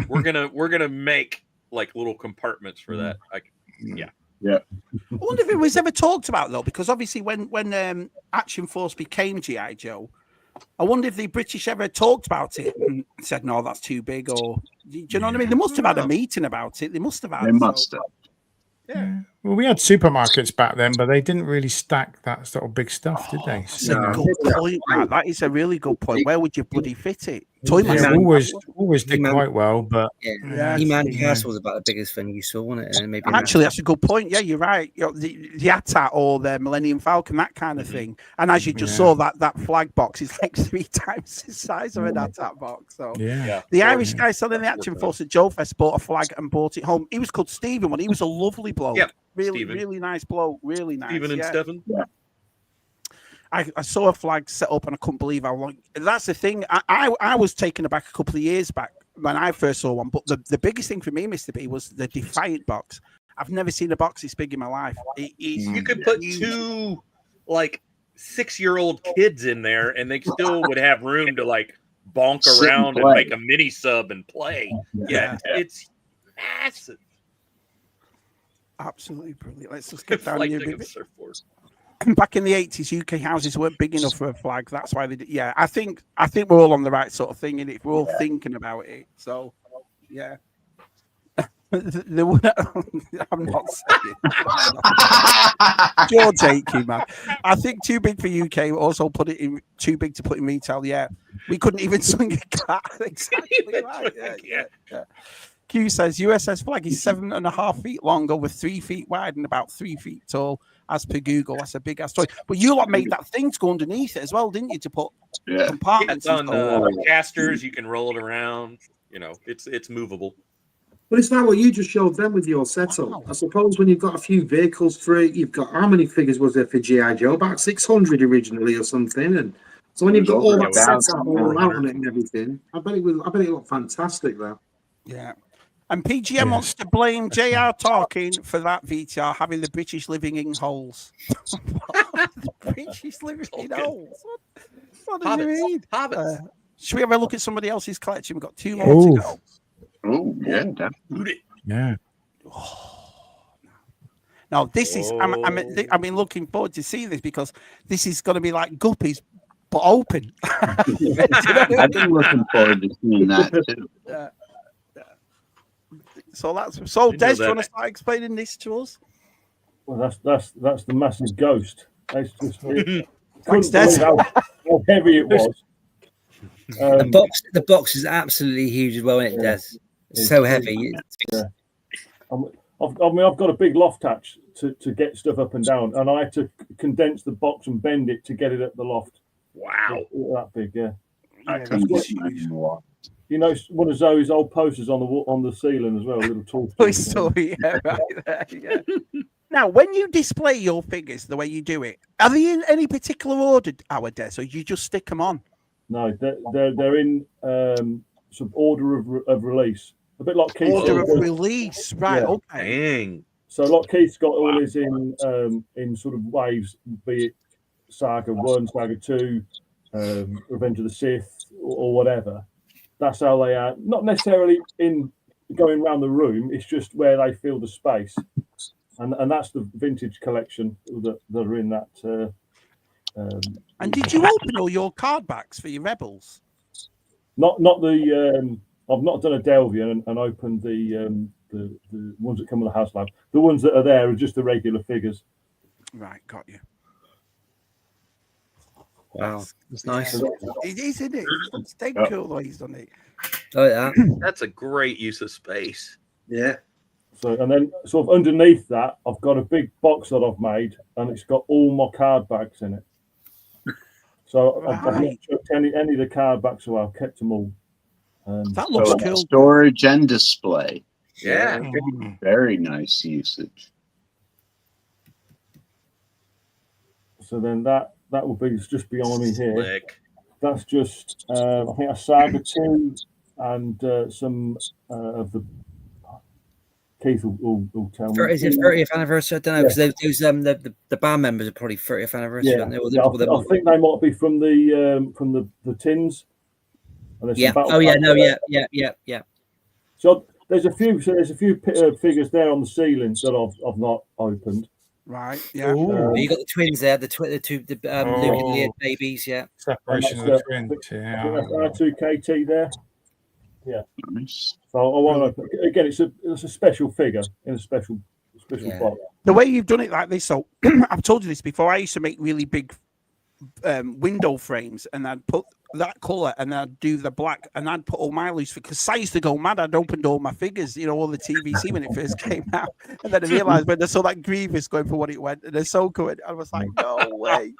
We're gonna make like little compartments for that. I wonder if it was ever talked about though, because obviously when Action Force became G.I. Joe, I wonder if the British ever talked about it and said, no, that's too big, or do you know what I mean? They must have had a meeting about it. They must have had. They must have. Yeah. Well, we had supermarkets back then, but they didn't really stack that sort of big stuff, did they? That's a good point, Matt. That is a really good point. Where would you bloody fit it? Always did quite well, but He-Man Castle was about the biggest thing you saw, wasn't it? And maybe actually, that's a good point. Yeah, you're right. You know, the AT-AT or the Millennium Falcon, that kind of thing. And as you just saw, that flag box is like 3 times the size of an AT-AT box. So the Irish guy selling the Action Force at Joe Fest bought a flag and brought it home. He was called Stephen. He was a lovely bloke. Yep. Really nice bloke. Really nice. Stephen and Stephen. Yeah. I saw a flag set up and I couldn't believe how long. That's the thing. I was taken aback a couple of years back when I first saw one. But the biggest thing for me, Mr. B, was the Defiant box. I've never seen a box this big in my life. You could put 2 like 6-year-old kids in there, and they still would have room to like bonk around and make a mini sub and play. It's massive. Absolutely brilliant. Let's just get down here. Back in the 80s, UK houses weren't big enough for a flag. That's why they did. Yeah, I think we're all on the right sort of thing, and if we're all thinking about it. So, yeah. I'm not saying. George Aiken, man. I think too big for UK. Also put it in too big to put in retail. Yeah, we couldn't even swing a cat. Exactly right. Yeah. Q says USS flag is 7.5 feet long, over 3 feet wide, and about 3 feet tall. As per Google, that's a big ass toy. But you lot made that thing to go underneath it as well, didn't you? To put compartments on casters, you can roll it around. You know, it's movable. But it's like what you just showed them with your setup. I suppose when you've got a few vehicles for it, you've got how many figures was there for G.I. Joe? About 600 originally or something. And so when you've got all that setup all around on it and everything, I bet it looked fantastic though. Yeah. And PGM wants to blame JR talking for that VTR having the British living in holes. The British living in holes? What does he mean? Hobbits. Should we have a look at somebody else's collection? We've got 2 more to go. Oh, yeah, definitely. Yeah. Now, this is, I've been looking forward to seeing this because this is going to be like Guppies, but open. I've been looking forward to seeing that too. So Des, do you want to start explaining this to us? Well, that's the massive ghost. That's just Thanks, Des. how heavy it was. The box is absolutely huge as well, isn't it, Des? It's so heavy. Yeah. I've got a big loft hatch to get stuff up and down, and I had to condense the box and bend it to get it up the loft. Wow, that big, yeah. You know, one of Zoe's old posters on the ceiling as well, a little tall. Toy Story, yeah, right there, yeah. Now, when you display your figures the way you do it, are they in any particular order, Des, or you just stick them on? No, they're in some order of release, a bit like Keith's. Order of release, right? Yeah. Okay. Dang. So, like Keith's got all his in sort of waves, be it Saga 1, Saga 2, Revenge of the Sith, or whatever. That's how they are. Not necessarily in going around the room. It's just where they fill the space, and that's the vintage collection that are in that. And did you open all your card backs for your Rebels? Not the. I've not done a Delvian and opened the ones that come with the house lab. The ones that are there are just the regular figures. Right, got you. Wow, it's nice. It is, isn't it? It's dead cool the way he's done it. Oh, yeah. That's a great use of space. Yeah. So, and then sort of underneath that, I've got a big box that I've made, and it's got all my card bags in it. So I've not chucked any of the card backs away. I've kept them all. That looks cool. Storage and display. Yeah. Very nice usage. So then that will be just behind me here. Slick. That's just I think a Saga 2 and some of the Keith will tell me. Is it 30th anniversary? I don't know, because the band members are probably 30th anniversary. Yeah, I think they might be from the tins. Yeah. Oh yeah. No. Yeah. So there's a few figures there on the ceilings that I've not opened. Right. Yeah. You got the twins there. The two Luke and Leah babies. Yeah. Separation of the twins. Yeah. R2KT there. Yeah. Nice. So I want to again. It's a special figure in a special box. The way you've done it like this, so I've told you this before. I used to make really big window frames, and I'd put that color, and I'd do the black, and I'd put all my loose because I used to go mad. I'd opened all my figures, all the TVC when it first came out, and then I realized when I saw that Grievous going for what it went, and Ahsoka, I was like, no way.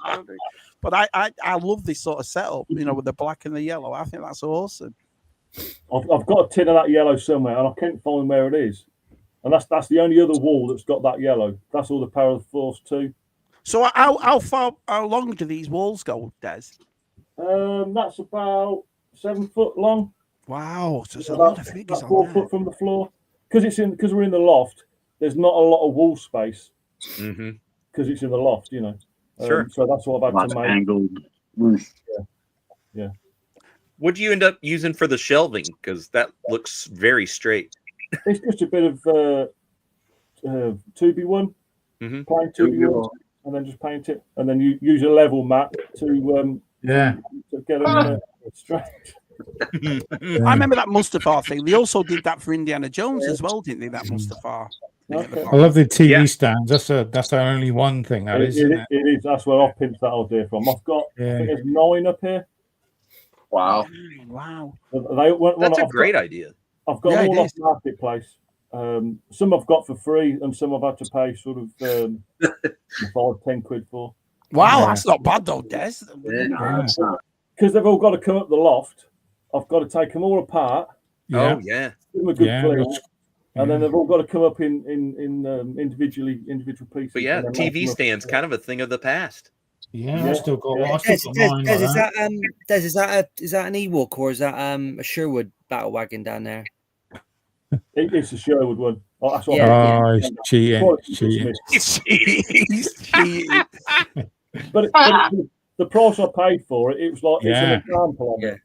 But I love this sort of setup, with the black and the yellow. I think that's awesome. I've got a tin of that yellow somewhere, and I can't find where it is. And that's the only other wall that's got that yellow. That's all the Power of the Force 2. So how long do these walls go, Des? That's about 7 foot long. Wow, so there's a lot of figures. 4 foot from the floor. Because we're in the loft. There's not a lot of wall space. Because it's in the loft, Sure. So that's what I've had to make. Angled roof. Yeah. What do you end up using for the shelving? Because that looks very straight. It's just a bit of 2B1, plain 2B1, and then just paint it, and then you use a level mat to get it straight. I remember that Mustafar thing. They also did that for Indiana Jones as well, didn't they? That Mustafar. Okay. I love the TV stands. That's only one thing that is. Isn't it? It is. That's where I've pinched that idea from. I've got I think there's 9 up here. Wow. That's a great idea. I've got them all off Marketplace. Some I've got for free, and some I've had to pay sort of 5-10 quid for. Wow, that's not bad though, Des. Because they've all got to come up the loft. I've got to take them all apart. Oh yeah. Give them a good clean. And then they've all got to come up in individual pieces. But yeah, TV stands kind of a thing of the past. Yeah, I still got mine. Is that an Ewok, or is that a Sherwood battle wagon down there? It's a Sherwood one. Oh, that's what Yeah. Oh, he's cheating. Cheating. He's cheating. But the price I paid for it, it was like it's an example of it.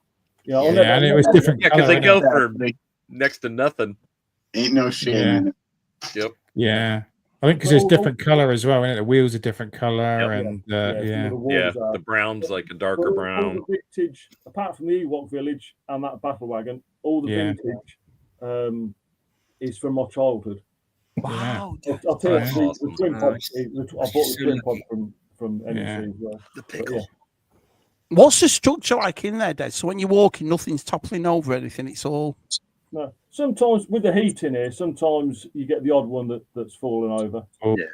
Yeah, and it was different. Yeah, because they colour, go for next to nothing. Ain't no shame in it. Yep. Yeah. I think because it's different color as well, isn't it? The wheels are different color, and the brown's like a darker brown. All the vintage, apart from the Ewok Village and that battle wagon, all the vintage is from my childhood. Wow. I'll tell you, the twin pod, I bought the twin pod from NEC as well. The pickle. What's the structure like in there, Des? So when you're walking, nothing's toppling over anything. It's all. No. Sometimes with the heat in here, sometimes you get the odd one that's fallen over. Oh. Yeah.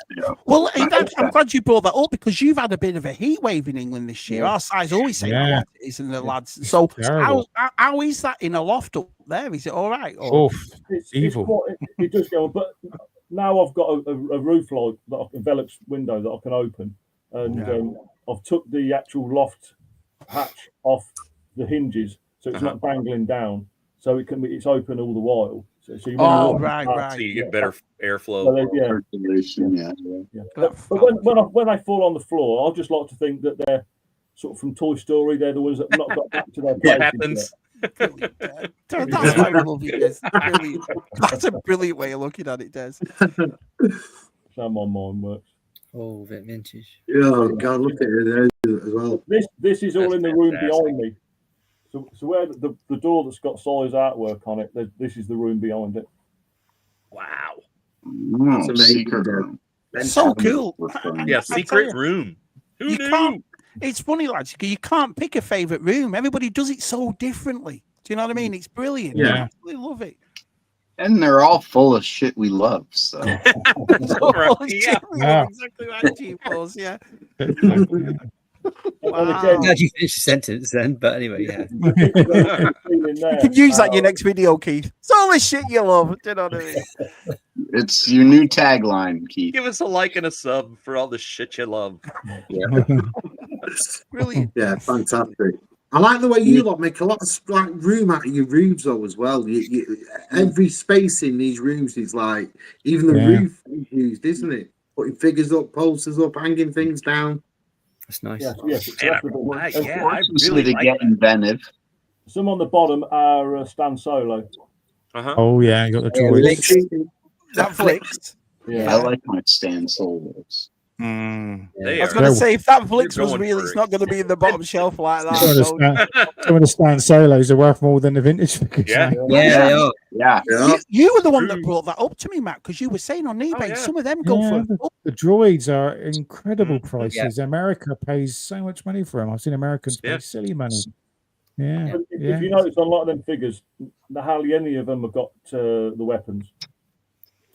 Well, I'm glad you brought that up because you've had a bit of a heat wave in England this year. Our sides always say what it is, and the lads. So how is that in a loft up there? Is it all right? Or? It's evil. It does go on, but now I've got a roof light that envelops window that I can open, and I've took the actual loft hatch off the hinges, so it's not dangling down. So it's open all the while. So you right. So you get better airflow. But when they fall on the floor, I just like to think that they're sort of from Toy Story. They're the ones that have not got back to their place. What happens? That's why I love you, Des. That's a brilliant way of looking at it, Des. How my mind works. Oh, vintage. Yeah, God, look at it as well. This is all in the room behind me. So where the door that's got size artwork on it, this is the room behind it. Wow. That's amazing. So cool. Yeah, secret room. Who knew? It's funny, lads. You can't pick a favorite room. Everybody does it so differently. Do you know what I mean? It's brilliant. Yeah. I absolutely love it. And they're all full of shit we love. So exactly right, GeForce, yeah. Wow. Glad you finished the sentence then, but anyway, yeah. You can use that in your next video, Keith. It's all the shit you love. Do you know what I mean? It's your new tagline, Keith. Give us a like and a sub for all the shit you love. Yeah. Brilliant. Yeah, fantastic. I like the way you lot make a lot of room out of your rooms though as well. Every space in these rooms is like, even the roof is used, isn't it? Putting figures up, posters up, hanging things down. That's nice. I really to get inventive. Some on the bottom are Stan Solo. Oh yeah, you got the droids. Netflix. I like my Stan Solos. I was going to say, if that Flix was real, it's not going to be in the bottom shelf like that. Some of the Stan Solos are worth more than the vintage figures. Yeah. You were the one that brought that up to me, Matt, because you were saying on eBay, some of them go for the droids are incredible prices. America pays so much money for them. I've seen Americans pay silly money. Yeah. If you notice on a lot of them figures, hardly any of them have got the weapons.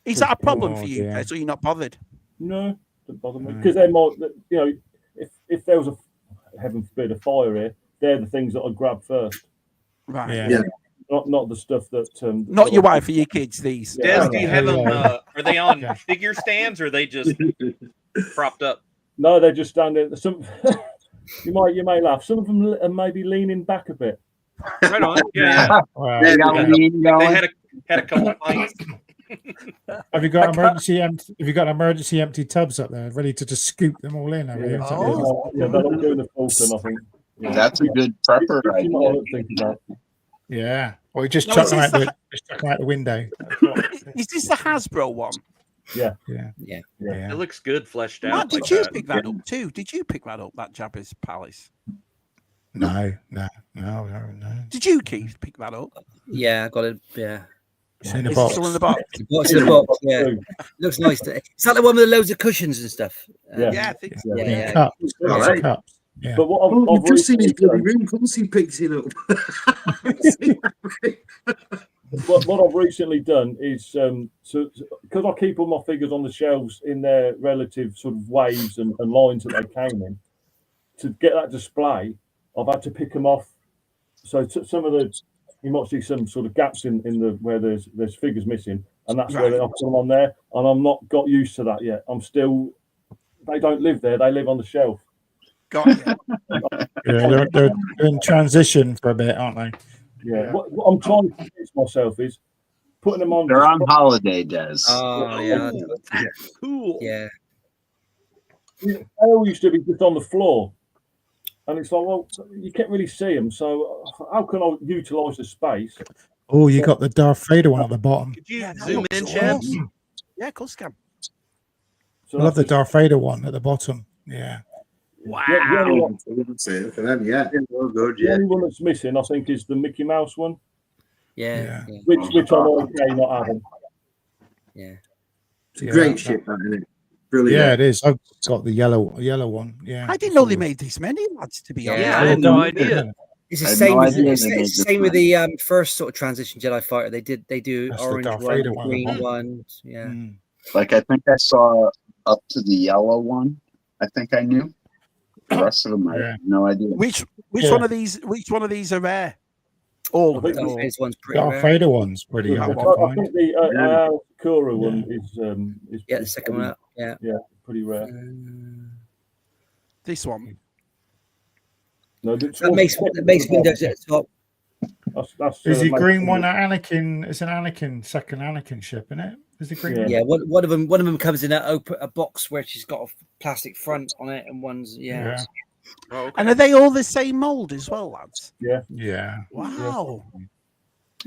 Is that a problem for you? So you're not bothered? No. Bother me because they're more, if there was heaven forbid a fire here, they're the things that I'd grab first. Right. Yeah. Not the stuff that not your wife or your kids. These. Des, do you have them? Are they on figure stands or are they just propped up? No, they're just standing. Some you may laugh. Some of them are maybe leaning back a bit. Right on. Yeah. Wow. They had a couple of pints. Have you got emergency empty tubs up there, ready to just scoop them all in? They're not doing the Fulton, I think. Yeah. That's a good prepper idea. Yeah, or you just chuck them out the window. Is this the Hasbro one? Yeah. It looks good fleshed out. Matt, did you pick that up too? Did you pick that up, that Jabba's Palace? No. Did you, Keith, pick that up? Yeah, I got it. Yeah. It's in the box. Still in the box. What's in the box? Yeah, looks nice. Is that the one with the loads of cushions and stuff? I think so. Cups. Yeah. But what I've just seen his bloody room. Of course, he picks it up. what I've recently done is because I keep all my figures on the shelves in their relative sort of waves and lines that they came in. To get that display, I've had to pick them off. So some of the you might see some sort of gaps in the where there's figures missing, and that's where I put them on there. And I'm not got used to that yet. They don't live there; they live on the shelf. Got it. They're in transition for a bit, aren't they? Yeah. What I'm trying to convince myself is putting them on. They're on holiday, Des. Oh yeah, Cool. yeah. They all used to be just on the floor, and it's like, well, you can't really see them. So how can I utilise the space? Oh, you got the Darth Vader one at the bottom. Could you that zoom looks in, champs? awesome. Yeah, of course, can. So I love the that's Darth Vader one at the bottom. Yeah. Wow. the only one, For them, yeah. Oh, good, the yeah. only one that's missing, I think, is the Mickey Mouse one, Yeah, Yeah. which I'm okay not having. yeah. It's a Yeah, great that- ship, that, isn't it? Brilliant. Yeah, it is. I've got the yellow one. Yeah. I didn't know they made this many lads. To be Yeah, honest, Yeah, I had no idea. It's I the had same. no With, idea it's they the made it's the this same with many. the first sort of transition Jedi fighter. They do That's the orange Darth one, Vader one, green the one. Yeah. Mm. Like I think I saw up to the yellow one. I think I knew. The rest of them, I Yeah. have no idea. which Yeah. one of these? Which one of these are rare? All of I them. think Darth Vader's one's pretty Darth rare. Vader one's pretty I hard to I find. think the Kura one is Yeah, the second one up. Yeah. pretty rare. This one. No, That makes Windows at the top. That's, Is the makes green one Windows- an Anakin? It's an Anakin, second Anakin ship, isn't it? Is the green Yeah. one? Yeah, one of them comes in a box where she's got a plastic front on it, and one's Yeah. Oh, okay. And are they all the same mold as well, lads? Yeah. Wow.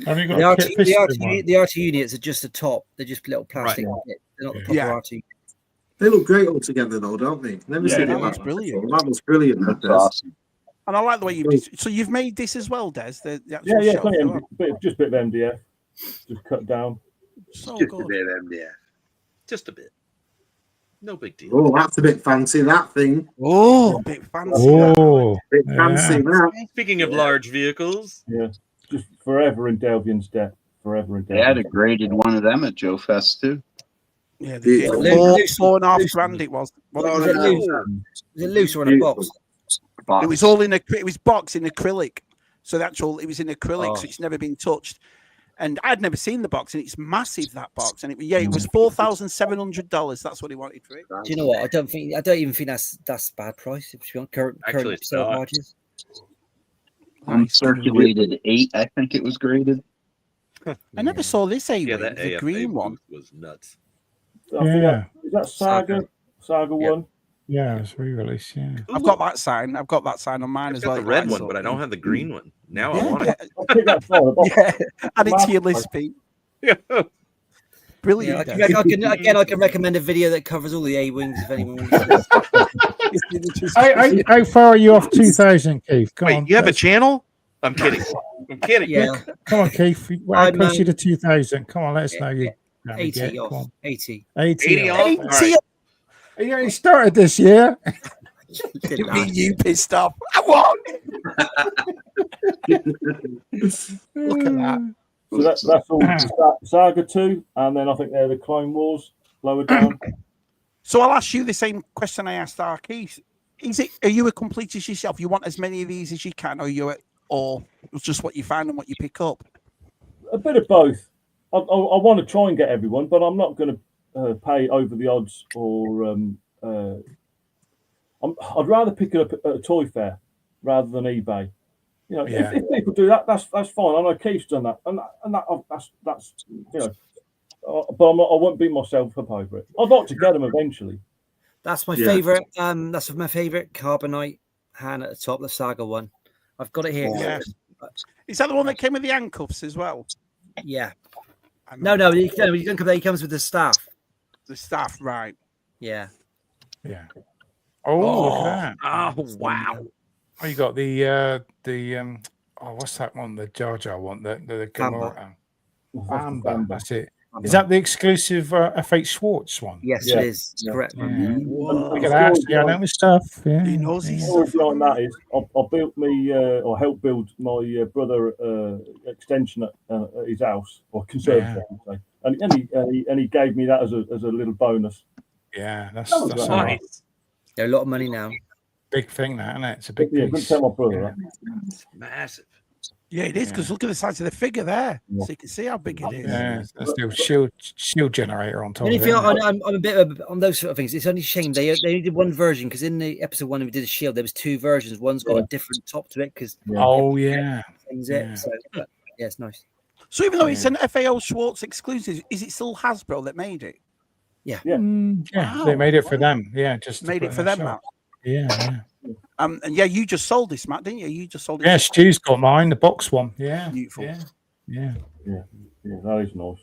Have you got The a RT, Kit the, Fister RT, one? the RT units are just the top. They're just little plastic. They're not the proper Yeah. RT. They look great all together, though, don't they? Never Yeah, seen that it looks like brilliant. before. That was brilliant. That's That does. awesome. And I like the way you've made this as well, Des. The actual Yeah, shelf plenty as of well. just a bit of MDF, just cut down. So Just a good. bit of MDF. Just a bit. No big deal. Oh, that's a bit fancy, that thing. Oh, bit fancy. Oh, Bit yeah. fancy, that. Speaking of large vehicles, Yeah, just forever in Delvian's debt. Forever in They had a Delvian's graded one of them at Joe Fest too. Yeah, they did. Beautiful. Four and a half Loose- grand it was. What Oh, was Is it? it no. loose? Is it loose or in a Beautiful. box? Box. It was all in it was boxed in acrylic. So the actual it was in acrylic, Oh. so it's never been touched. And I'd never seen the box, and it's massive, that box. And it was $4,700. That's what he wanted for it. Do you know what? I don't even think that's a bad price. If you want current Actually, it's sale not. margins. Uncirculated 8, I think it was graded. I never saw this A-wing, yeah, that the AFA green one. was nuts. I think Yeah. is that Saga Yeah. one? Yeah, it's re-released. Yeah. I've got that sign. I've got that sign on mine I've as got well. the red Lights one, up. but I don't have the green one. Now I Yeah, want yeah, it. I think that's fine. yeah. Add it to your list, Pete. Yeah. Brilliant. Yeah, Des. I can recommend a video that covers all the A-wings if anyone wants to. How far are you off 2,000, Keith? Come on. Wait, you have a let's- channel? I'm kidding. I'm kidding. Yeah, Come on, Keith. How I'm, close are you to 2,000? Come on, let us know you. 80 Come off. on. 80. 80 80 off. off? 80. All right. You only started this year. Did Me, that. you pissed off. I won. Look at that. So that's all Saga 2, and then I think they're the Clone Wars lower down. So I'll ask you the same question I asked Arkeith. Are you a completist yourself? You want as many of these as you can, or it's just what you find and what you pick up? A bit of both. I want to try and get everyone, but I'm not going to pay over the odds. Or I'd rather pick it up at a toy fair rather than eBay. You know, Yeah. if people do that, that's fine. I know Keith's done that, and that's you know. But I won't beat myself up over it. I'd like to get them eventually. That's my Yeah. favorite. That's my favorite carbonite hand at the top, the Saga one. I've got it here. Yeah. Is that the one that came with the handcuffs as well? Yeah. I know. No, he doesn't come there. He comes with the staff. The staff, right? Yeah. Yeah. Oh, look at that. Oh, wow. Oh, you got the what's that one? The Jar Jar one, the Gamora. Amber. That's it. Is that the exclusive F8 Schwartz one? Yes, Yeah. it is. Correct. Yeah. Whoa. Look at that. Yeah, I know my stuff. Yeah. He knows his The stuff. story behind that is I built me or helped build my brother extension at his house or conservatory, I would say. And he gave me that as a little bonus. Yeah, that's That was a right. Nice. They're a lot of money now. big thing, that, isn't it? It's a But big yeah, couldn't piece. tell my brother Yeah. that. Massive. Yeah, it is, because look at the size of the figure there. Yeah. So you can see how big it is. Yeah, that's the shield generator on top And of if it. you isn't it? I'm a bit on those sort of things. It's only a shame they only did one version, because in the episode 1 we did a shield, there was 2 versions. One's got a different top to it because Oh, yeah. things Yeah. it. So but, yeah, it's nice. So even though it's an FAO Schwartz exclusive, is it still Hasbro that made it? Yeah. Yeah, Wow. they made it for them. Yeah, just Made it for them, Matt. Yeah. And yeah, you just sold this, Matt, didn't you? You just sold it. Yeah, Stu's got mine, the box one. Yeah. Beautiful. Yeah. That is nice.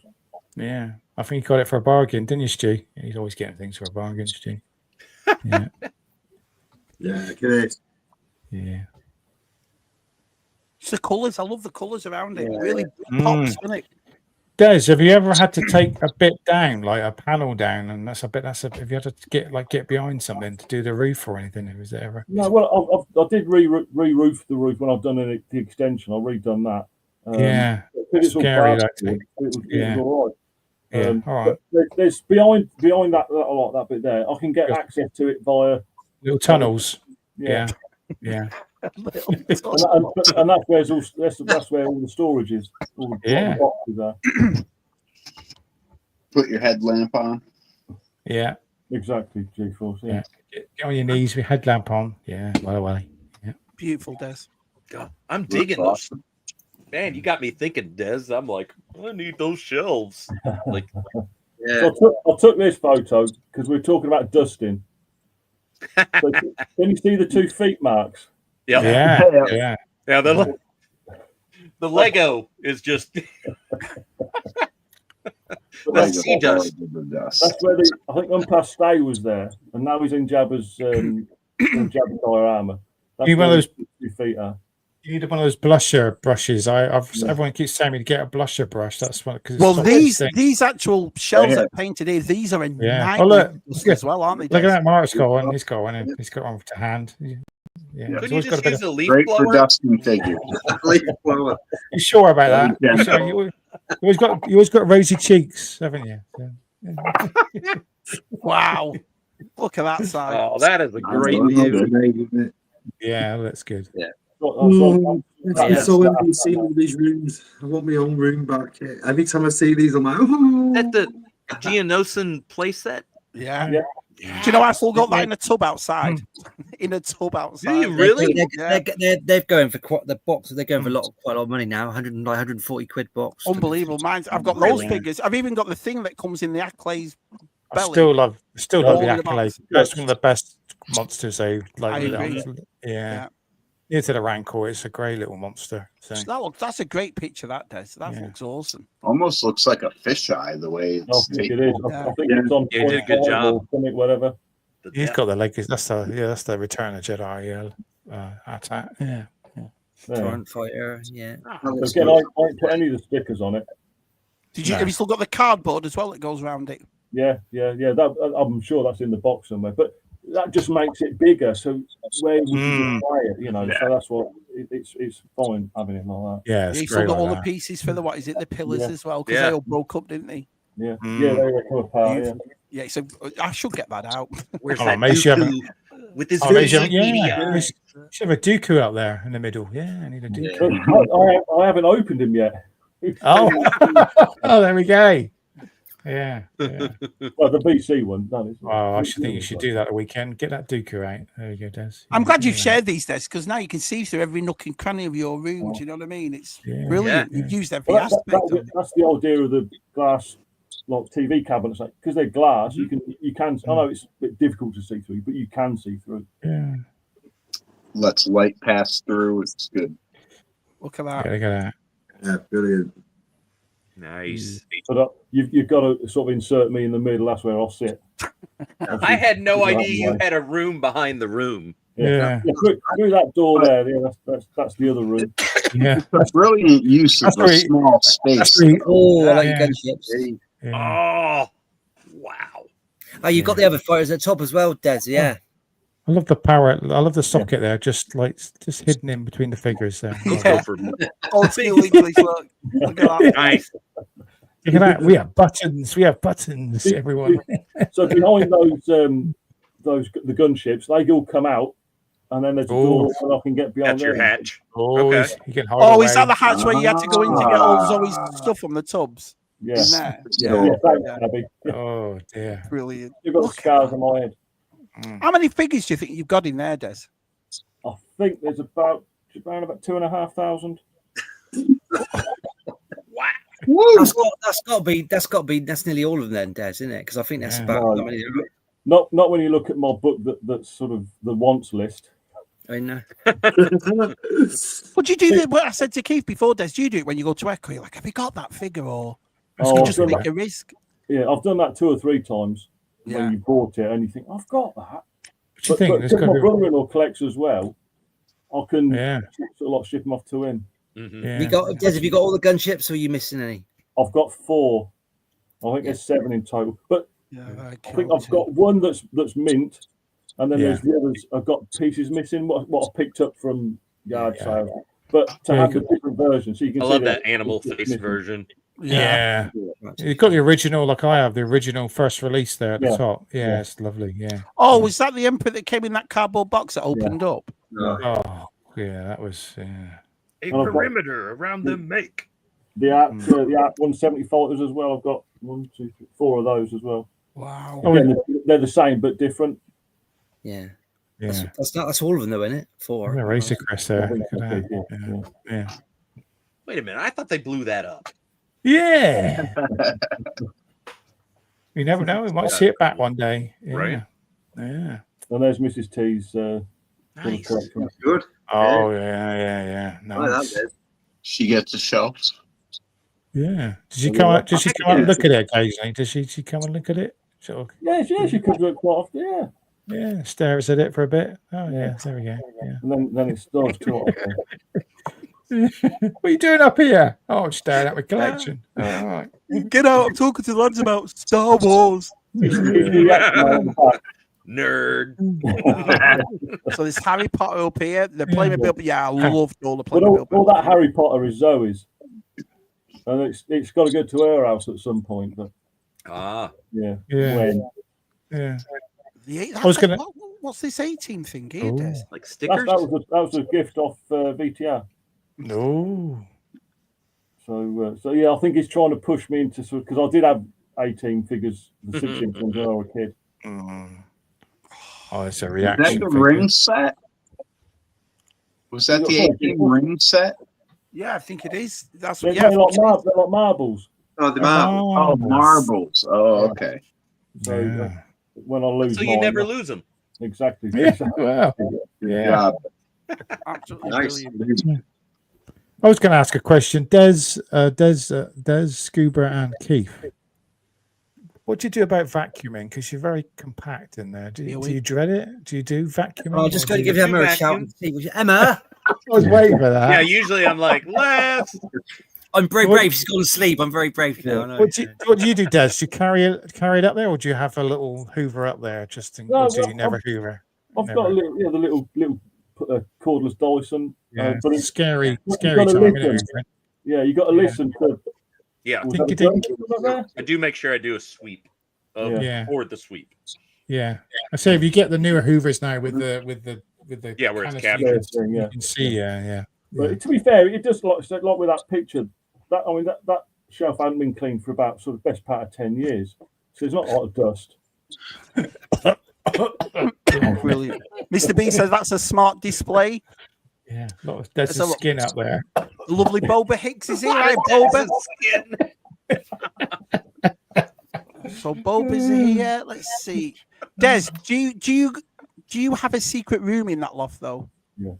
Yeah. I think you got it for a bargain, didn't you, Stu? He's always getting things for a bargain, Stu. Yeah. Yeah, good. Yeah. It's the colours. I love the colours around it. It really pops, doesn't it? Des, have you ever had to take a bit down, like a panel down, and have you had to get behind something to do the roof or anything? Was there ever? No, well, I did re-roof the roof when I've done the extension. I've redone that. Yeah, it's scary. It was all right. Yeah, all right. There's behind that bit there. I can get access to it via little tunnels. Yeah. And that's where that's where all the storage is. All the boxes are. Put your headlamp on. Yeah. Exactly, GeForce. Yeah. Get on your knees with headlamp on. Yeah, well away. Yeah. Beautiful, Des. God, I'm digging those. Man, you got me thinking, Des. I'm like, I need those shelves. Like, Yeah. So I took this photo because we're talking about dusting. So can you see the 2 feet marks? Yeah. The Lego is just the sea dust. That's where I think Unpassed Stay was there, and now he's in Jabba's Jabba diorama. That's You one of those 2 feet are. You need one of those blusher brushes. Everyone keeps telling me to get a blusher brush. That's what. Well, these actual shells that are painted here, these are a nightmare as well, aren't they? Look at that, Mark's got one. He's got one. He's got one to hand. Yeah. Could you just use a leaf Great blower? for dusting figures. Leaf blower. You sure about that? You always got rosy cheeks, haven't you? Yeah. Wow. Look at that side. Oh, that is a great view. Yeah, that's good. Yeah. It's so empty seeing all these rooms. I want my own room back. Every time I see these, I'm like, oh. Is that the Geonosis playset? Yeah. Do you know I still got that in a tub outside? In a tub outside. Do you really? They're going for the box. They're going for quite a lot of money now. 140 quid box. Unbelievable. I've got those figures. I've even got the thing that comes in the Accolades belly. I still love the Accolades. That's one of the best monsters. Yeah. Into the Rancor, it's a great little monster. So. That's a great picture, that does. That looks awesome. Almost looks like a fisheye the way it's I think it is. I think it's on. You did a good job. Whatever. He's got the legs. That's the Return of Jedi attack. Yeah. Torrent fighter. Yeah. Again, I won't put any of the stickers on it. Have you still got the cardboard as well that goes around it? Yeah. I'm sure that's in the box somewhere, but that just makes it bigger. So where would you buy it? So that's what it's fine having it like that. Yeah, you still got all the pieces for the pillars as well, because they all broke up, didn't they? Yeah, they all come apart. Yeah, so I should get that out. Where's that Dooku with his you should have a Dooku out there in the middle. Yeah, I need a Dooku. I haven't opened him yet. Oh, there we go. Yeah. Well, the BC one. I think you should do that a weekend. Get that Dooku out. There you go, Des. I'm glad you've shared these, Des, because now you can see through every nook and cranny of your room. Do you know what I mean? It's brilliant. You've used every aspect. That's the idea of the glass, like TV cabinets, because they're glass. You can. I know it's a bit difficult to see through, but you can see through. Yeah. Lets light pass through. It's good. Look at that. Look at that. Yeah, brilliant. Nice. But you've got to sort of insert me in the middle. That's where I'll sit. I had no idea you had a room behind the room. Yeah. Through that door there. Yeah, that's the other room. Yeah. Brilliant use of a small space. I like your gunships. Oh, wow. Oh, you've got the other fighters at the top as well, Des. Yeah. I love the power. I love the socket there, just hidden in between the figures there. Old school English look. Look at that. Nice. Look at that. We have buttons. Everyone. So behind those the gunships, they all come out, and then there's a door, and I can get beyond. That's your hatch. Okay. Is that the hatch where you had to go in to get all Zoe's stuff from the tubs? Yeah. Oh dear. Brilliant. You've got the scars on my head. How many figures do you think you've got in there, Des? I think there's around about 2,500. Wow. That's got to be. That's nearly all of them, then, Des, isn't it? Because I think that's about. Not when you look at my book that's sort of the wants list. I know. Would you do what I said to Keith before, Des? Do you do it when you go to Echo? You're like, have you got that figure, or you just make a risk? Yeah, I've done that 2 or 3 times when you bought it and you think, I've got that. What do you think? Because my brother-in-law collects as well, I can sort of ship them off to him. Mm-hmm. Des, have you got all the gunships, or are you missing any? I've got 4. I think there's 7 in total. But I think I've got one that's mint, and then there's the others. I've got pieces missing. What I picked up from yard sale, but to have the different versions, so you can. I love that animal face version. Yeah. You've got the original, like I have the original first release there at the top. Yeah, it's lovely. Yeah. Oh, was that the Emperor that came in that cardboard box that opened up? Oh, yeah, that was a perimeter around the make. The Art 170 photos as well. I've got 1, 2, 3, 4 of those as well. Wow. Again, they're the same but different. Yeah. Yeah. That's all of them, though, isn't it? 4. Yeah, Razor Crest there. Yeah. Wait a minute. I thought they blew that up. Yeah. You never know. We might see it back one day. Yeah. Right. Yeah. And there's Mrs. T's. Nice. Good. Oh, yeah. Nice. She gets a show. Yeah. Does she come out? Does she come out and look at it occasionally? Does she come and look at it? Sort of... Yeah, she comes out quite often. Yeah. Yeah. Stares at it for a bit. Oh yeah. There we go. Yeah. And then it starts to. What are you doing up here? Oh, I'm staring at my collection. All right. Get out. I'm talking to the lads about Star Wars. Nerd. So there's Harry Potter up here. They're playing Playmobil. Yeah, I loved all the Playmobil. All that Harry Potter is Zoe's. And it's got to go to her house at some point. But yeah. What's this 18 thing here, Des? Like stickers? That was a gift off VTR. No. So yeah, I think he's trying to push me into because I did have 18 figures, the 16 ones when I was a kid. Oh, it's a reaction. Is that the ring set? Was that the 18 ring set? Yeah, I think it is. That's they're what. like marbles. Oh, the marbles. Oh, marbles. Oh, okay. So when I lose, so you never lose them. Exactly. Wow. Yeah. Absolutely nice. brilliant. I was going to ask a question. Des, Scuba, and Keith. What do you do about vacuuming? Because you're very compact in there. Do you dread it? Do you do vacuuming? I'm just going to give Emma a shout. Emma! I was waiting for that. Yeah, usually I'm like, let's. I'm very brave. She's gone to sleep. I'm very brave now. I know. What do you do, Des? Do you carry it up there, or do you have a little Hoover up there? Or do you never Hoover? I've got a little cordless Dyson. Yeah, but it's scary time. Yeah, you got to listen to. Yeah, I do make sure I do a sweep or the sweep. Yeah, I say if you get the newer Hoovers now with the where it's captured, you can see. But to be fair, it does like with that picture. That shelf hadn't been cleaned for about sort of best part of 10 years, so there's not a lot of dust. Brilliant. Mr. B says that's a smart display. Yeah, there's a skin up there. Lovely Boba Hicks is here, right? Boba. So Boba's here. Let's see. Des, do you have a secret room in that loft though? Yeah.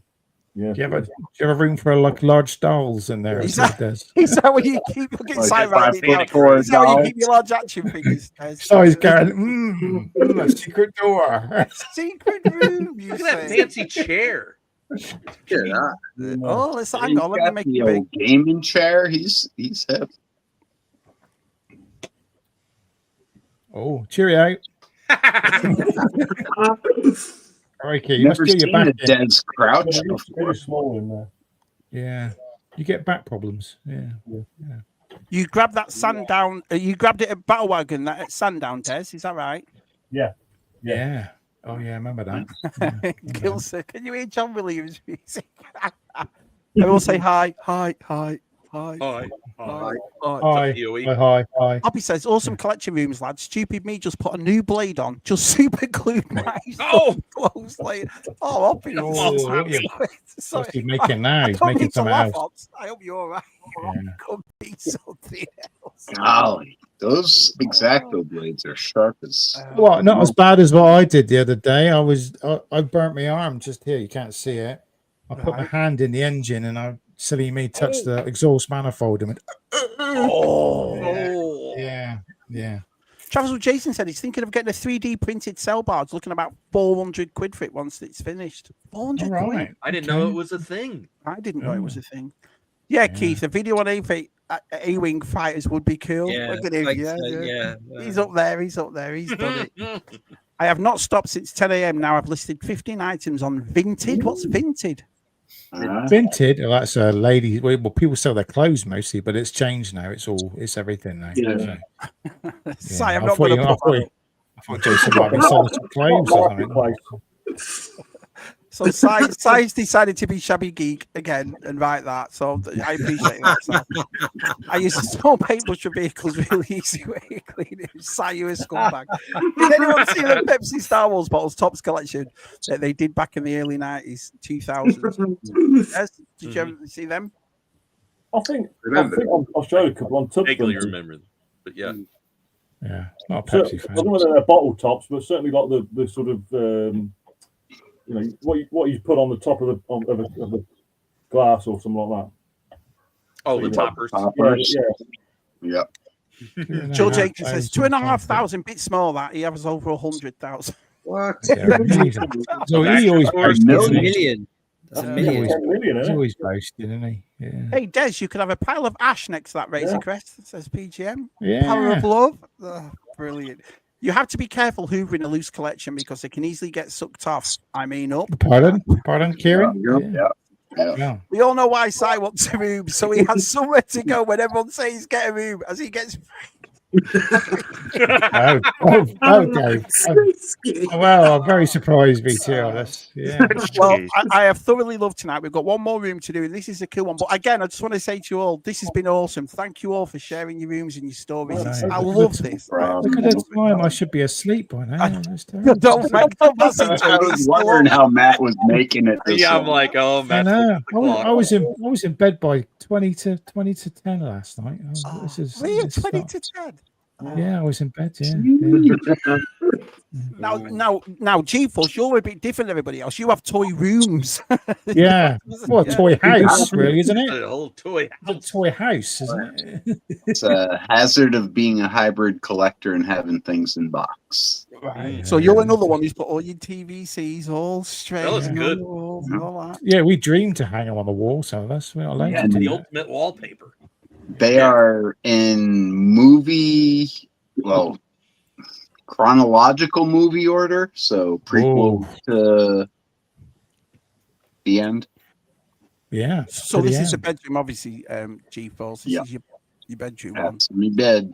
Do you have a room for like large dolls in there? Is that where you keep inside right now? Is that where you keep your large action figures? So he's going, a secret door. Secret room. Look at that fancy chair. Oh, let's hang on. Let me make the it big. old gaming chair. He's hip. Oh, cheerio. Okay, you must get your back. Dense crouch. Very small in there. Yeah, you get back problems. Yeah. You grabbed that Sundown. You grabbed it at Battle Wagon. That at Sundown, Des. Is that right? Yeah. Oh yeah, remember that. Gilser, can you hear John Williams' music? I will say hi. Hoppy says, awesome collection rooms, lads. Stupid me just put a new blade on. Just super glued my clothes later. Oh, Hoppy. What's he making now? He's making something else. I hope you're all right. Could be something else. Golly, those X-Acto blades are sharp as. Well, not as bad as what I did the other day. I burnt my arm just here. You can't see it. I put my hand in the engine and I silly me touched the exhaust manifold and went. Yeah. Travis, what Jason said, he's thinking of getting a 3D printed cell bar. It's looking about 400 quid for it once it's finished. 400 quid. I didn't know it was a thing. I didn't know it was a thing. Yeah, Keith, a video on A-Wing fighters would be cool. Yeah, Look at him. like, Yeah. He's up there. He's done it. I have not stopped since 10 a.m. now. I've listed 15 items on Vinted. What's Vinted? Vinted, well, that's a lady. Well, people sell their clothes mostly, but it's changed now. It's everything now. Yeah. So, Sorry, I'm not going to put that. I thought Jason might be selling some clothes or something. So Si's decided to be shabby geek again and write that. So I appreciate that. So, I use a small paintbrush for vehicles, really easy way to clean it. Si, you a scumbag. Did anyone see the Pepsi Star Wars bottles Topps collection that they did back in the early 90s, 2000s? Yes? Did you ever see them? I think I've showed a couple on Tub. Vaguely remember them, but yeah. Yeah, not a Pepsi fan. I don't know whether they're bottle tops, but certainly like the sort of you know what you put on the top of the glass or something like that. Oh, the toppers. Yeah. Joe Jenkins says 2,500 bits small. That he has over 100,000. What? Yeah, so he always posts million. That's a million. He's always posting, isn't he? Yeah. Hey, Des, you could have a pile of ash next to that Razor Crest that says PGM. Yeah. Power of love. Oh, brilliant. You have to be careful hoovering a loose collection because it can easily get sucked off. I mean, up. Pardon, Kieran? Yeah. We all know why Si wants a room, so he has somewhere to go when everyone says get a room, as he gets. Dave. Well, I'm very surprised, BT, on this. Yeah. Well, I have thoroughly loved tonight. We've got one more room to do, and this is a cool one. But again, I just want to say to you all, this has been awesome. Thank you all for sharing your rooms and your stories. I love this. Look at the time. I should be asleep by now. Don't make I was wondering how Matt was making it. Yeah, I'm like, oh, Matt. I know. I was in bed by 20 to 10 last night. This is 20 to 10. Yeah, I was in bed. Yeah. Now, GeForce, you're a bit different than everybody else. You have toy rooms. Yeah, well, a toy house, really, isn't it? A whole toy house, isn't it? It's a hazard of being a hybrid collector and having things in box. Right. So you're another one who's put all your TVCs all straight. That was good. All that. Yeah, we dream to hang them on the wall, so that's we're not allowed to do the that. ultimate wallpaper. They are in chronological movie order, so prequel to the end. Yeah. So this is a bedroom, obviously, GeForce. This is your bedroom. That's my bed.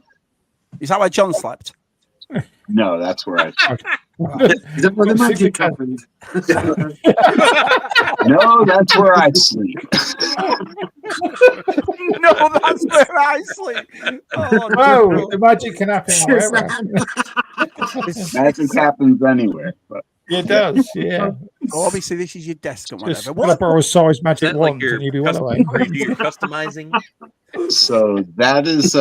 Is that where John slept? No, that's where I. Is that where the magic happened? No, that's where I sleep. No, that's where I sleep. Oh, no, the magic can happen wherever. Magic happens anywhere, but it does. Yeah. So obviously, this is your desk and whatever. Just what borrow size magic wand and you be one away. Where you do your customizing. So that is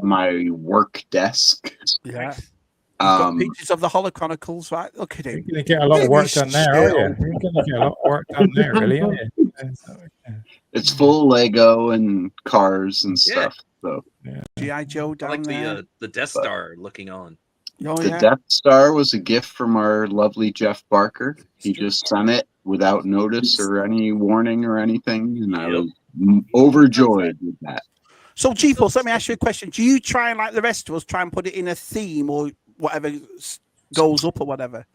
my work desk. Yeah. Got pictures of the Hollow Chronicles, right? Look at him. You're going to get a lot of work done there, aren't you? You're going to get a lot of work done there, really, aren't you? It's full Lego and cars and stuff. So G.I. Joe down there. The Death Star looking on. The Death Star was a gift from our lovely Jeff Barker. He just sent it without notice or any warning or anything, and I was overjoyed with that. So, GeForce, let me ask you a question. Do you try and, like the rest of us, try and put it in a theme or whatever goes up or whatever?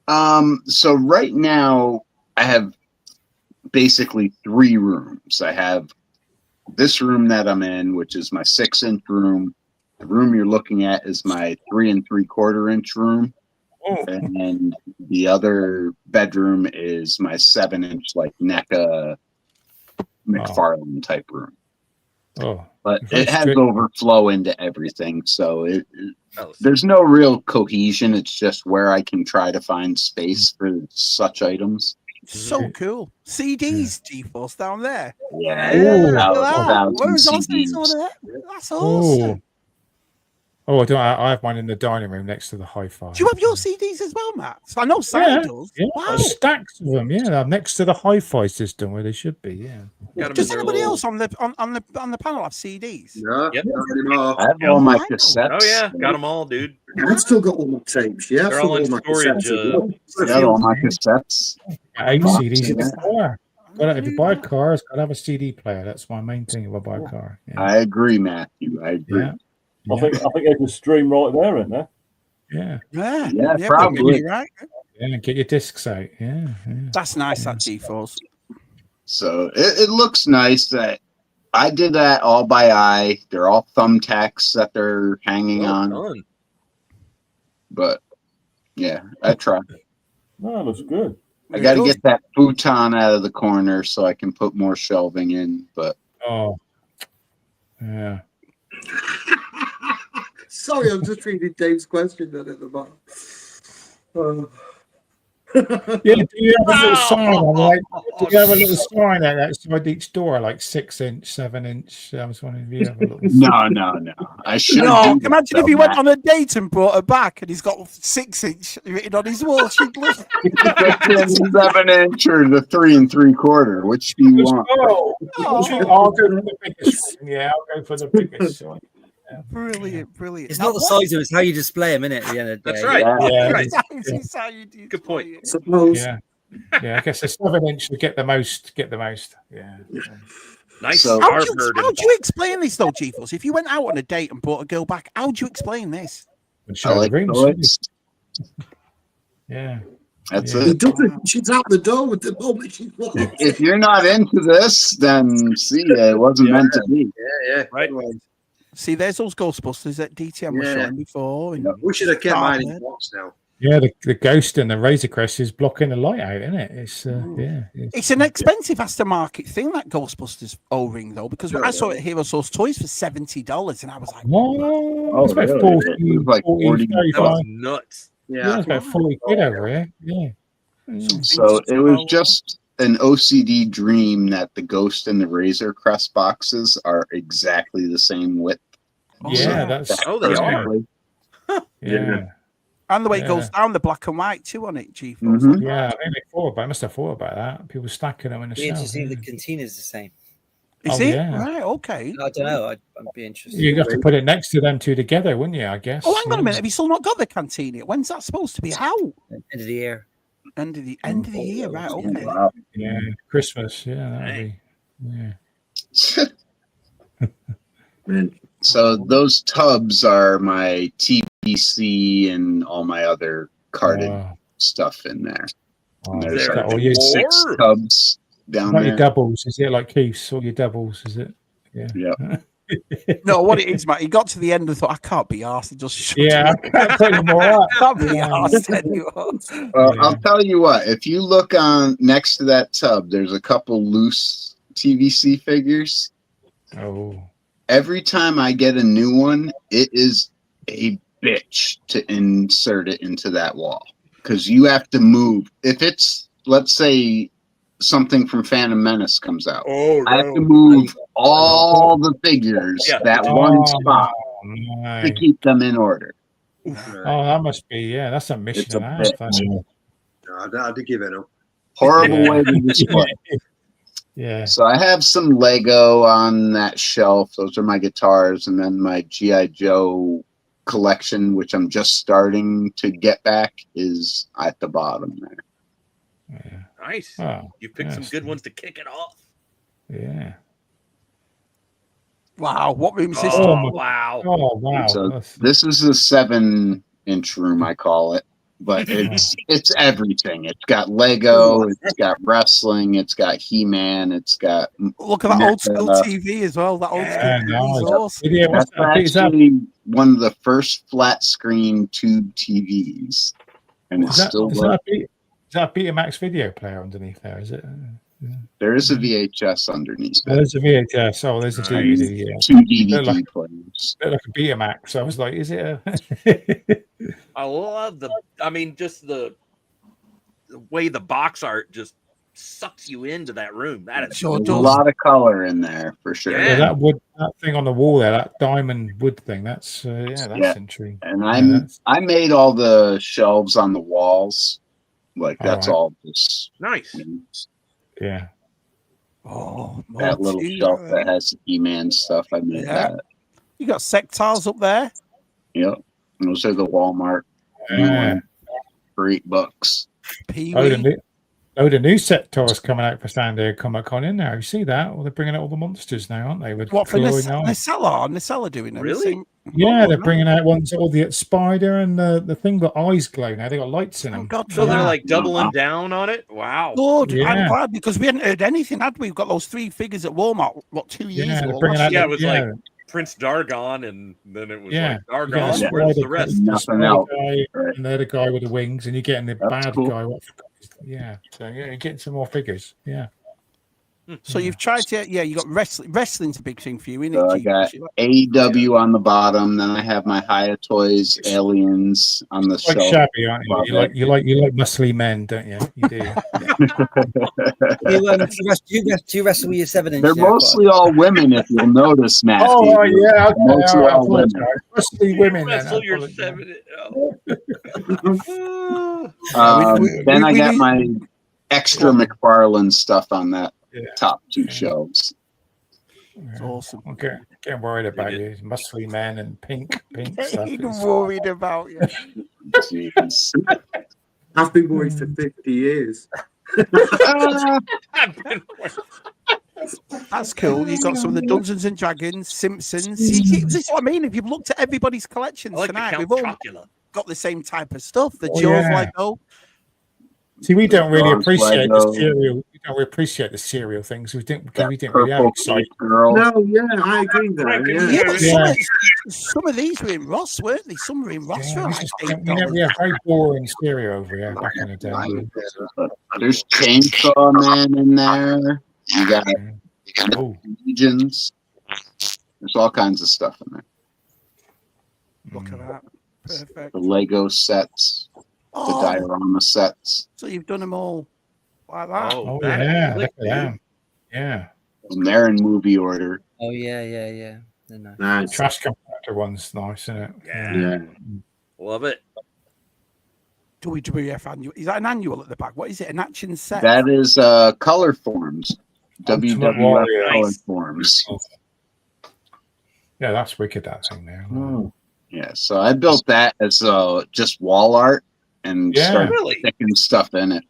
So right now I have basically 3 rooms. I have this room that I'm in, which is my 6-inch room. The room you're looking at is my 3 3/4-inch room. And the other bedroom is my 7-inch, like NECA McFarlane type room. But it has overflow into everything, so there's no real cohesion. It's just where I can try to find space for such items. So cool. CDs, GeForce down there. Yeah. Where's Austin? That's awesome. Oh, I have mine in the dining room next to the hi-fi. Do you have your CDs as well, Matt? So I know Simon does. Yeah, Wow. stacks of them. Yeah, they're next to the hi-fi system where they should be. Yeah. Does anybody else on the panel have CDs? No, Yep. not anymore. I have all my I know. cassettes. Oh yeah, got them all, dude. I've still got all my tapes. Yeah, I've They're still all got in all my storage. cassettes. I got all my cassettes. 8 CDs in Yeah. the car. If you buy a car, it's got to have a CD player. That's my main thing if I buy a car. Yeah. I agree, Matthew. I agree. Yeah. I think there's a stream right there, isn't there? Yeah. Yeah, probably. You're right. Yeah, get your discs out. Yeah. That's nice, that GeForce. So it looks nice. That I did that all by eye. They're all thumbtacks that they're hanging on. Done. But yeah, I tried. No, it looks good. I got to get that futon out of the corner so I can put more shelving in. But Yeah. Sorry, I'm just reading Dave's question then at the bottom. Yeah, do you have a little sign do you have a little sign outside each door, like 6-inch, 7-inch? I was wondering if you have a little no. I should. No, imagine if he went on a date and brought her back and he's got 6-inch written on his wall. She'd look. 7-inch or the 3 3/4. Which do you want? I'll go for the biggest. Yeah, I'll go for the biggest one. Yeah. Brilliant. It's not the size of it, it's how you display them, innit? At the end of the day. That's right. Yeah. Good point. Suppose. Yeah, I guess a 7-inch would get the most. Yeah. Nice. So- How do you explain this though, GeForce? If you went out on a date and brought a girl back, how do you explain this? I like toys. Yeah. That's He it. doesn't. She's out the door with the moment she's walking. If you're not into this, then see, it wasn't meant to be. Yeah. Right. See, there's those Ghostbusters that DTM was showing before. And We should have kept mine in box now. Yeah, the ghost and the Razor Crest is blocking the light out, isn't it? It's It's an expensive aftermarket thing, that Ghostbusters O-ring, though, because I saw it at Hero Source Toys for $70, and I was like, "What? It's about really? 40, It was like 40. 35. That was nuts. Yeah, it's about 40 quid over here. Yeah. So it was just an OCD dream that the Ghost and the Razor Crest boxes are exactly the same width. Yeah, that's. Oh, they are. Yeah. and the way it goes down, the black and white too on it, GeForce. Mhm. Yeah, I think they must have thought about that. People stacking them in the Be shelf. interesting if the container's the same. Is Oh, it? yeah. Right, okay. I don't know. I'd be interested. You'd have to put it next to them two together, wouldn't you? I guess. Oh, hang on a minute. Have you still not got the canteen yet? When's that supposed to be out? End of the year. End of the year, right? Okay. Wow. Yeah, Christmas. Yeah, that'd be. Yeah. So those tubs are my TBC and all my other carded stuff in there. And there's There like are 6 more? tubs down Not your there. doubles, is it? Like Keith's, all your doubles, is it? Yeah. Yeah. No, what it is, Matt, he got to the end and thought, I can't be arsed. He just shut Yeah, it. I can't put them all up. I can't be arsed anymore. I'll tell you what, if you look on next to that tub, there's a couple loose TVC figures. Oh. Every time I get a new one, it is a bitch to insert it into that wall because you have to move. If it's, let's say, something from Phantom Menace comes out, I have to move all the figures that one spot to keep them in order. Oh, that must be, that's a mission. It's a and a half, bitch. that. No, I'd give it up. Horrible way to display. Yeah. So I have some Lego on that shelf. Those are my guitars, and then my G.I. Joe collection, which I'm just starting to get back, is at the bottom there. Yeah. Nice. Oh, You picked some good ones to kick it off. Yeah. Wow, what room is this? Oh, wow. Oh, wow. So this is a 7-inch room, I call it, but it's everything. It's got Lego, it's got wrestling, it's got He-Man, it's got. Look at that old school TV as well. That old school TV is awesome. Yeah, That's actually one of the first flat screen tube TVs, and it's still working. Is that a Betamax video player underneath there? Is it? There is a VHS underneath. There's a VHS. Oh, there's a DVD. Yeah. 2 DVD players. Look like a Betamax. I was like, is it a? I love just the way the box art just sucks you into that room. That is Sure There's does. a lot of color in there for sure. Yeah. Yeah, that wood, that thing on the wall there, that diamond wood thing. That's that's intriguing. And Yeah, I made all the shelves on the walls. Like that's Alright. all just nice. yeah. Oh, that little multi, shelf right that there. has He-Man stuff. I made Yeah. that. You got sectiles up there. Yep. And those are the Walmart new Yeah. ones for $8. Pee Oh, Wee. the new set tours coming out for San Diego Comic Con in there. You see that? Well, they're bringing out all the monsters now, aren't they? With What for glowing eyes. Nacella doing them? Really? Same- Yeah, Oh, they're no. bringing out ones, all the spider and the thing got eyes glow now. They got lights in them. Thank God So for they're that. like doubling down on it. Wow. Good. I'm Yeah. glad because we hadn't heard anything, had we? We've got those 3 figures at Walmart, what, 2 years Yeah, ago? they're bringing last out year? Yeah, it was like yeah. Prince Dargon, and then it was Yeah, like you get the Dargon. Where's the spider rest? guy, Nothing else. guy, and they're the guy with the wings, and you're getting the That's bad cool. guy. Yeah, so yeah, you're getting some more figures. Yeah. So you've tried to, you got wrestling. Wrestling's a big thing for you, isn't So I it? got AEW on the bottom. Then I have my Haya Toys Aliens on the Quite shelf. shabby, aren't you? You like muscly men, don't you? You do. Do you wrestle with your 7-inch? They're mostly all women, if you'll notice, Matt. Oh, right, yeah. Okay, Mostly all women. Mostly women. Then, Wrestle your apologize. 7. Then I got my extra McFarlane stuff on that top 2 shelves. It's awesome. I'm getting worried about you, muscly men and pink stuff. Getting worried about you. Jeez. I've been worried for 50 years. That's cool. You got some of the Dungeons and Dragons, Simpsons. See, this is what I mean. If you've looked at everybody's collections I like the tonight, Count we've all Chocula. got the same type of stuff. The Oh, Jaws yeah. Lego. See, we don't really Dogs, appreciate Lego. the cereal. We don't really appreciate the cereal things. We didn't really have Purple excitement. girl. No, yeah, I agree there. Yeah, Yeah. but Yeah. some of these were in Ross, weren't they? Some were in Ross Yeah, for we like just $8. we have very boring stereo over here back in the day. There's Chainsaw Man in there. You got Oh, Legions. There's all kinds of stuff in there. Look at that. Perfect. The Lego sets, the Oh, diorama sets. so you've done them all like that. Oh, oh that yeah, slick, look at them. Yeah, And they're in movie order. Oh yeah. They're nice. Nice. trash compactor one's nice, isn't it? Yeah. Love it. WWF annual. Is that an annual at the back? What is it? An action set? That is color forms. Ultimate WWF Warrior. color Nice. forms. Yeah, that's wicked. That thing there. Yeah, so I built that as just wall art and Yeah. started Really? sticking stuff in it.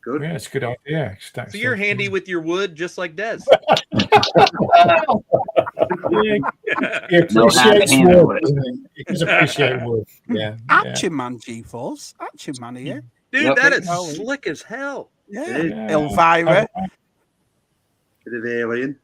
Good. Yeah, it's a good idea. Stack So you're stuff. handy with your wood, just like Des. He No appreciates hand wood. doesn't he? He does appreciate wood. Yeah. Action Man GeForce. Action Man here. Dude, Yep. that is Oh. slick as hell. Yeah. Yeah. Elvira. Bit of alien.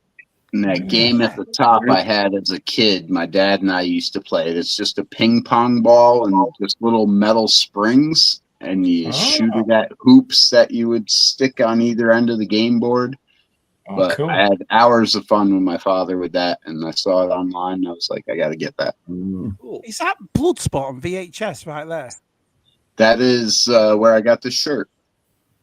And that game at the top I had as a kid, my dad and I used to play it. It's just a ping pong ball and just little metal springs, and you shoot it at hoops that you would stick on either end of the game board. Oh, But cool. I had hours of fun with my father with that, and I saw it online. And I was like, I got to get that. Cool. Is that Bloodsport on VHS right there? That is where I got the shirt.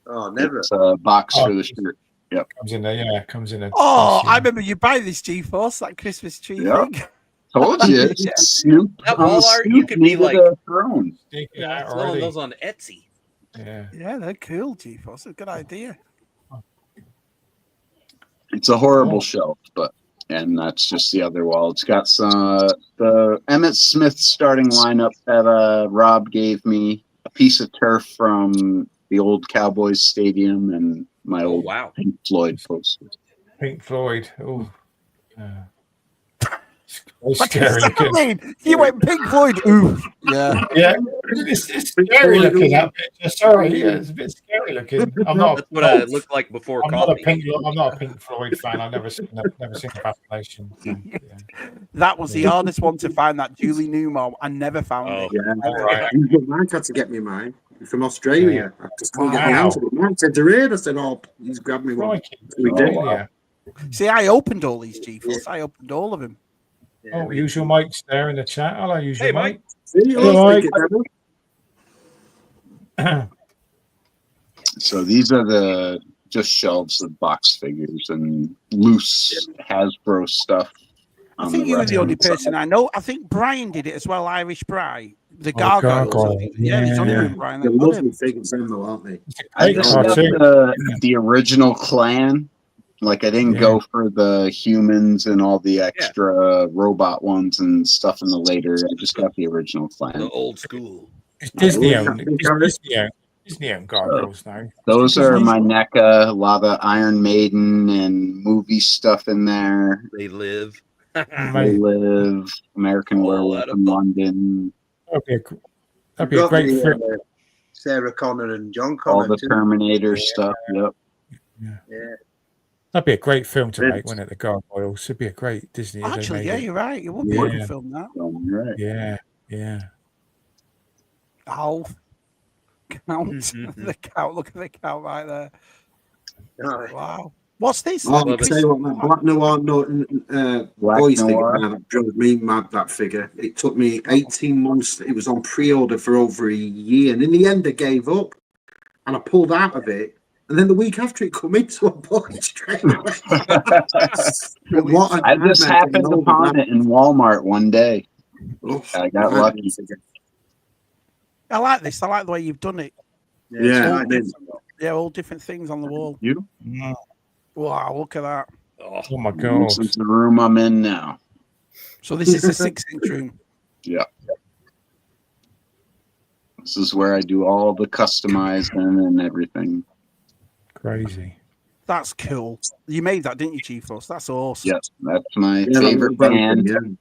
Oh, never. It's a box Oh. for the shirt. Comes in there. Yeah, comes in there. Oh, I remember you buy this GeForce, that Christmas tree Yeah. thing. Told you, Yeah. Snoop. That on the wall art, you Snoop could be needed like- a throne. Selling those on Etsy. Yeah. Yeah, they're cool, GeForce. A good idea. It's a horrible shelf, but and that's just the other wall. It's got some the Emmett Smith starting lineup that Rob gave me, a piece of turf from the old Cowboys stadium, and my Oh, old wow. Pink Floyd poster. Pink Floyd. Oh. Yeah. What Scary does that looking. mean? You went Pink Floyd. Ooh. Yeah. Yeah, it's scary looking. That picture. Sorry, yeah, it's a bit scary looking. I'm not. That's what it looked like before I'm not a coffee. I'm not a Pink Floyd fan. I've never seen the fascination. So, yeah. That was the hardest one to find, that Julie Newmar. I never found Oh. it. Yeah. Right. Mike had to get me mine from Australia. I just couldn't get my Wow. hands on it. Mike said to read. I said, "Oh, he's grabbed me one." Crikey. We did. Oh, yeah. See, I opened all these GeForce. I opened all of them. Yeah, Oh, usual Mike's there in the chat. Hello, usual Hey, Mike. See, Hello, oh, Mike. thank you, So these are the just shelves of box figures and loose Hasbro stuff. I think you were the only person I know. I think Brian did it as well, Irish Bry. The gargoyles. I think. Yeah, he's only been Brian. They're lovely figures, though, aren't they? I just got the original clan. Like, I didn't go for the humans and all the extra robot ones and stuff in the later. I just got the original clan. The old school. It's Disney-owned gargoyles now. Those are my NECA, a lot of Iron Maiden and movie stuff in there. They live. They live. American Werewolf in London. That'd be a great film. Sarah Connor and John Connor. All the Terminator stuff. Yep. Yeah. That'd be a great film to make, wouldn't it? The Gargoyles. It'd be a great Disney. Actually, yeah, you're right. It would be a good film, that. Right. Yeah. Oh, count the count. Look at the count right there. Wow. What's this? Oh, I'll tell you what, man, Black Noir boys figure, man, that drove me mad, that figure. It took me 18 months. It was on pre-order for over a year. And in the end, I gave up. And I pulled out of it. And then the week after it come in, so I bought it straight away. I just happened upon it in Walmart one day. I got lucky. I like this. I like the way you've done it. Yeah, I did. Yeah, all different things on the wall. You? Wow, look at that. Oh my God. This is the room I'm in now. So this is a 6-inch room. Yeah. This is where I do all the customizing and everything. Crazy. That's cool. You made that, didn't you, GeForce? That's awesome. Yes, that's my favorite band. And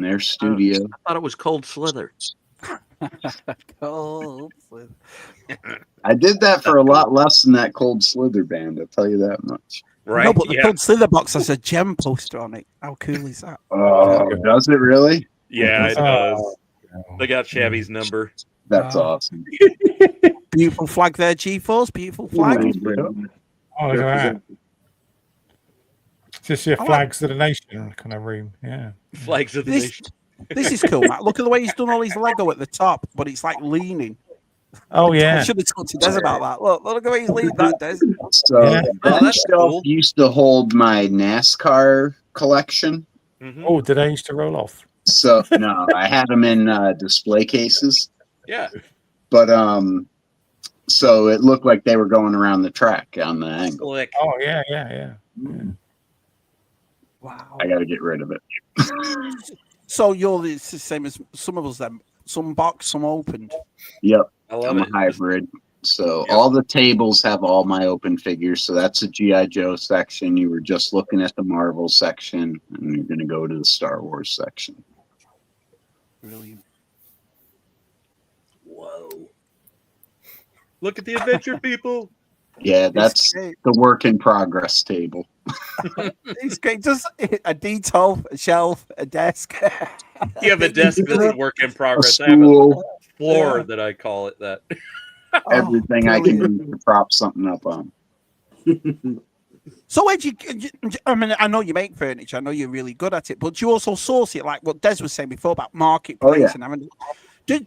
their studio. I thought it was Cold Slither. Cold Slither. I did that for a lot less than that Cold Slither band, I'll tell you that much. Right. No, but the Cold Slither box has a gem poster on it. How cool is that? Oh, does it really? Yeah, it does. They got Chavy's number. That's awesome. Beautiful flag there, GeForce. Beautiful flag. Oh, look at that. It's just your flags of the nation kind of room. Yeah. Flags of the nation. This is cool, Matt. Look at the way he's done all his Lego at the top, but it's like leaning. Oh, yeah. I should have talked to Des about that. Look at the way he's leaning that, Des. So that shelf used to hold my NASCAR collection. Oh, did they used to roll off? So no, I had them in display cases. Yeah. But so it looked like they were going around the track on the angle. Oh yeah. Wow. I got to get rid of it. So it's the same as some of us then. Some box, some opened. Yep. I'm a hybrid. So all the tables have all my open figures. So that's a G.I. Joe section. You were just looking at the Marvel section, and you're going to go to the Star Wars section. Brilliant. Whoa. Look at the adventure, people. Yeah, that's the work in progress table. It's great. Just a detail, a shelf, a desk. You have a desk that's a work in progress. I have a floor that I call it that. Everything I can do to prop something up on. So, I mean, I know you make furniture. I know you're really good at it, but you also source it, like what Des was saying before about marketplace and having. Do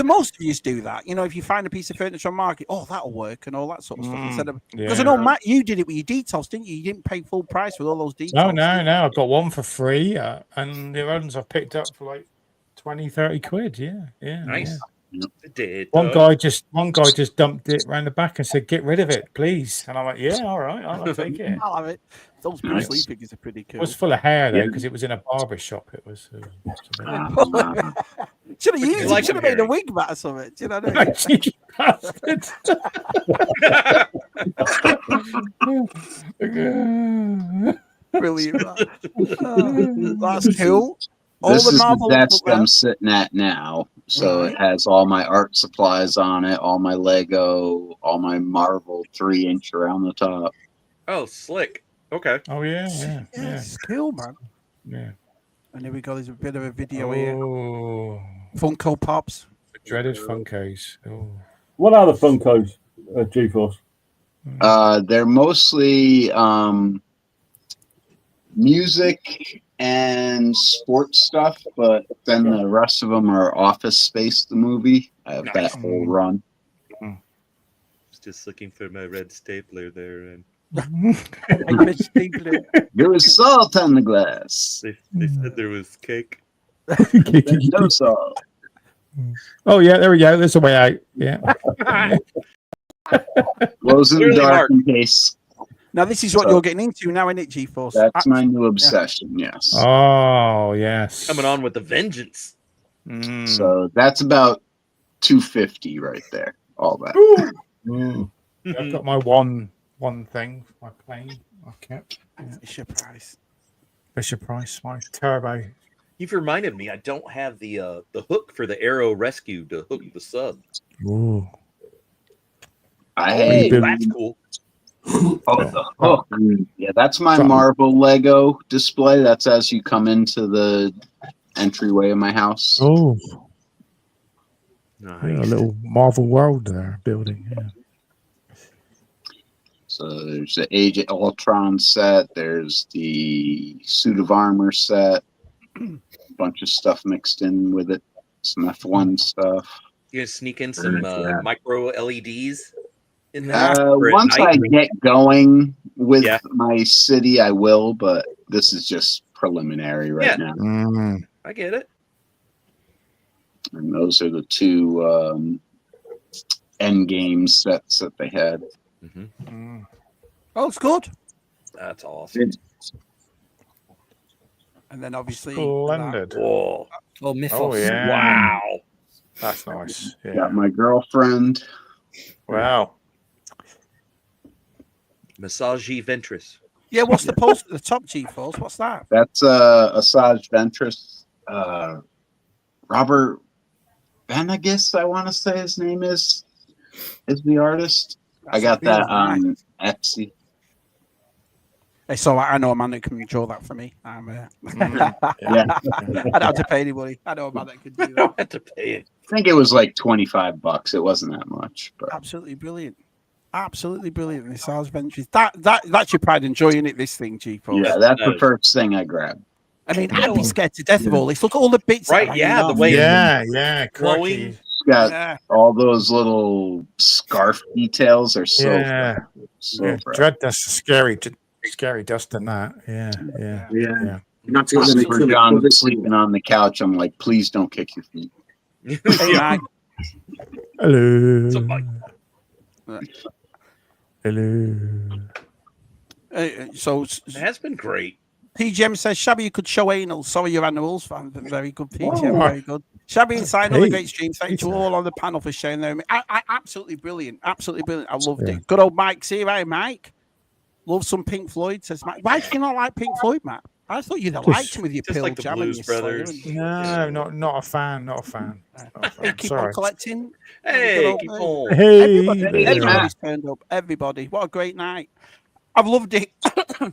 most of you do that? You know, if you find a piece of furniture on market, that'll work and all that sort of stuff. Instead of because I know Matt, you did it with your details, didn't you? You didn't pay full price with all those details. No. I got one for free, and the others I've picked up for like 20, 30 quid. Yeah. Nice. Yeah. One guy just dumped it around the back and said, "Get rid of it, please." And I'm like, "Yeah, all right, I'll take it." I'll have it. Those Bruce Lee figures are pretty cool. It was full of hair though, because it was in a barber shop. It was. Should have used it. Should have made a wig mat or something. Do you know what I mean? Brilliant. That's cool. This is the desk I'm sitting at now. So it has all my art supplies on it, all my Lego, all my Marvel 3-inch around the top. Oh, slick. Okay. Oh, yeah. It's cool, man. Yeah. And here we go. There's a bit of a video here. Funko Pops. The dreaded Funkos. Oh. What are the Funkos, GeForce? They're mostly music and sports stuff, but then the rest of them are Office Space, the movie. I have that whole run. just looking for my red stapler there, and There was salt on the glass. they said there was cake. There's no salt. Oh yeah, there we go. There's a way out. Yeah. Glows in the Clearly dark marked. in case. Now this is what So- you're getting into now, isn't it, GeForce? That's my new obsession. Yes. Oh yes. Coming on with a vengeance. So that's about 250 right there. All that. I've got my one thing, my plane, my cap. Fisher Price. Fisher Price, my turbo. You've reminded me. I don't have the hook for the Arrow Rescue to hook the sub. Ooh. I Oh, that's cool. the hook. Yeah, that's my Marvel Lego display. That's as you come into the entryway of my house. Oh, Nice. yeah, a little Marvel World there building. Yeah. So there's the Age of Ultron set. There's the suit of armor set. A bunch of stuff mixed in with it. Some F1 stuff. You gonna sneak in some micro LEDs in there? Once I get going with Yeah. my city, I will. But this is just preliminary right Yeah. now. I get it. And those are the two end game sets that they had. Oh, it's good. That's awesome. And then obviously, Splendid. Whoa. Oh, Mythos. Oh yeah. Wow. That's nice. Yeah. Got my girlfriend. Wow. Massage Ventris. yeah, what's the post at the top, GeForce? What's that? That's Asajj Ventress. Robert Venegas, I want to say his name is the artist. I got that on Etsy. It's all right. I know a man that can draw that for me. Yeah. I don't have to pay anybody. I know a man that can do that. Don't have to pay it. I think it was like $25. It wasn't that much, but Absolutely brilliant. Absolutely brilliant. This Sars Ventures. That's your pride and joy in it, this thing, GeForce. yeah, that's the first thing I grabbed. I mean, I'd be scared to death of all this. Look at all the bits. Right, that are yeah, hanging the off. way- Yeah. Glowing. Crikey. It's got Yeah. all those little scarf details are so Yeah. so Yeah. bright. Dread dust is scary dust in that. Yeah. Yeah. Yeah. Not to get For John sleeping on the couch, I'm like, please don't kick your feet. Hey, man. Hello. So, like, Hello. So it has been great. PGM says, Shabby, you could show anal. Sorry, your animals fan. Very good, PGM. Oh. Very good. Shabby inside, another Hey. great stream. Thank you all on the panel for sharing them. I absolutely brilliant. Absolutely brilliant. I loved Yeah. it. Good old Mike. See you, right, Mike. Love some Pink Floyd, says Mike. Why do you not like Pink Floyd, Matt? I thought you'd have liked him with your just Pearl like the Jam Blues and your Slayer Brothers. and- No, not a fan. Not a fan. Hey, keep Sorry. on collecting. Hey, Good old keep mate. on. Hey. Everybody's turned up. Everybody. What a great night. I've loved it.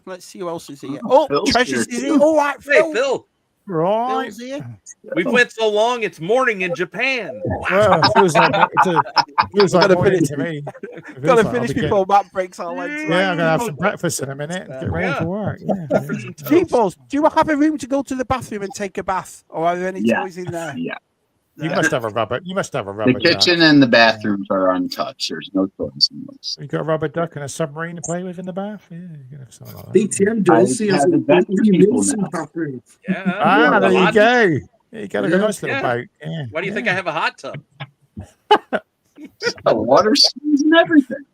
Let's see who else is here. Oh, Phil's Treasures here is too. here. All right, Hey, Phil. Phil. Right. Phil's here. We've went so long. It's morning in Japan. Well, it feels like Gotta morning finish- to me. It feels Got to like finish I'll be before Matt breaks our legs. getting- Yeah, I'm gonna have some breakfast in a minute. Get ready Yeah. for work. Yeah. G-Balls, do you have a room to go to the bathroom and take a bath? Or are there any Yeah. toys in there? Yeah. You must have a rubber. You must have a rubber The duck. kitchen and the bathrooms are untouched. There's no toys in those. You got a rubber duck and a submarine to play with in the bath. Yeah, you can have something like that. BTM does see us have adventure people Wilson now. bathroom. Yeah. Ah, there you Hot- go. You got a Yeah. nice little Yeah. boat. Yeah. Why do you think I have a hot tub? The water skis and everything.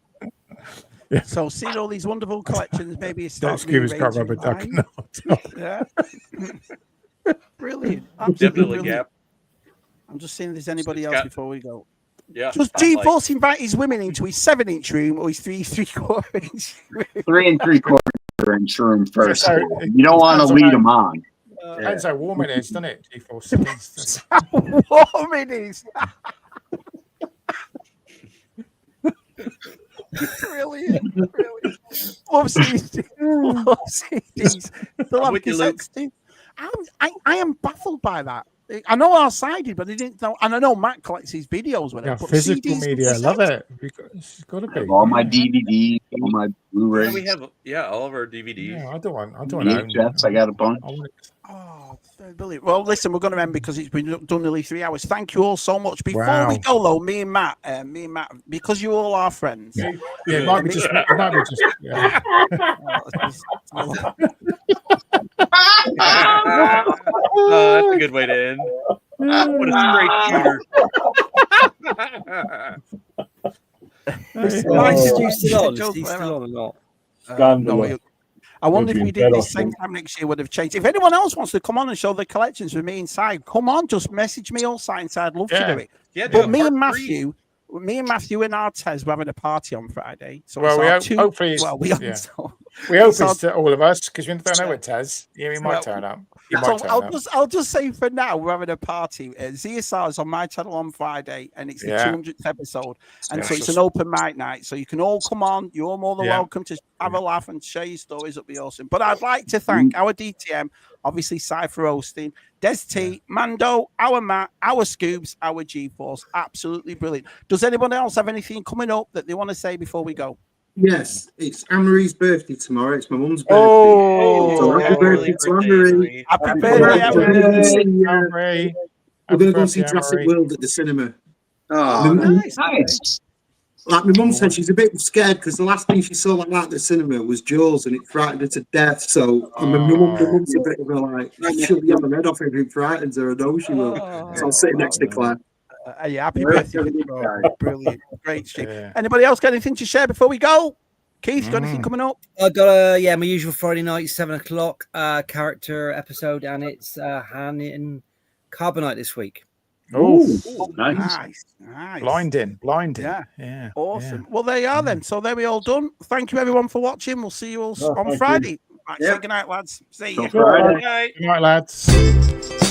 So seeing all these wonderful collections, maybe it's Don't Scuba's got a rubber duck. No. Yeah. Brilliant. Absolutely Definitely, brilliant. Gap. I'm just seeing if there's anybody It's else got- before we go. Yeah. Does I'm like, G-Force invite his women into his 7-inch room or his 3/4 inch room? 3 3/4-inch room first. So, You don't want to that's lead about- them on. Depends how warm it is, doesn't it? G4. How warm it is. Brilliant. Brilliant. Love seeing love seeing these. They'll I'm have with you, Luke. cassettes too. I am baffled by that. I know how sided, but I didn't know. And I know Matt collects his videos with Yeah, it. But physical CDs and media. I love cassettes? it. It's got to I be. have all my yeah. DVDs, all my yeah, Blu-rays, we have all of our DVDs. Yeah, I don't want to own. VHS. I got a bunch. I want Oh, brilliant. Well, listen, we're going to end because it's been done nearly 3 hours. Thank you all so much. Before Wow. we go, though, me and Matt, because you all are friends. Yeah, it might be just. Yeah. That's a good way to end. What a straight shooter. Is Stu still on? Is he still on or not? Scandalous. I wonder if Would we be did better this same time next year would have changed. If anyone else wants to come on and show their collections with me inside, come on, just message me all signs. I'd love to do it. Yeah, but me and Matthew and Artez were having a party on Friday. So Well, we hope, hopefully, we hope it's to all of us because we don't know what Tez. Yeah, he might turn up. I'll just say for now, we're having a party. ZSR is on my channel on Friday, and it's the 200th episode. And so it's an open mic night. So you can all come on. You're more than welcome to have a laugh and share your stories. It'll be awesome. But I'd like to thank our DTM, obviously Cypher hosting, Des T, Mando, our Matt, our Scubs, our GeForce. Absolutely brilliant. Does anyone else have anything coming up that they want to say before we go? Yes, it's Anne-Marie's birthday tomorrow. It's my mum's birthday. Oh, happy birthday to Anne-Marie. Happy birthday, Anne-Marie. We're going to go see Jurassic World at the cinema. Oh, nice. Like my mum said, she's a bit scared because the last thing she saw like that at the cinema was Jaws, and it frightened her to death. So my mum's a bit of a like, she'll be on the head off if it frightens her. I know she will. So I'll sit next to Claire. Happy birthday. Brilliant. Great stream. Anybody else got anything to share before we go? Keith, got anything coming up? I got my usual Friday night, 7:00 character episode, and it's Han in Carbonite this week. Oh, nice. Blinding. Yeah. Awesome. Yeah. Well, there you are then. So there we all done. Thank you everyone for watching. We'll see you all on Friday. Right, say good night, lads. See you. Good night, lads.